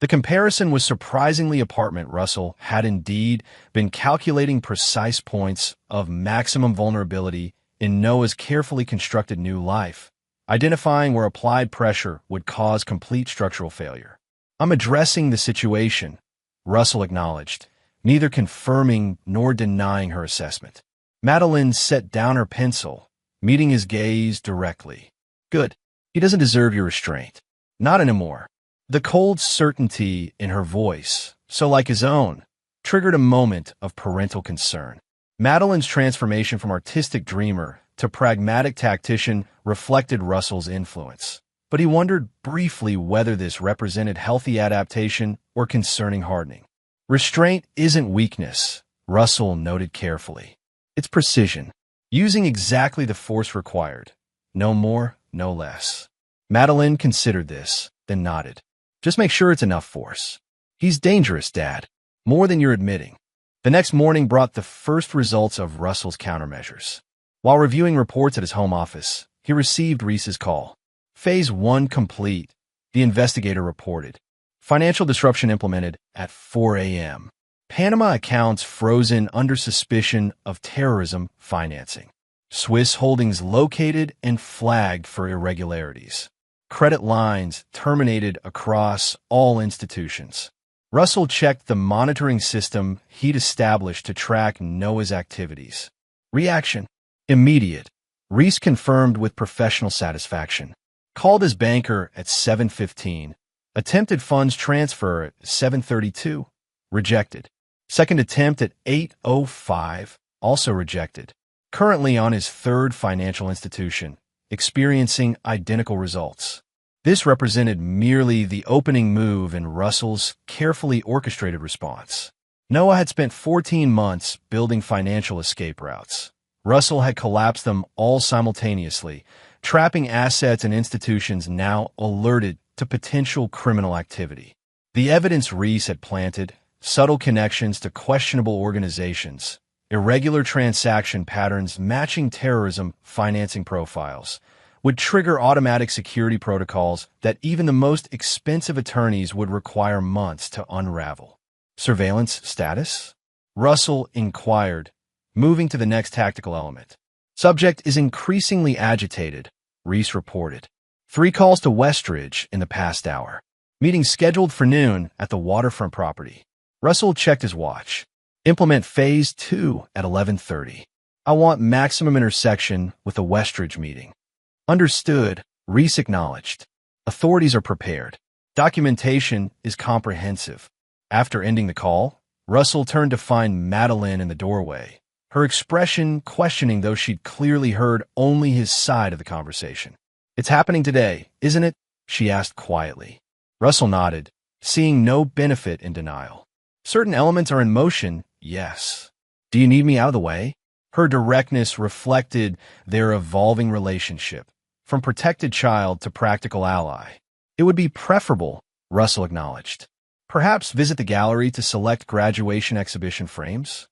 Speaker 1: The comparison was surprisingly apparent. Russell had indeed been calculating precise points of maximum vulnerability in Noah's carefully constructed new life, identifying where applied pressure would cause complete structural failure. I'm addressing the situation, Russell acknowledged, neither confirming nor denying her assessment. Madeline set down her pencil, meeting his gaze directly. Good. He doesn't deserve your restraint. Not anymore. The cold certainty in her voice, so like his own, triggered a moment of parental concern. Madeline's transformation from artistic dreamer to pragmatic tactician reflected Russell's influence, but he wondered briefly whether this represented healthy adaptation or concerning hardening. Restraint isn't weakness, Russell noted carefully. It's precision, using exactly the force required. No more, no less. Madeline considered this, then nodded. Just make sure it's enough force. He's dangerous, Dad. More than you're admitting. The next morning brought the first results of Russell's countermeasures. While reviewing reports at his home office, he received Reese's call. Phase 1 complete, the investigator reported. Financial disruption implemented at 4 a.m. Panama accounts frozen under suspicion of terrorism financing. Swiss holdings located and flagged for irregularities. Credit lines terminated across all institutions. Russell checked the monitoring system he'd established to track Noah's activities. Reaction: immediate. Reese confirmed with professional satisfaction. Called his banker at 7:15. Attempted funds transfer at 7:32. Rejected. Second attempt at 8:05. Also rejected. Currently on his third financial institution, experiencing identical results. This represented merely the opening move in Russell's carefully orchestrated response. Noah had spent 14 months building financial escape routes. Russell had collapsed them all simultaneously, trapping assets and institutions now alerted to potential criminal activity. The evidence Reese had planted, subtle connections to questionable organizations, irregular transaction patterns matching terrorism financing profiles, would trigger automatic security protocols that even the most expensive attorneys would require months to unravel. Surveillance status? Russell inquired, moving to the next tactical element. Subject is increasingly agitated, Reese reported. 3 calls to Westridge in the past hour. Meeting scheduled for noon at the waterfront property. Russell checked his watch. Implement Phase 2 at 11:30. I want maximum intersection with the Westridge meeting. Understood, Reese acknowledged. Authorities are prepared. Documentation is comprehensive. After ending the call, Russell turned to find Madeline in the doorway, her expression questioning though she'd clearly heard only his side of the conversation. It's happening today, isn't it? She asked quietly. Russell nodded, seeing no benefit in denial. Certain elements are in motion, yes. Do you need me out of the way? Her directness reflected their evolving relationship, from protected child to practical ally. It would be preferable, Russell acknowledged. Perhaps visit the gallery to select graduation exhibition frames?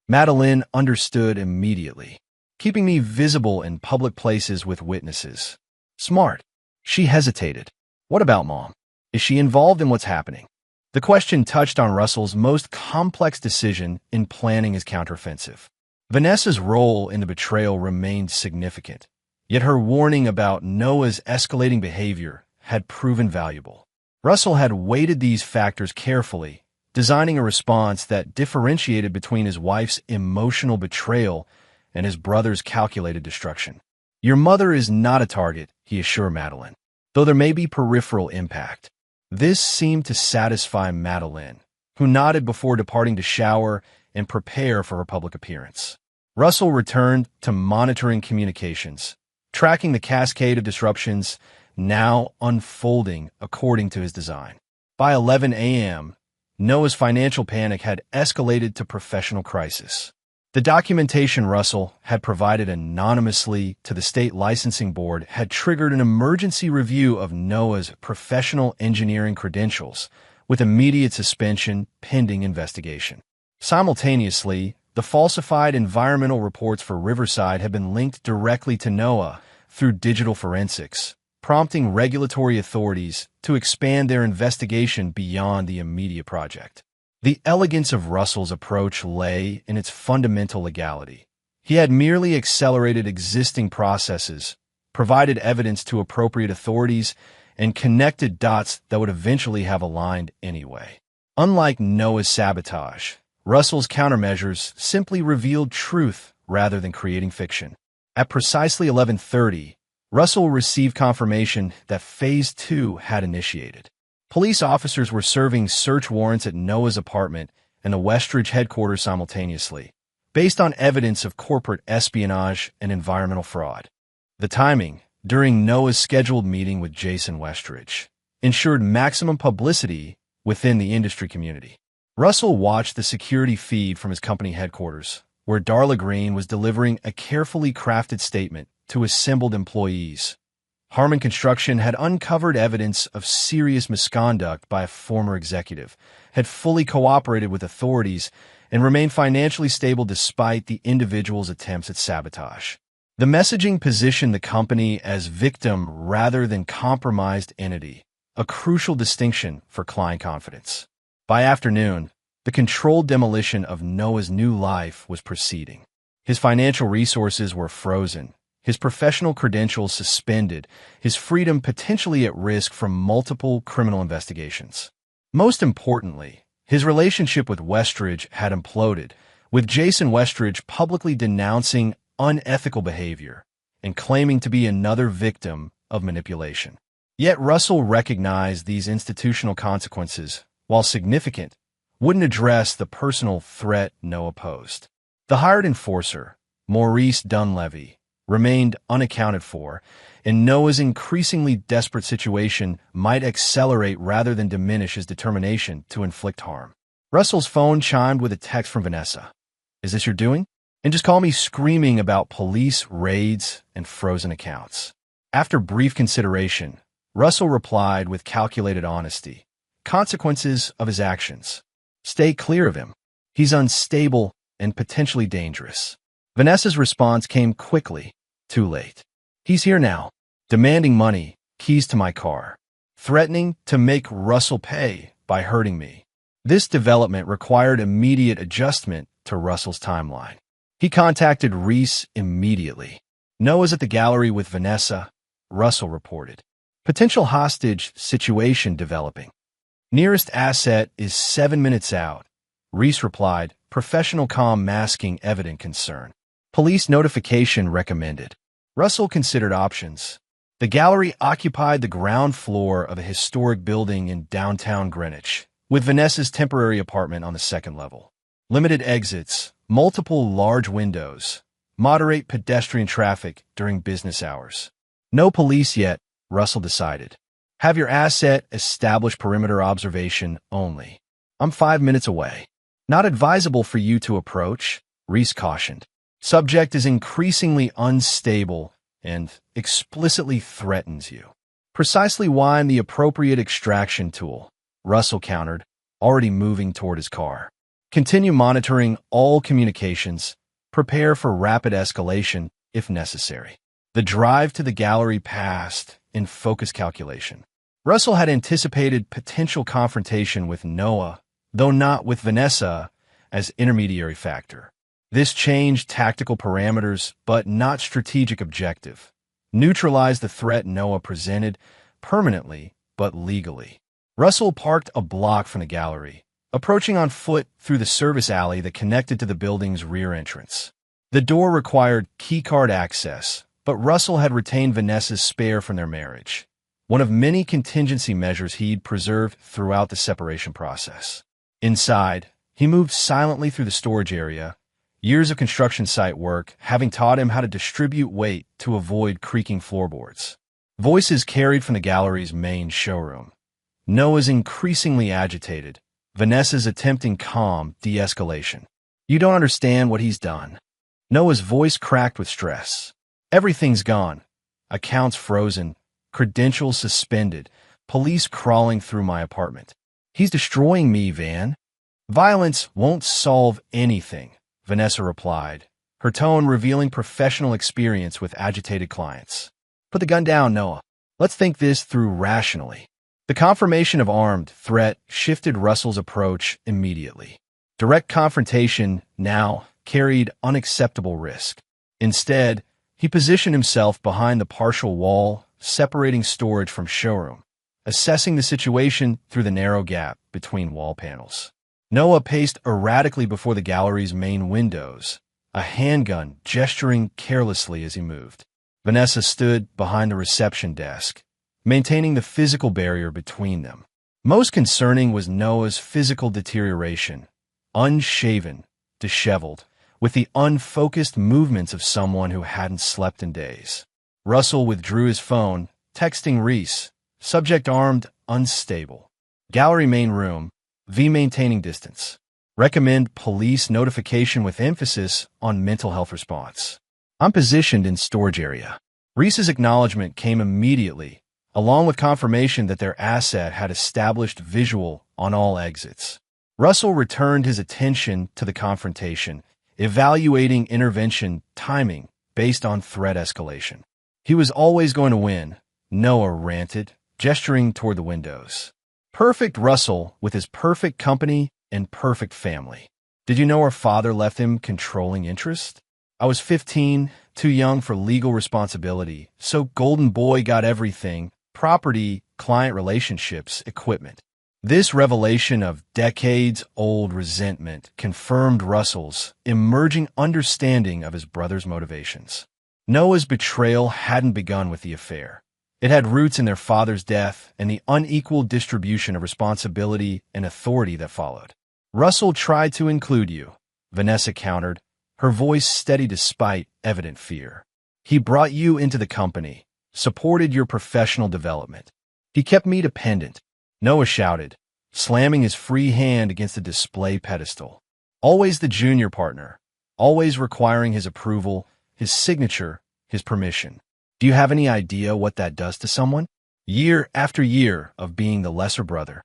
Speaker 1: Madeline understood immediately. Keeping me visible in public places with witnesses. Smart. She hesitated. What about Mom? Is she involved in what's happening? The question touched on Russell's most complex decision in planning his counteroffensive. Vanessa's role in the betrayal remained significant, yet her warning about Noah's escalating behavior had proven valuable. Russell had weighted these factors carefully, designing a response that differentiated between his wife's emotional betrayal and his brother's calculated destruction. Your mother is not a target, he assured Madeline, though there may be peripheral impact. This seemed to satisfy Madeline, who nodded before departing to shower and prepare for her public appearance. Russell returned to monitoring communications, tracking the cascade of disruptions now unfolding according to his design. By 11 a.m., Noah's financial panic had escalated to professional crisis. The documentation Russell had provided anonymously to the state licensing board had triggered an emergency review of Noah's professional engineering credentials, with immediate suspension pending investigation. Simultaneously, the falsified environmental reports for Riverside had been linked directly to Noah through digital forensics, prompting regulatory authorities to expand their investigation beyond the immediate project. The elegance of Russell's approach lay in its fundamental legality. He had merely accelerated existing processes, provided evidence to appropriate authorities, and connected dots that would eventually have aligned anyway. Unlike Noah's sabotage, Russell's countermeasures simply revealed truth rather than creating fiction. At precisely 11:30, Russell received confirmation that Phase 2 had initiated. Police officers were serving search warrants at Noah's apartment and the Westridge headquarters simultaneously, based on evidence of corporate espionage and environmental fraud. The timing, during Noah's scheduled meeting with Jason Westridge, ensured maximum publicity within the industry community. Russell watched the security feed from his company headquarters, where Darla Green was delivering a carefully crafted statement to assembled employees. Harmon Construction had uncovered evidence of serious misconduct by a former executive, had fully cooperated with authorities, and remained financially stable despite the individual's attempts at sabotage. The messaging positioned the company as victim rather than compromised entity, a crucial distinction for client confidence. By afternoon, the controlled demolition of Noah's new life was proceeding. His financial resources were frozen, his professional credentials suspended, his freedom potentially at risk from multiple criminal investigations. Most importantly, his relationship with Westridge had imploded, with Jason Westridge publicly denouncing unethical behavior, and claiming to be another victim of manipulation. Yet Russell recognized these institutional consequences, while significant, wouldn't address the personal threat Noah posed. The hired enforcer, Maurice Dunleavy, remained unaccounted for, and Noah's increasingly desperate situation might accelerate rather than diminish his determination to inflict harm. Russell's phone chimed with a text from Vanessa. "Is this your doing?" And just call me screaming about police raids and frozen accounts. After brief consideration, Russell replied with calculated honesty. Consequences of his actions. Stay clear of him. He's unstable and potentially dangerous. Vanessa's response came quickly. Too late. He's here now, demanding money, keys to my car, threatening to make Russell pay by hurting me. This development required immediate adjustment to Russell's timeline. He contacted Reese immediately. Noah's at the gallery with Vanessa, Russell reported. Potential hostage situation developing. Nearest asset is 7 minutes out. Reese replied, professional comm masking evident concern. Police notification recommended. Russell considered options. The gallery occupied the ground floor of a historic building in downtown Greenwich, with Vanessa's temporary apartment on the second level. Limited exits, multiple large windows, moderate pedestrian traffic during business hours. No police yet, Russell decided. Have your asset establish perimeter observation only. I'm 5 minutes away. Not advisable for you to approach, Reese cautioned. Subject is increasingly unstable and explicitly threatens you. Precisely why I'm the appropriate extraction tool, Russell countered, already moving toward his car. Continue monitoring all communications. Prepare for rapid escalation if necessary. The drive to the gallery passed in focus calculation. Russell had anticipated potential confrontation with Noah, though not with Vanessa, as intermediary factor. This changed tactical parameters, but not strategic objective. Neutralized the threat Noah presented permanently, but legally. Russell parked a block from the gallery, approaching on foot through the service alley that connected to the building's rear entrance. The door required keycard access, but Russell had retained Vanessa's spare from their marriage, one of many contingency measures he'd preserved throughout the separation process. Inside, he moved silently through the storage area, years of construction site work having taught him how to distribute weight to avoid creaking floorboards. Voices carried from the gallery's main showroom. Noah's increasingly agitated, Vanessa's attempting calm de-escalation. You don't understand what he's done. Noah's voice cracked with stress. Everything's gone. Accounts frozen, credentials suspended, police crawling through my apartment. He's destroying me, Van. Violence won't solve anything, Vanessa replied, her tone revealing professional experience with agitated clients. Put the gun down, Noah. Let's think this through rationally. The confirmation of armed threat shifted Russell's approach immediately. Direct confrontation now carried unacceptable risk. Instead, he positioned himself behind the partial wall, separating storage from showroom, assessing the situation through the narrow gap between wall panels. Noah paced erratically before the gallery's main windows, a handgun gesturing carelessly as he moved. Vanessa stood behind the reception desk, maintaining the physical barrier between them. Most concerning was Noah's physical deterioration, unshaven, disheveled, with the unfocused movements of someone who hadn't slept in days. Russell withdrew his phone, texting Reese, subject armed, unstable. Gallery main room, V maintaining distance. Recommend police notification with emphasis on mental health response. I'm positioned in storage area. Reese's acknowledgement came immediately, along with confirmation that their asset had established visual on all exits. Russell returned his attention to the confrontation, evaluating intervention timing based on threat escalation. He was always going to win, Noah ranted, gesturing toward the windows. Perfect Russell with his perfect company and perfect family. Did you know her father left him controlling interest? I was 15, too young for legal responsibility, so Golden Boy got everything: property, client relationships, equipment. This revelation of decades-old resentment confirmed Russell's emerging understanding of his brother's motivations. Noah's betrayal hadn't begun with the affair. It had roots in their father's death and the unequal distribution of responsibility and authority that followed. Russell tried to include you, Vanessa countered, her voice steady despite evident fear. He brought you into the company, supported your professional development. He kept me dependent, Noah shouted, slamming his free hand against the display pedestal. Always the junior partner, always requiring his approval, his signature, his permission. Do you have any idea what that does to someone? Year after year of being the lesser brother.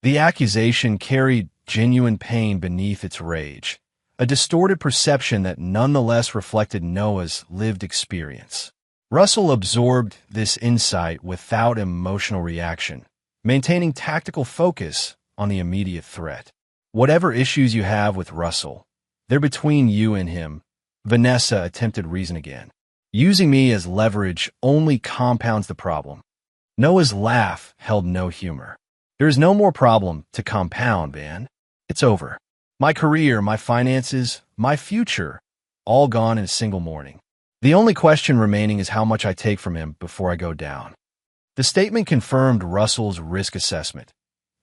Speaker 1: The accusation carried genuine pain beneath its rage, a distorted perception that nonetheless reflected Noah's lived experience. Russell absorbed this insight without emotional reaction, maintaining tactical focus on the immediate threat. Whatever issues you have with Russell, they're between you and him. Vanessa attempted reason again. Using me as leverage only compounds the problem. Noah's laugh held no humor. There is no more problem to compound, Van. It's over. My career, my finances, my future, all gone in a single morning. The only question remaining is how much I take from him before I go down. The statement confirmed Russell's risk assessment.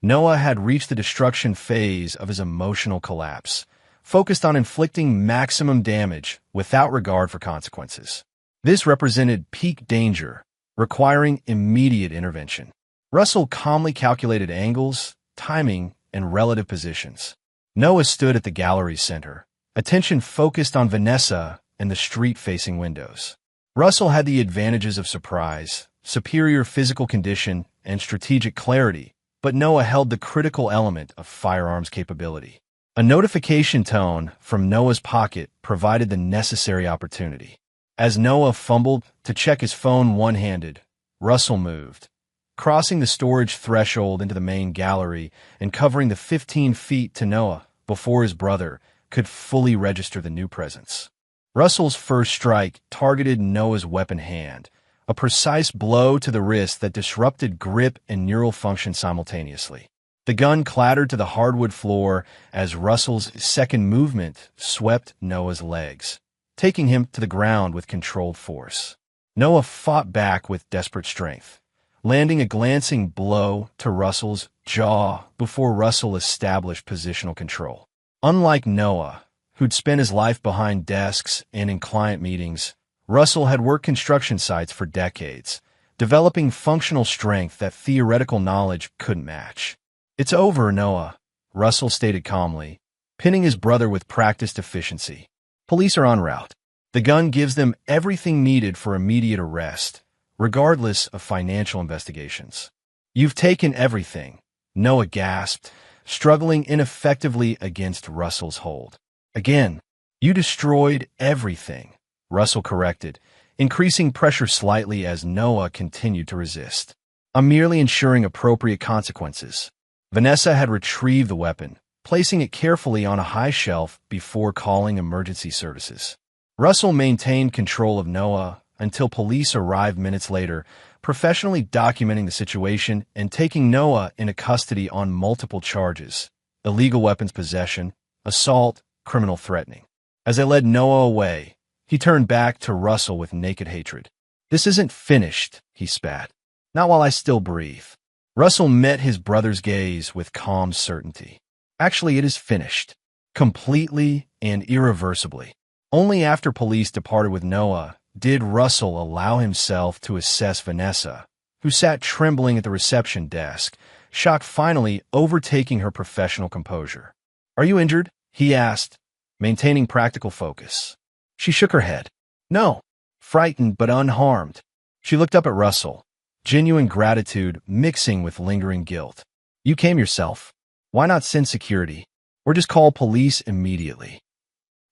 Speaker 1: Noah had reached the destruction phase of his emotional collapse, focused on inflicting maximum damage without regard for consequences. This represented peak danger, requiring immediate intervention. Russell calmly calculated angles, timing, and relative positions. Noah stood at the gallery's center, attention focused on Vanessa and the street-facing windows. Russell had the advantages of surprise, superior physical condition, and strategic clarity, but Noah held the critical element of firearms capability. A notification tone from Noah's pocket provided the necessary opportunity. As Noah fumbled to check his phone one-handed, Russell moved, crossing the storage threshold into the main gallery and covering the 15 feet to Noah before his brother could fully register the new presence. Russell's first strike targeted Noah's weapon hand, a precise blow to the wrist that disrupted grip and neural function simultaneously. The gun clattered to the hardwood floor as Russell's second movement swept Noah's legs, taking him to the ground with controlled force. Noah fought back with desperate strength, landing a glancing blow to Russell's jaw before Russell established positional control. Unlike Noah, who'd spent his life behind desks and in client meetings, Russell had worked construction sites for decades, developing functional strength that theoretical knowledge couldn't match. "It's over, Noah," Russell stated calmly, pinning his brother with practiced efficiency. "Police are en route. The gun gives them everything needed for immediate arrest, regardless of financial investigations." "You've taken everything," Noah gasped, struggling ineffectively against Russell's hold. "Again, you destroyed everything," Russell corrected, increasing pressure slightly as Noah continued to resist. "I'm merely ensuring appropriate consequences." Vanessa had retrieved the weapon, placing it carefully on a high shelf before calling emergency services. Russell maintained control of Noah until police arrived minutes later, professionally documenting the situation and taking Noah into custody on multiple charges: illegal weapons possession, assault, criminal threatening. As they led Noah away, he turned back to Russell with naked hatred. "This isn't finished," he spat. "Not while I still breathe." Russell met his brother's gaze with calm certainty. "Actually, it is finished. Completely and irreversibly." Only after police departed with Noah did Russell allow himself to assess Vanessa, who sat trembling at the reception desk, shock finally overtaking her professional composure. "Are you injured?" he asked, maintaining practical focus. She shook her head. "No," frightened but unharmed. She looked up at Russell, genuine gratitude mixing with lingering guilt. "You came yourself. Why not send security? Or just call police immediately?"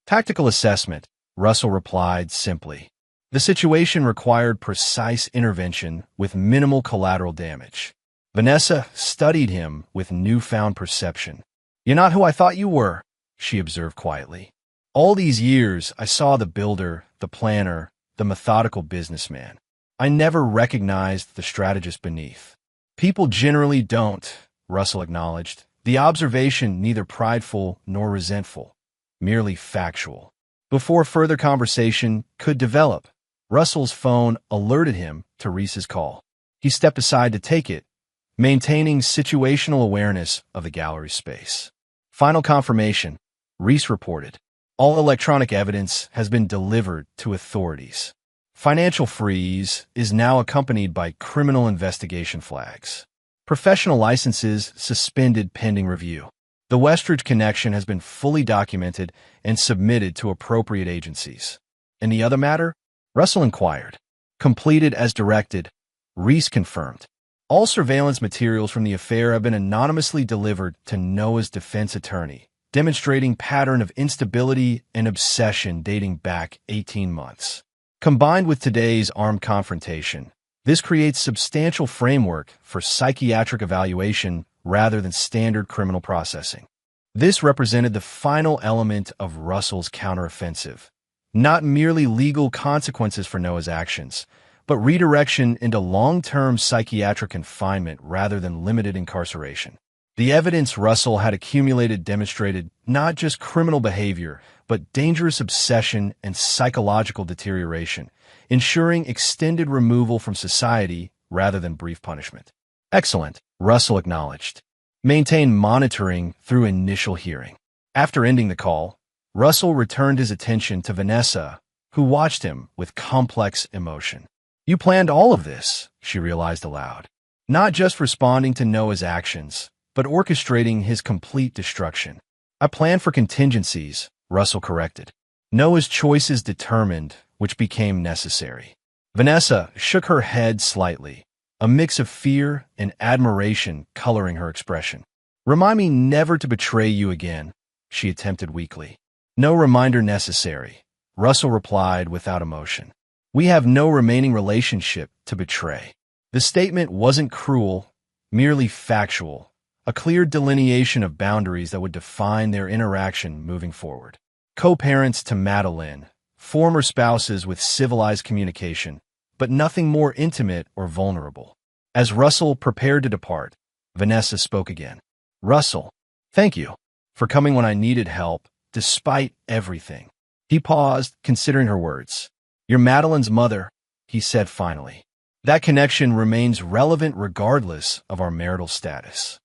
Speaker 1: "Tactical assessment," Russell replied simply. The situation required precise intervention with minimal collateral damage. Vanessa studied him with newfound perception. "You're not who I thought you were," she observed quietly. "All these years, I saw the builder, the planner, the methodical businessman. I never recognized the strategist beneath." "People generally don't," Russell acknowledged, the observation neither prideful nor resentful, merely factual. Before further conversation could develop, Russell's phone alerted him to Reese's call. He stepped aside to take it, maintaining situational awareness of the gallery space. Final confirmation, Reese reported. All electronic evidence has been delivered to authorities. Financial freeze is now accompanied by criminal investigation flags. Professional licenses suspended pending review. The Westridge connection has been fully documented and submitted to appropriate agencies. In the other matter, Russell inquired. Completed as directed, Reese confirmed. All surveillance materials from the affair have been anonymously delivered to Noah's defense attorney, demonstrating pattern of instability and obsession dating back 18 months. Combined with today's armed confrontation, this creates substantial framework for psychiatric evaluation rather than standard criminal processing. This represented the final element of Russell's counteroffensive, not merely legal consequences for Noah's actions, but redirection into long-term psychiatric confinement rather than limited incarceration. The evidence Russell had accumulated demonstrated not just criminal behavior, but dangerous obsession and psychological deterioration, ensuring extended removal from society rather than brief punishment. Excellent, Russell acknowledged. Maintain monitoring through initial hearing. After ending the call, Russell returned his attention to Vanessa, who watched him with complex emotion. You planned all of this, she realized aloud. Not just responding to Noah's actions, but orchestrating his complete destruction. I planned for contingencies, Russell corrected. Noah's choices determined which became necessary. Vanessa shook her head slightly, a mix of fear and admiration coloring her expression. Remind me never to betray you again, she attempted weakly. No reminder necessary, Russell replied without emotion. We have no remaining relationship to betray. The statement wasn't cruel, merely factual, a clear delineation of boundaries that would define their interaction moving forward. Co-parents to Madeline, former spouses with civilized communication, but nothing more intimate or vulnerable. As Russell prepared to depart, Vanessa spoke again. Russell, thank you for coming when I needed help, despite everything. He paused, considering her words. You're Madeline's mother, he said finally. That connection remains relevant regardless of our marital status.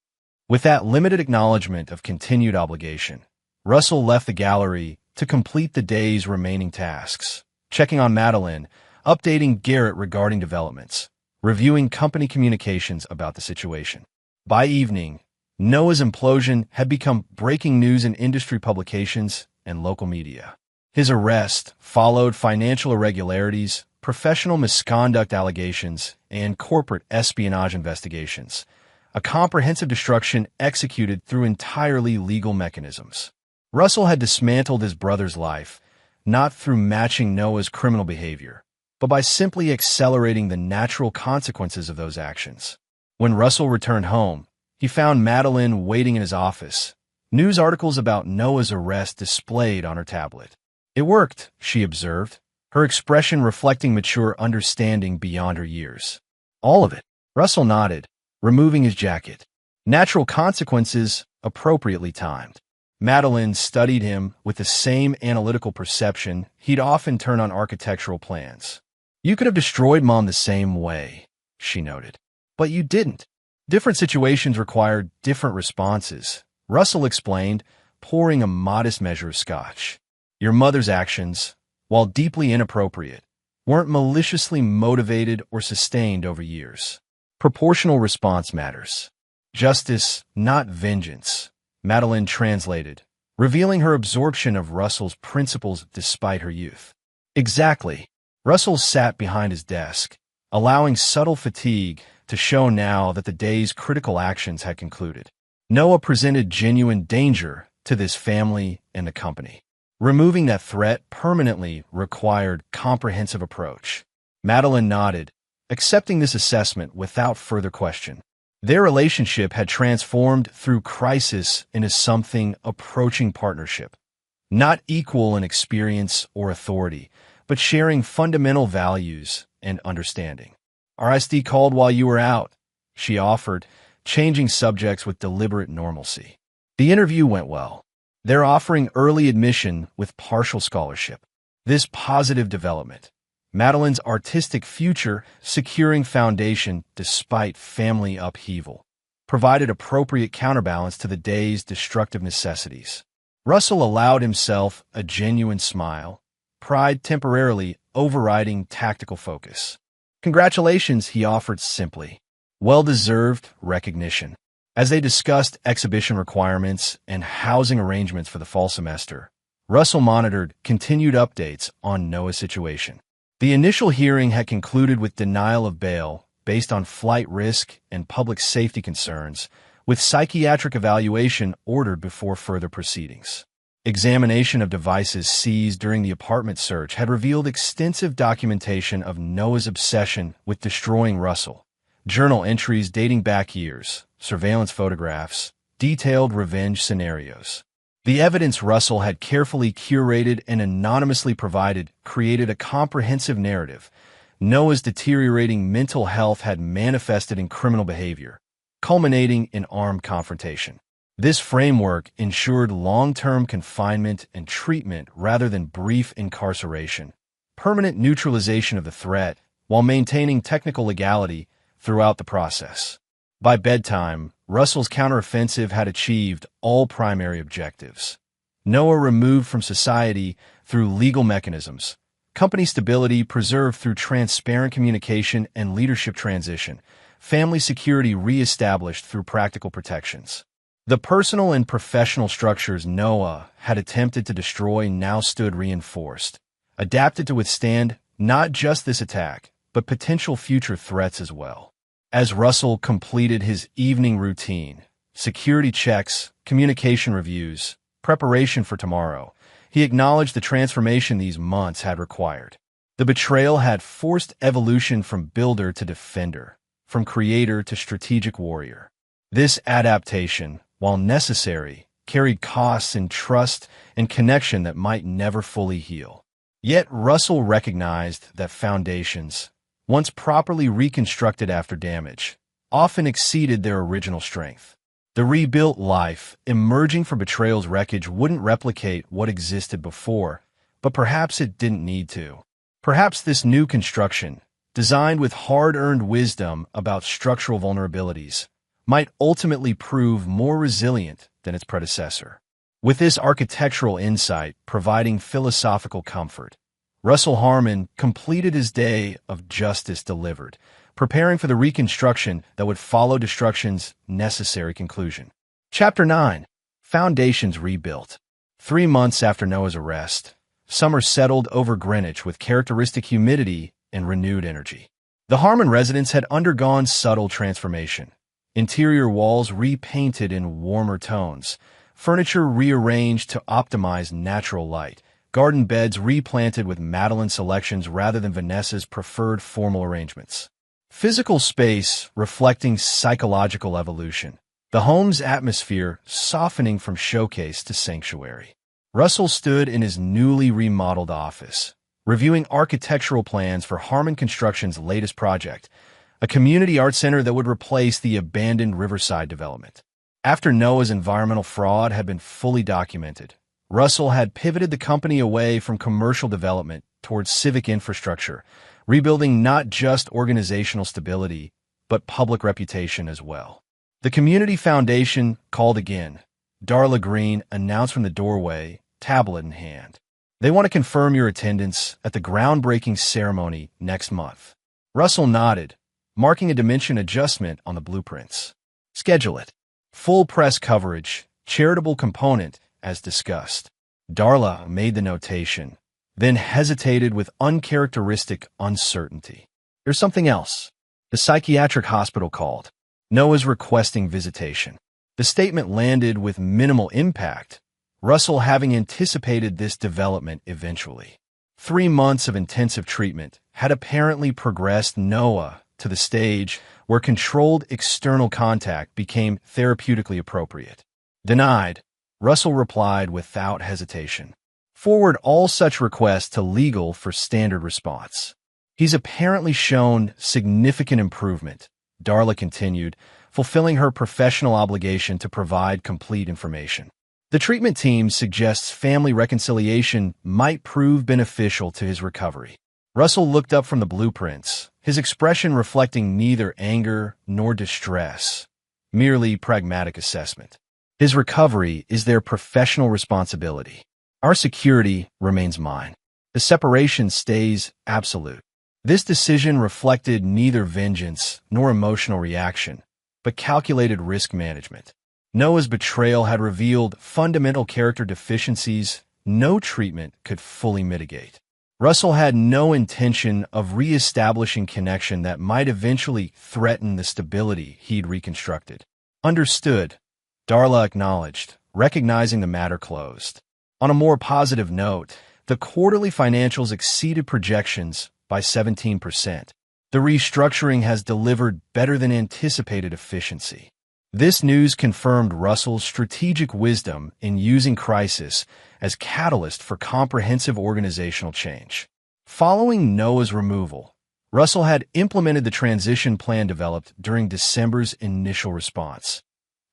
Speaker 1: With that limited acknowledgement of continued obligation, Russell left the gallery to complete the day's remaining tasks, checking on Madeline, updating Garrett regarding developments, reviewing company communications about the situation. By evening, Noah's implosion had become breaking news in industry publications and local media. His arrest followed financial irregularities, professional misconduct allegations, and corporate espionage investigations, a comprehensive destruction executed through entirely legal mechanisms. Russell had dismantled his brother's life, not through matching Noah's criminal behavior, but by simply accelerating the natural consequences of those actions. When Russell returned home, he found Madeline waiting in his office, news articles about Noah's arrest displayed on her tablet. It worked, she observed, her expression reflecting mature understanding beyond her years. All of it. Russell nodded, removing his jacket. Natural consequences appropriately timed. Madeline studied him with the same analytical perception he'd often turn on architectural plans. You could have destroyed Mom the same way, she noted. But you didn't. Different situations required different responses, Russell explained, pouring a modest measure of scotch. Your mother's actions, while deeply inappropriate, weren't maliciously motivated or sustained over years. Proportional response matters. Justice, not vengeance, Madeline translated, revealing her absorption of Russell's principles despite her youth. Exactly. Russell sat behind his desk, allowing subtle fatigue to show now that the day's critical actions had concluded. Noah presented genuine danger to this family and the company. Removing that threat permanently required comprehensive approach. Madeline nodded, accepting this assessment without further question. Their relationship had transformed through crisis into something approaching partnership. Not equal in experience or authority, but sharing fundamental values and understanding. RSD called while you were out, she offered, changing subjects with deliberate normalcy. The interview went well. They're offering early admission with partial scholarship. This positive development, Madeline's artistic future, securing foundation despite family upheaval, provided appropriate counterbalance to the day's destructive necessities. Russell allowed himself a genuine smile, pride temporarily overriding tactical focus. Congratulations, he offered simply. Well-deserved recognition. As they discussed exhibition requirements and housing arrangements for the fall semester, Russell monitored continued updates on Noah's situation. The initial hearing had concluded with denial of bail based on flight risk and public safety concerns, with psychiatric evaluation ordered before further proceedings. Examination of devices seized during the apartment search had revealed extensive documentation of Noah's obsession with destroying Russell. Journal entries dating back years, surveillance photographs, detailed revenge scenarios. The evidence Russell had carefully curated and anonymously provided created a comprehensive narrative. Noah's deteriorating mental health had manifested in criminal behavior, culminating in armed confrontation. This framework ensured long-term confinement and treatment rather than brief incarceration, permanent neutralization of the threat, while maintaining technical legality throughout the process. By bedtime, Russell's counteroffensive had achieved all primary objectives. Noah removed from society through legal mechanisms, company stability preserved through transparent communication and leadership transition, family security re-established through practical protections. The personal and professional structures Noah had attempted to destroy now stood reinforced, adapted to withstand not just this attack, but potential future threats as well. As Russell completed his evening routine, security checks, communication reviews, preparation for tomorrow, he acknowledged the transformation these months had required. The betrayal had forced evolution from builder to defender, from creator to strategic warrior. This adaptation, while necessary, carried costs in trust and connection that might never fully heal. Yet Russell recognized that foundations, once properly reconstructed after damage, often exceeded their original strength. The rebuilt life, emerging from betrayal's wreckage, wouldn't replicate what existed before, but perhaps it didn't need to. Perhaps this new construction, designed with hard-earned wisdom about structural vulnerabilities, might ultimately prove more resilient than its predecessor. With this architectural insight providing philosophical comfort, Russell Harmon completed his day of justice delivered, preparing for the reconstruction that would follow destruction's necessary conclusion. Chapter 9. Foundations Rebuilt. 3 months after Noah's arrest, summer settled over Greenwich with characteristic humidity and renewed energy. The Harmon residence had undergone subtle transformation. Interior walls repainted in warmer tones, furniture rearranged to optimize natural light, garden beds replanted with Madeline selections rather than Vanessa's preferred formal arrangements. Physical space reflecting psychological evolution, the home's atmosphere softening from showcase to sanctuary. Russell stood in his newly remodeled office, reviewing architectural plans for Harmon Construction's latest project, a community art center that would replace the abandoned Riverside development. After Noah's environmental fraud had been fully documented, Russell had pivoted the company away from commercial development towards civic infrastructure, rebuilding not just organizational stability, but public reputation as well. The community foundation called again. Darla Green announced from the doorway, tablet in hand. They want to confirm your attendance at the groundbreaking ceremony next month. Russell nodded, marking a dimension adjustment on the blueprints. Schedule it. Full press coverage, charitable component, as discussed. Darla made the notation, then hesitated with uncharacteristic uncertainty. There's something else. The psychiatric hospital called. Noah's requesting visitation. The statement landed with minimal impact, Russell having anticipated this development eventually. 3 months of intensive treatment had apparently progressed Noah to the stage where controlled external contact became therapeutically appropriate. Denied, Russell replied without hesitation. Forward all such requests to legal for standard response. He's apparently shown significant improvement, Darla continued, fulfilling her professional obligation to provide complete information. The treatment team suggests family reconciliation might prove beneficial to his recovery. Russell looked up from the blueprints, his expression reflecting neither anger nor distress, merely pragmatic assessment. His recovery is their professional responsibility. Our security remains mine. The separation stays absolute. This decision reflected neither vengeance nor emotional reaction, but calculated risk management. Noah's betrayal had revealed fundamental character deficiencies no treatment could fully mitigate. Russell had no intention of re-establishing connection that might eventually threaten the stability he'd reconstructed. Understood, Darla acknowledged, recognizing the matter closed. On a more positive note, the quarterly financials exceeded projections by 17%. The restructuring has delivered better than anticipated efficiency. This news confirmed Russell's strategic wisdom in using crisis as catalyst for comprehensive organizational change. Following Noah's removal, Russell had implemented the transition plan developed during December's initial response,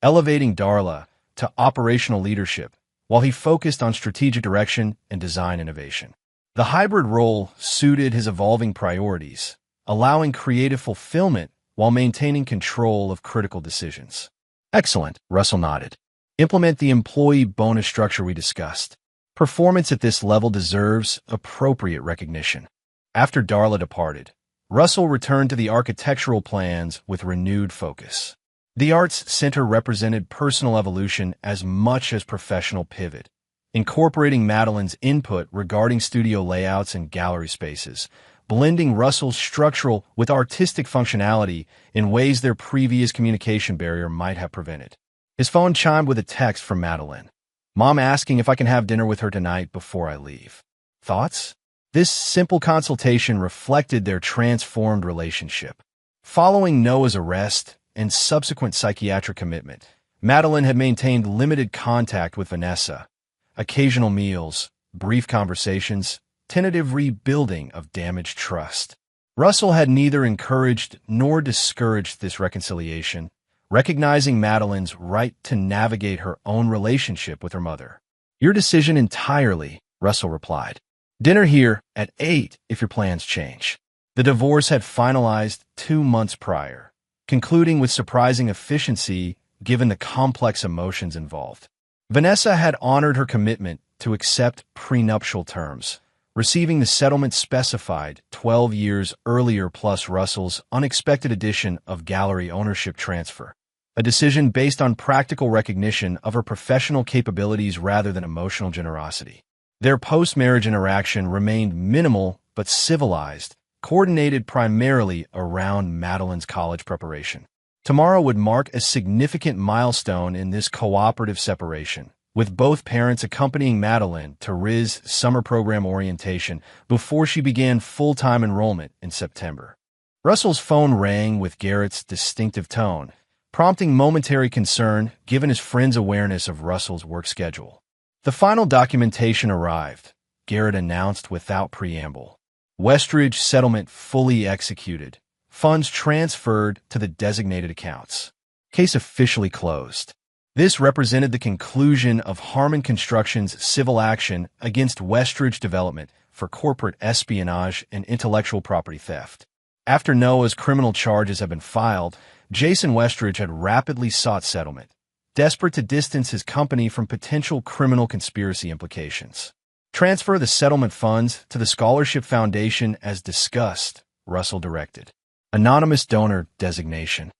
Speaker 1: elevating Darla to operational leadership while he focused on strategic direction and design innovation. The hybrid role suited his evolving priorities, allowing creative fulfillment while maintaining control of critical decisions. Excellent, Russell nodded. Implement the employee bonus structure we discussed. Performance at this level deserves appropriate recognition. After Darla departed, Russell returned to the architectural plans with renewed focus. The Arts Center represented personal evolution as much as professional pivot, incorporating Madeline's input regarding studio layouts and gallery spaces, blending Russell's structural with artistic functionality in ways their previous communication barrier might have prevented. His phone chimed with a text from Madeline. Mom asking if I can have dinner with her tonight before I leave. Thoughts? This simple consultation reflected their transformed relationship. Following Noah's arrest and subsequent psychiatric commitment, Madeline had maintained limited contact with Vanessa. Occasional meals, brief conversations, tentative rebuilding of damaged trust. Russell had neither encouraged nor discouraged this reconciliation, recognizing Madeline's right to navigate her own relationship with her mother. Your decision entirely, Russell replied. Dinner here at 8 if your plans change. The divorce had finalized 2 months prior, concluding with surprising efficiency given the complex emotions involved. Vanessa had honored her commitment to accept prenuptial terms, receiving the settlement specified 12 years earlier plus Russell's unexpected addition of gallery ownership transfer, a decision based on practical recognition of her professional capabilities rather than emotional generosity. Their post-marriage interaction remained minimal but civilized, coordinated primarily around Madeline's college preparation. Tomorrow would mark a significant milestone in this cooperative separation, with both parents accompanying Madeline to RIS summer program orientation before she began full-time enrollment in September. Russell's phone rang with Garrett's distinctive tone, prompting momentary concern given his friend's awareness of Russell's work schedule. The final documentation arrived, Garrett announced without preamble. Westridge settlement fully executed. Funds transferred to the designated accounts. Case officially closed. This represented the conclusion of Harmon Construction's civil action against Westridge Development for corporate espionage and intellectual property theft. After Noah's criminal charges had been filed, Jason Westridge had rapidly sought settlement, desperate to distance his company from potential criminal conspiracy implications. Transfer the settlement funds to the Scholarship Foundation as discussed, Russell directed. Anonymous donor designation.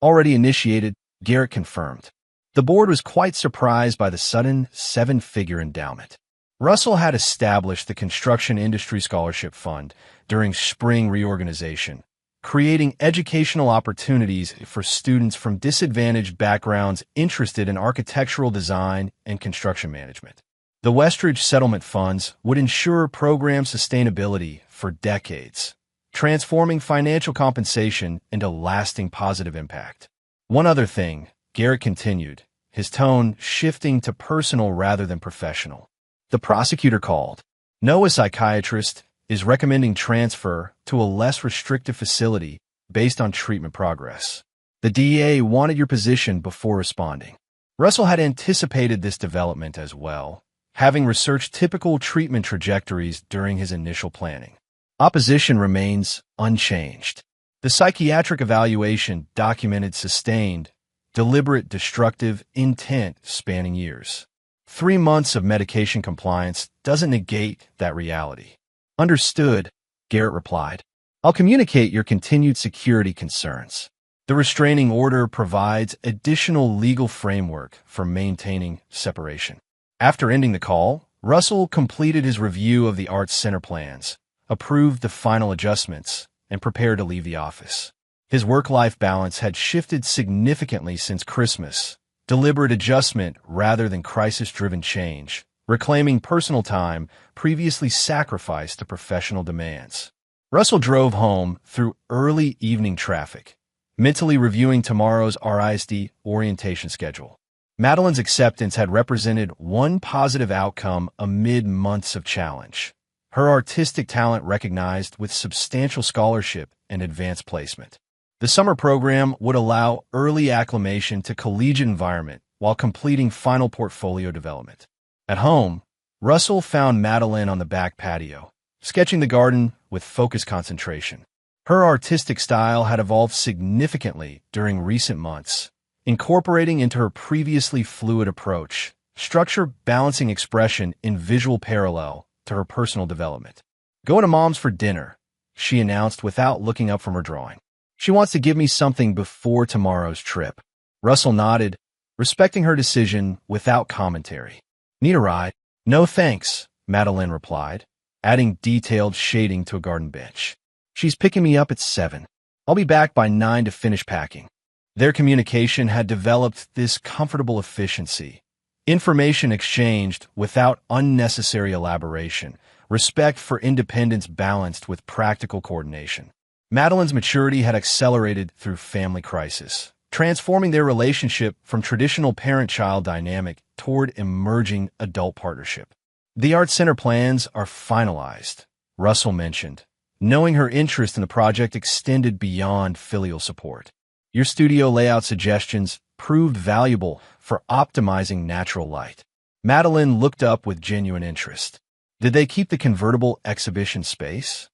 Speaker 1: Already initiated, Garrett confirmed. The board was quite surprised by the sudden 7-figure endowment. Russell had established the Construction Industry Scholarship Fund during spring reorganization, creating educational opportunities for students from disadvantaged backgrounds interested in architectural design and construction management. The Westridge settlement funds would ensure program sustainability for decades, transforming financial compensation into lasting positive impact. One other thing, Garrett continued, his tone shifting to personal rather than professional. The prosecutor called. Noah, psychiatrist, is recommending transfer to a less restrictive facility based on treatment progress. The DA wanted your position before responding. Russell had anticipated this development as well, having researched typical treatment trajectories during his initial planning. Opposition remains unchanged. The psychiatric evaluation documented sustained, deliberate destructive intent spanning years. 3 months of medication compliance doesn't negate that reality. Understood, Garrett replied. I'll communicate your continued security concerns. The restraining order provides additional legal framework for maintaining separation. After ending the call, Russell completed his review of the Arts Center plans, approved the final adjustments, and prepared to leave the office. His work-life balance had shifted significantly since Christmas, deliberate adjustment rather than crisis-driven change, reclaiming personal time previously sacrificed to professional demands. Russell drove home through early evening traffic, mentally reviewing tomorrow's RISD orientation schedule. Madeline's acceptance had represented one positive outcome amid months of challenge. Her artistic talent recognized with substantial scholarship and advanced placement. The summer program would allow early acclimation to collegiate environment while completing final portfolio development. At home, Russell found Madeline on the back patio, sketching the garden with focused concentration. Her artistic style had evolved significantly during recent months, incorporating into her previously fluid approach, structure balancing expression in visual parallel to her personal development. Going to Mom's for dinner, she announced without looking up from her drawing. She wants to give me something before tomorrow's trip. Russell nodded, respecting her decision without commentary. Need a ride? No thanks, Madeline replied, adding detailed shading to a garden bench. She's picking me up at 7. I'll be back by 9 to finish packing. Their communication had developed this comfortable efficiency. Information exchanged without unnecessary elaboration, respect for independence balanced with practical coordination. Madeline's maturity had accelerated through family crisis, transforming their relationship from traditional parent-child dynamic toward emerging adult partnership. The Arts Center plans are finalized, Russell mentioned, knowing her interest in the project extended beyond filial support. Your studio layout suggestions proved valuable for optimizing natural light. Madeline looked up with genuine interest. Did they keep the convertible exhibition space?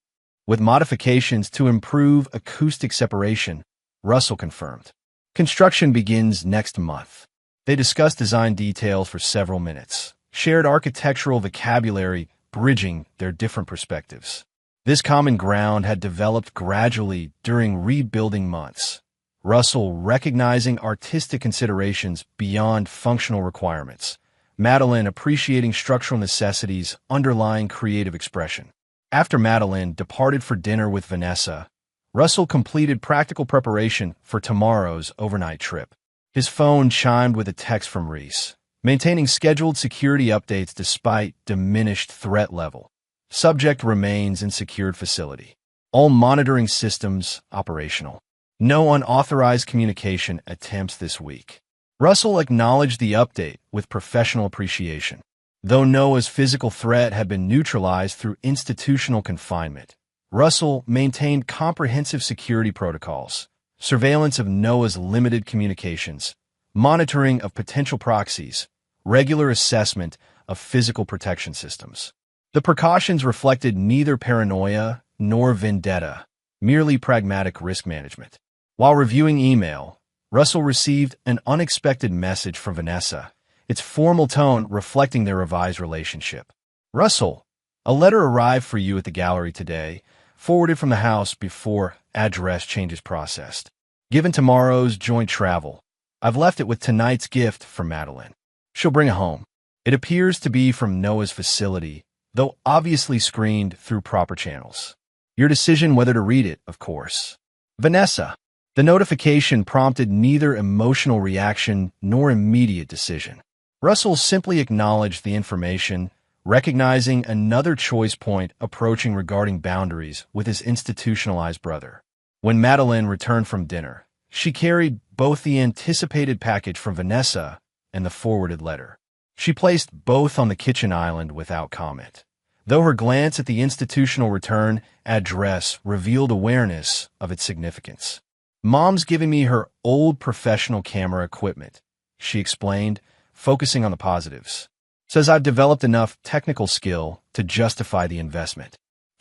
Speaker 1: With modifications to improve acoustic separation, Russell confirmed. Construction begins next month. They discussed design details for several minutes, shared architectural vocabulary bridging their different perspectives. This common ground had developed gradually during rebuilding months. Russell recognizing artistic considerations beyond functional requirements. Madeline appreciating structural necessities underlying creative expression. After Madeline departed for dinner with Vanessa, Russell completed practical preparation for tomorrow's overnight trip. His phone chimed with a text from Reese, maintaining scheduled security updates despite diminished threat level. Subject remains in secured facility. All monitoring systems operational. No unauthorized communication attempts this week. Russell acknowledged the update with professional appreciation. Though Noah's physical threat had been neutralized through institutional confinement, Russell maintained comprehensive security protocols, surveillance of Noah's limited communications, monitoring of potential proxies, regular assessment of physical protection systems. The precautions reflected neither paranoia nor vendetta, merely pragmatic risk management. While reviewing email, Russell received an unexpected message from Vanessa, its formal tone reflecting their revised relationship. Russell, a letter arrived for you at the gallery today, forwarded from the house before address changes processed. Given tomorrow's joint travel, I've left it with tonight's gift for Madeline. She'll bring it home. It appears to be from Noah's facility, though obviously screened through proper channels. Your decision whether to read it, of course. Vanessa. The notification prompted neither emotional reaction nor immediate decision. Russell simply acknowledged the information, recognizing another choice point approaching regarding boundaries with his institutionalized brother. When Madeline returned from dinner, she carried both the anticipated package from Vanessa and the forwarded letter. She placed both on the kitchen island without comment, though her glance at the institutional return address revealed awareness of its significance. Mom's giving me her old professional camera equipment, she explained, focusing on the positives. Says I've developed enough technical skill to justify the investment.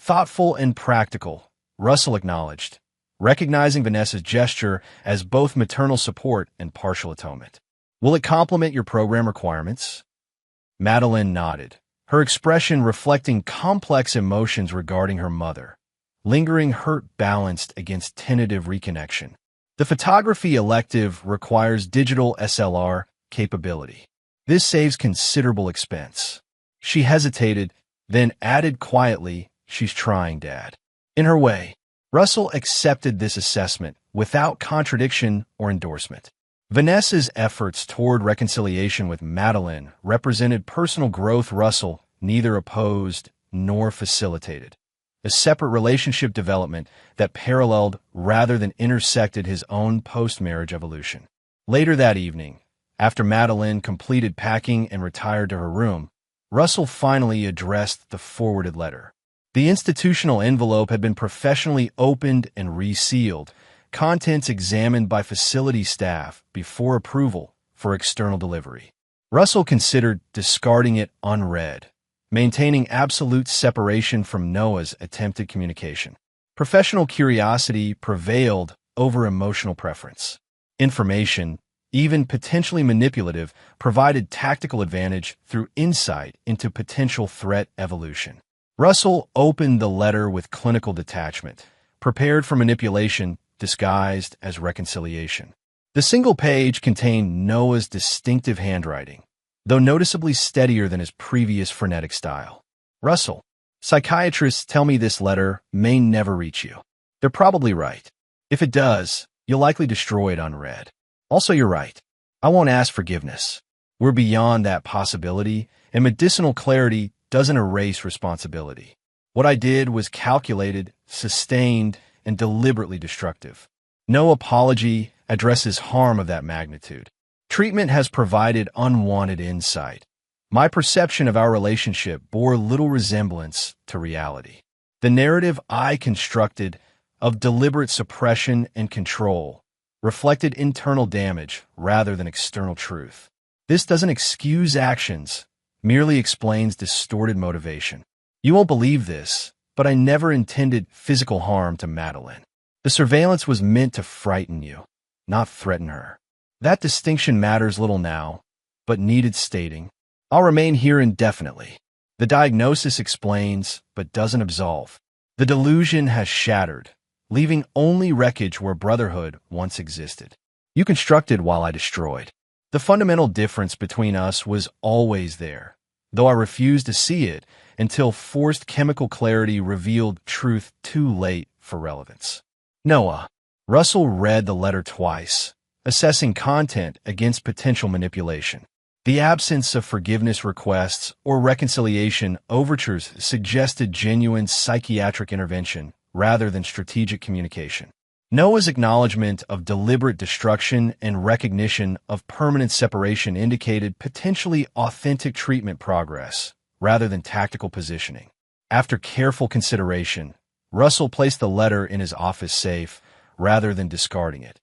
Speaker 1: Thoughtful and practical, Russell acknowledged, recognizing Vanessa's gesture as both maternal support and partial atonement. Will it complement your program requirements? Madeline nodded, her expression reflecting complex emotions regarding her mother, lingering hurt balanced against tentative reconnection. The photography elective requires digital SLR capability. This saves considerable expense. She hesitated, then added quietly, "She's trying, Dad." In her way, Russell accepted this assessment without contradiction or endorsement. Vanessa's efforts toward reconciliation with Madeline represented personal growth Russell neither opposed nor facilitated, a separate relationship development that paralleled rather than intersected his own post-marriage evolution. Later that evening, after Madeline completed packing and retired to her room, Russell finally addressed the forwarded letter. The institutional envelope had been professionally opened and resealed, contents examined by facility staff before approval for external delivery. Russell considered discarding it unread, maintaining absolute separation from Noah's attempted communication. Professional curiosity prevailed over emotional preference. Information, even potentially manipulative, provided tactical advantage through insight into potential threat evolution. Russell opened the letter with clinical detachment, prepared for manipulation disguised as reconciliation. The single page contained Noah's distinctive handwriting, though noticeably steadier than his previous frenetic style. "Russell, psychiatrists tell me this letter may never reach you. They're probably right. If it does, you'll likely destroy it unread. Also, you're right. I won't ask forgiveness. We're beyond that possibility, and medicinal clarity doesn't erase responsibility. What I did was calculated, sustained, and deliberately destructive. No apology addresses harm of that magnitude. Treatment has provided unwanted insight. My perception of our relationship bore little resemblance to reality. The narrative I constructed of deliberate suppression and control reflected internal damage rather than external truth. This doesn't excuse actions, merely explains distorted motivation. You won't believe this, but I never intended physical harm to Madeline. The surveillance was meant to frighten you, not threaten her. That distinction matters little now, but needed stating. I'll remain here indefinitely. The diagnosis explains, but doesn't absolve. The delusion has shattered, leaving only wreckage where brotherhood once existed. You constructed while I destroyed. The fundamental difference between us was always there, though I refused to see it until forced chemical clarity revealed truth too late for relevance. Noah. Russell read the letter twice, assessing content against potential manipulation. The absence of forgiveness requests or reconciliation overtures suggested genuine psychiatric intervention rather than strategic communication. Noah's acknowledgement of deliberate destruction and recognition of permanent separation indicated potentially authentic treatment progress rather than tactical positioning. After careful consideration, Russell placed the letter in his office safe rather than discarding it,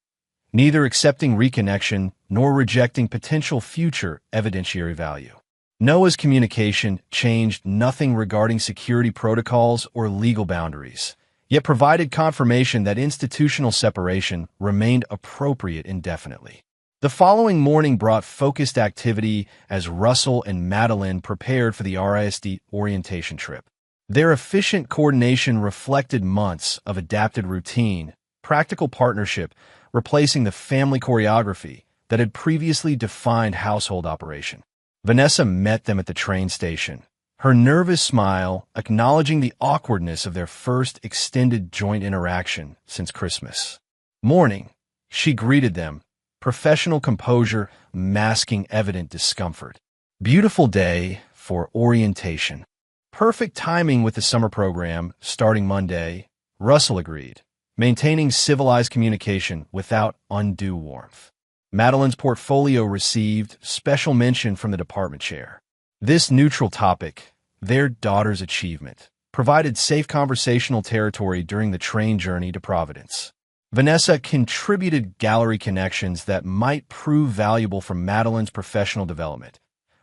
Speaker 1: neither accepting reconnection nor rejecting potential future evidentiary value. Noah's communication changed nothing regarding security protocols or legal boundaries, yet provided confirmation that institutional separation remained appropriate indefinitely. The following morning brought focused activity as Russell and Madeline prepared for the RISD orientation trip. Their efficient coordination reflected months of adapted routine, practical partnership, replacing the family choreography that had previously defined household operation. Vanessa met them at the train station, her nervous smile acknowledging the awkwardness of their first extended joint interaction since Christmas. Morning, she greeted them, professional composure masking evident discomfort. Beautiful day for orientation. Perfect timing with the summer program starting Monday, Russell agreed, maintaining civilized communication without undue warmth. Madeline's portfolio received special mention from the department chair. This neutral topic, their daughter's achievement, provided safe conversational territory during the train journey to Providence. Vanessa contributed gallery connections that might prove valuable for Madeline's professional development.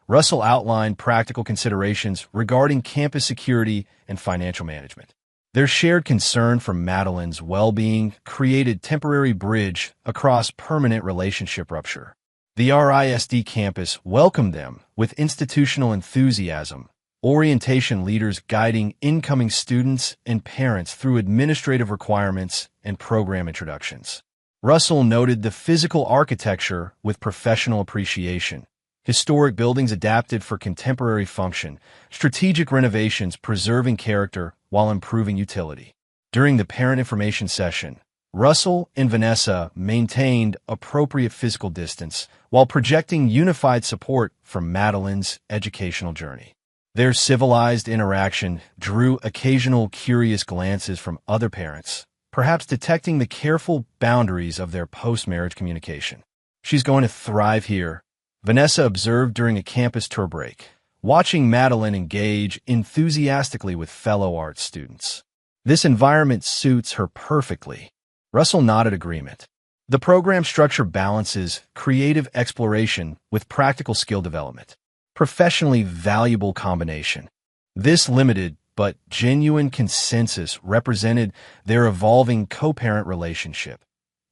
Speaker 1: Russell outlined practical considerations regarding campus security and financial management. Their shared concern for Madeline's well-being created temporary bridge across permanent relationship rupture. The RISD campus welcomed them with institutional enthusiasm, orientation leaders guiding incoming students and parents through administrative requirements and program introductions. Russell noted the physical architecture with professional appreciation, historic buildings adapted for contemporary function, strategic renovations preserving character while improving utility. During the parent information session, Russell and Vanessa maintained appropriate physical distance while projecting unified support for Madeline's educational journey. Their civilized interaction drew occasional curious glances from other parents, perhaps detecting the careful boundaries of their post-marriage communication. "She's going to thrive here," Vanessa observed during a campus tour break, watching Madeline engage enthusiastically with fellow art students. "This environment suits her perfectly." Russell nodded agreement. The program structure balances creative exploration with practical skill development. Professionally valuable combination. This limited but genuine consensus represented their evolving co-parent relationship.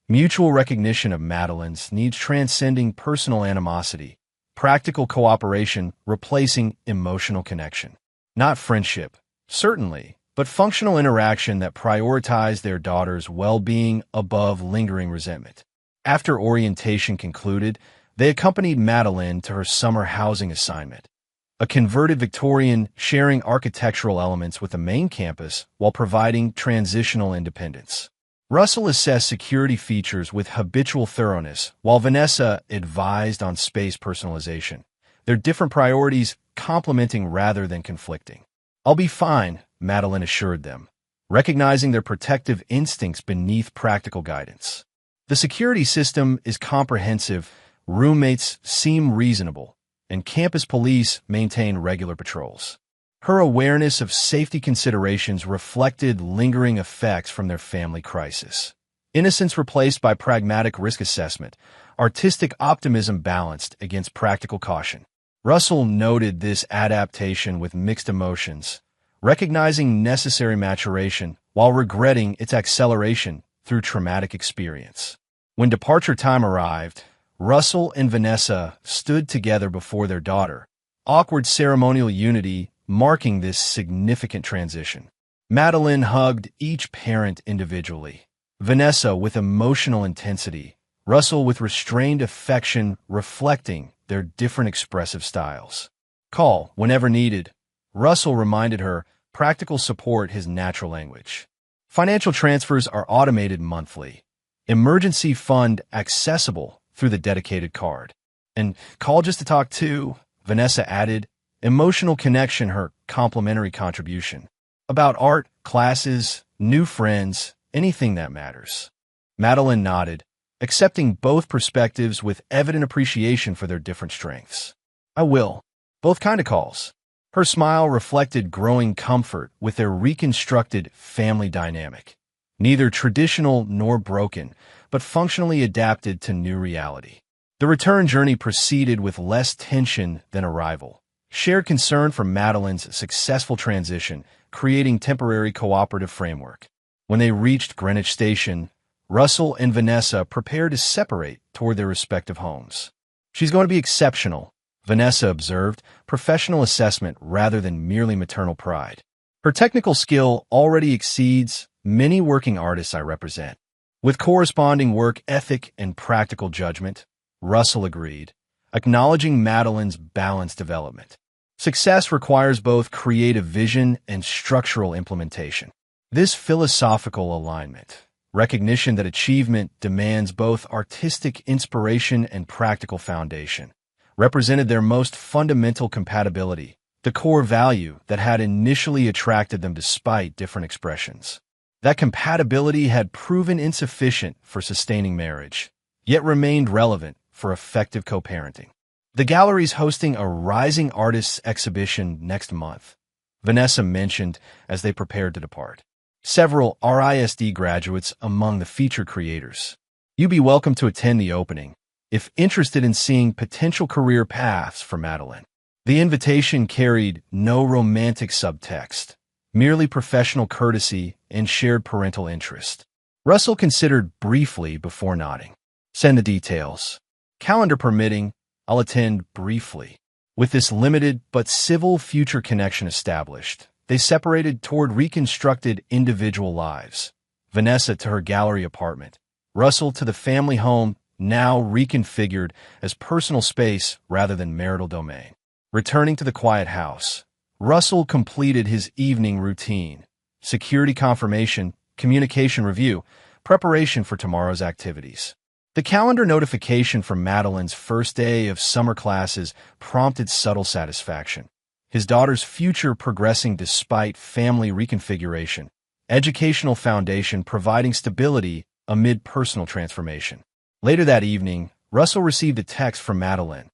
Speaker 1: Mutual recognition of Madeline's needs transcending personal animosity, practical cooperation replacing emotional connection. Not friendship, certainly, but functional interaction that prioritized their daughter's well-being above lingering resentment. After orientation concluded, they accompanied Madeline to her summer housing assignment, a converted Victorian sharing architectural elements with the main campus while providing transitional independence. Russell assessed security features with habitual thoroughness, while Vanessa advised on space personalization, their different priorities complementing rather than conflicting. "I'll be fine," Madeline assured them, recognizing their protective instincts beneath practical guidance. The security system is comprehensive, roommates seem reasonable, and campus police maintain regular patrols. Her awareness of safety considerations reflected lingering effects from their family crisis. Innocence replaced by pragmatic risk assessment, artistic optimism balanced against practical caution. Russell noted this adaptation with mixed emotions, recognizing necessary maturation while regretting its acceleration through traumatic experience. When departure time arrived, Russell and Vanessa stood together before their daughter, awkward ceremonial unity marking this significant transition. Madeline hugged each parent individually, Vanessa with emotional intensity, Russell with restrained affection reflecting their different expressive styles. "Call whenever needed," Russell reminded her, practical support his natural language. Financial transfers are automated monthly. Emergency fund accessible through the dedicated card. "And call just to talk too," Vanessa added, emotional connection her complimentary contribution. "About art, classes, new friends, anything that matters." Madeline nodded, accepting both perspectives with evident appreciation for their different strengths. "I will. Both kind of calls." Her smile reflected growing comfort with their reconstructed family dynamic. Neither traditional nor broken, but functionally adapted to new reality. The return journey proceeded with less tension than arrival. Shared concern for Madeline's successful transition, creating temporary cooperative framework. When they reached Greenwich Station, Russell and Vanessa prepared to separate toward their respective homes. "She's going to be exceptional," Vanessa observed, professional assessment rather than merely maternal pride. "Her technical skill already exceeds many working artists I represent." With corresponding work ethic and practical judgment, Russell agreed, acknowledging Madeline's balanced development. Success requires both creative vision and structural implementation. This philosophical alignment, recognition that achievement demands both artistic inspiration and practical foundation, represented their most fundamental compatibility, the core value that had initially attracted them despite different expressions. That compatibility had proven insufficient for sustaining marriage, yet remained relevant for effective co-parenting. The gallery's hosting a Rising Artists exhibition next month, Vanessa mentioned as they prepared to depart. Several RISD graduates among the featured creators. "You'd be welcome to attend the opening, if interested in seeing potential career paths for Madeline." The invitation carried no romantic subtext, merely professional courtesy and shared parental interest. Russell considered briefly before nodding. Send the details. Calendar permitting, I'll attend briefly. With this limited but civil future connection established, they separated toward reconstructed individual lives. Vanessa to her gallery apartment, Russell to the family home, now reconfigured as personal space rather than marital domain. Returning to the quiet house, Russell completed his evening routine: security confirmation, communication review, preparation for tomorrow's activities. The calendar notification from Madeline's first day of summer classes prompted subtle satisfaction. His daughter's future progressing despite family reconfiguration, educational foundation providing stability amid personal transformation. Later that evening, Russell received a text from Madeline.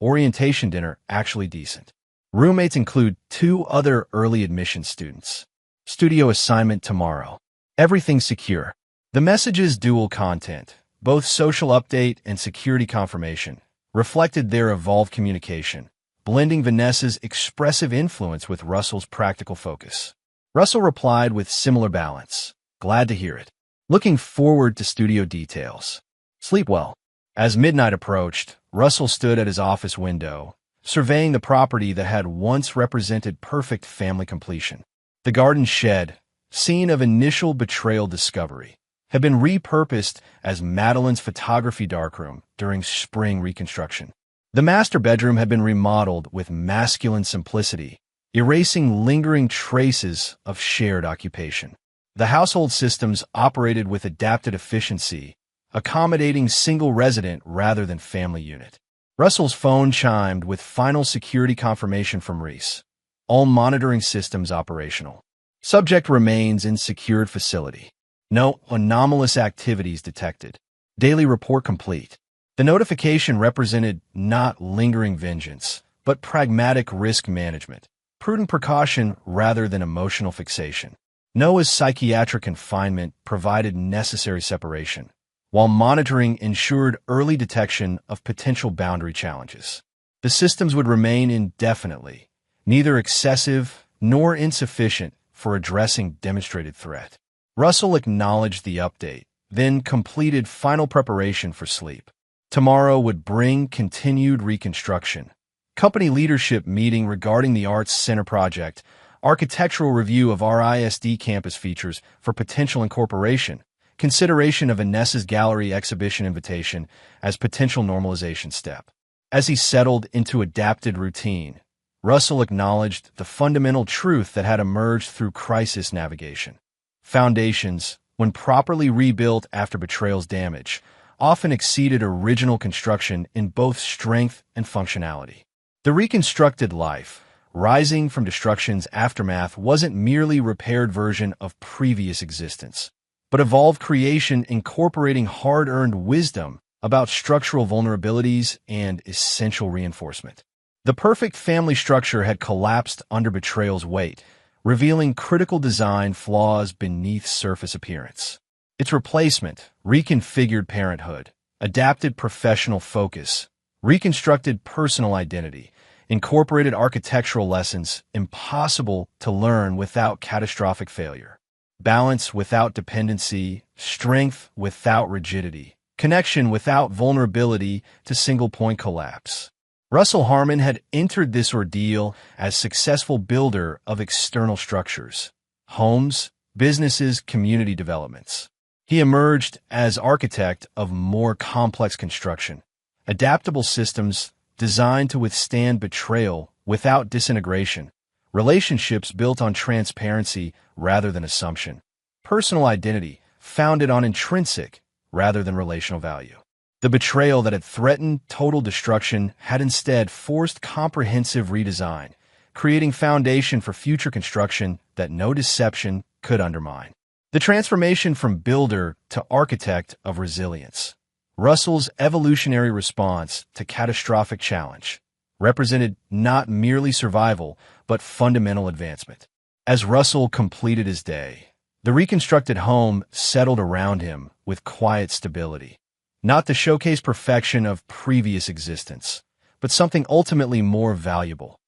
Speaker 1: Orientation dinner actually decent. Roommates include 2 other early admission students. Studio assignment tomorrow. Everything secure. The message's dual content, both social update and security confirmation, reflected their evolved communication, blending Vanessa's expressive influence with Russell's practical focus. Russell replied with similar balance. Glad to hear it. Looking forward to studio details. Sleep well. As midnight approached, Russell stood at his office window, surveying the property that had once represented perfect family completion. The garden shed, scene of initial betrayal discovery, had been repurposed as Madeline's photography darkroom during spring reconstruction. The master bedroom had been remodeled with masculine simplicity, erasing lingering traces of shared occupation. The household systems operated with adapted efficiency, accommodating single resident rather than family unit. Russell's phone chimed with final security confirmation from Reese. All monitoring systems operational. Subject remains in secured facility. No anomalous activities detected. Daily report complete. The notification represented not lingering vengeance, but pragmatic risk management, prudent precaution rather than emotional fixation. Noah's psychiatric confinement provided necessary separation, while monitoring ensured early detection of potential boundary challenges. The systems would remain indefinitely, neither excessive nor insufficient for addressing demonstrated threat. Russell acknowledged the update, then completed final preparation for sleep. Tomorrow would bring continued reconstruction. Company leadership meeting regarding the Arts Center project, architectural review of RISD campus features for potential incorporation, consideration of Vanessa's gallery exhibition invitation as potential normalization step. As he settled into adapted routine, Russell acknowledged the fundamental truth that had emerged through crisis navigation. Foundations, when properly rebuilt after betrayal's damage, often exceeded original construction in both strength and functionality. The reconstructed life, rising from destruction's aftermath, wasn't merely a repaired version of previous existence, but evolved creation incorporating hard-earned wisdom about structural vulnerabilities and essential reinforcement. The perfect family structure had collapsed under betrayal's weight, revealing critical design flaws beneath surface appearance. Its replacement, reconfigured parenthood, adapted professional focus, reconstructed personal identity, incorporated architectural lessons impossible to learn without catastrophic failure. Balance without dependency, strength without rigidity, connection without vulnerability to single-point collapse. Russell Harmon had entered this ordeal as successful builder of external structures, homes, businesses, community developments. He emerged as architect of more complex construction, adaptable systems designed to withstand betrayal without disintegration, relationships built on transparency rather than assumption, personal identity founded on intrinsic rather than relational value. The betrayal that had threatened total destruction had instead forced comprehensive redesign, creating foundation for future construction that no deception could undermine. The transformation from builder to architect of resilience, Russell's evolutionary response to catastrophic challenge, represented not merely survival, but fundamental advancement. As Russell completed his day, the reconstructed home settled around him with quiet stability, not to showcase perfection of previous existence, but something ultimately more valuable: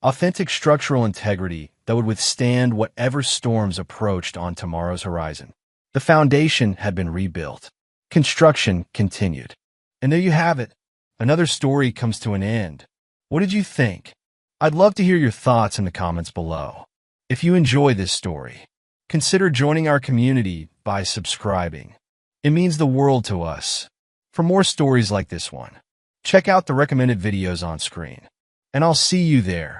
Speaker 1: authentic structural integrity that would withstand whatever storms approached on tomorrow's horizon. The foundation had been rebuilt. Construction continued. And there you have it. Another story comes to an end. What did you think? I'd love to hear your thoughts in the comments below. If you enjoy this story, consider joining our community by subscribing. It means the world to us. For more stories like this one, check out the recommended videos on screen. And I'll see you there.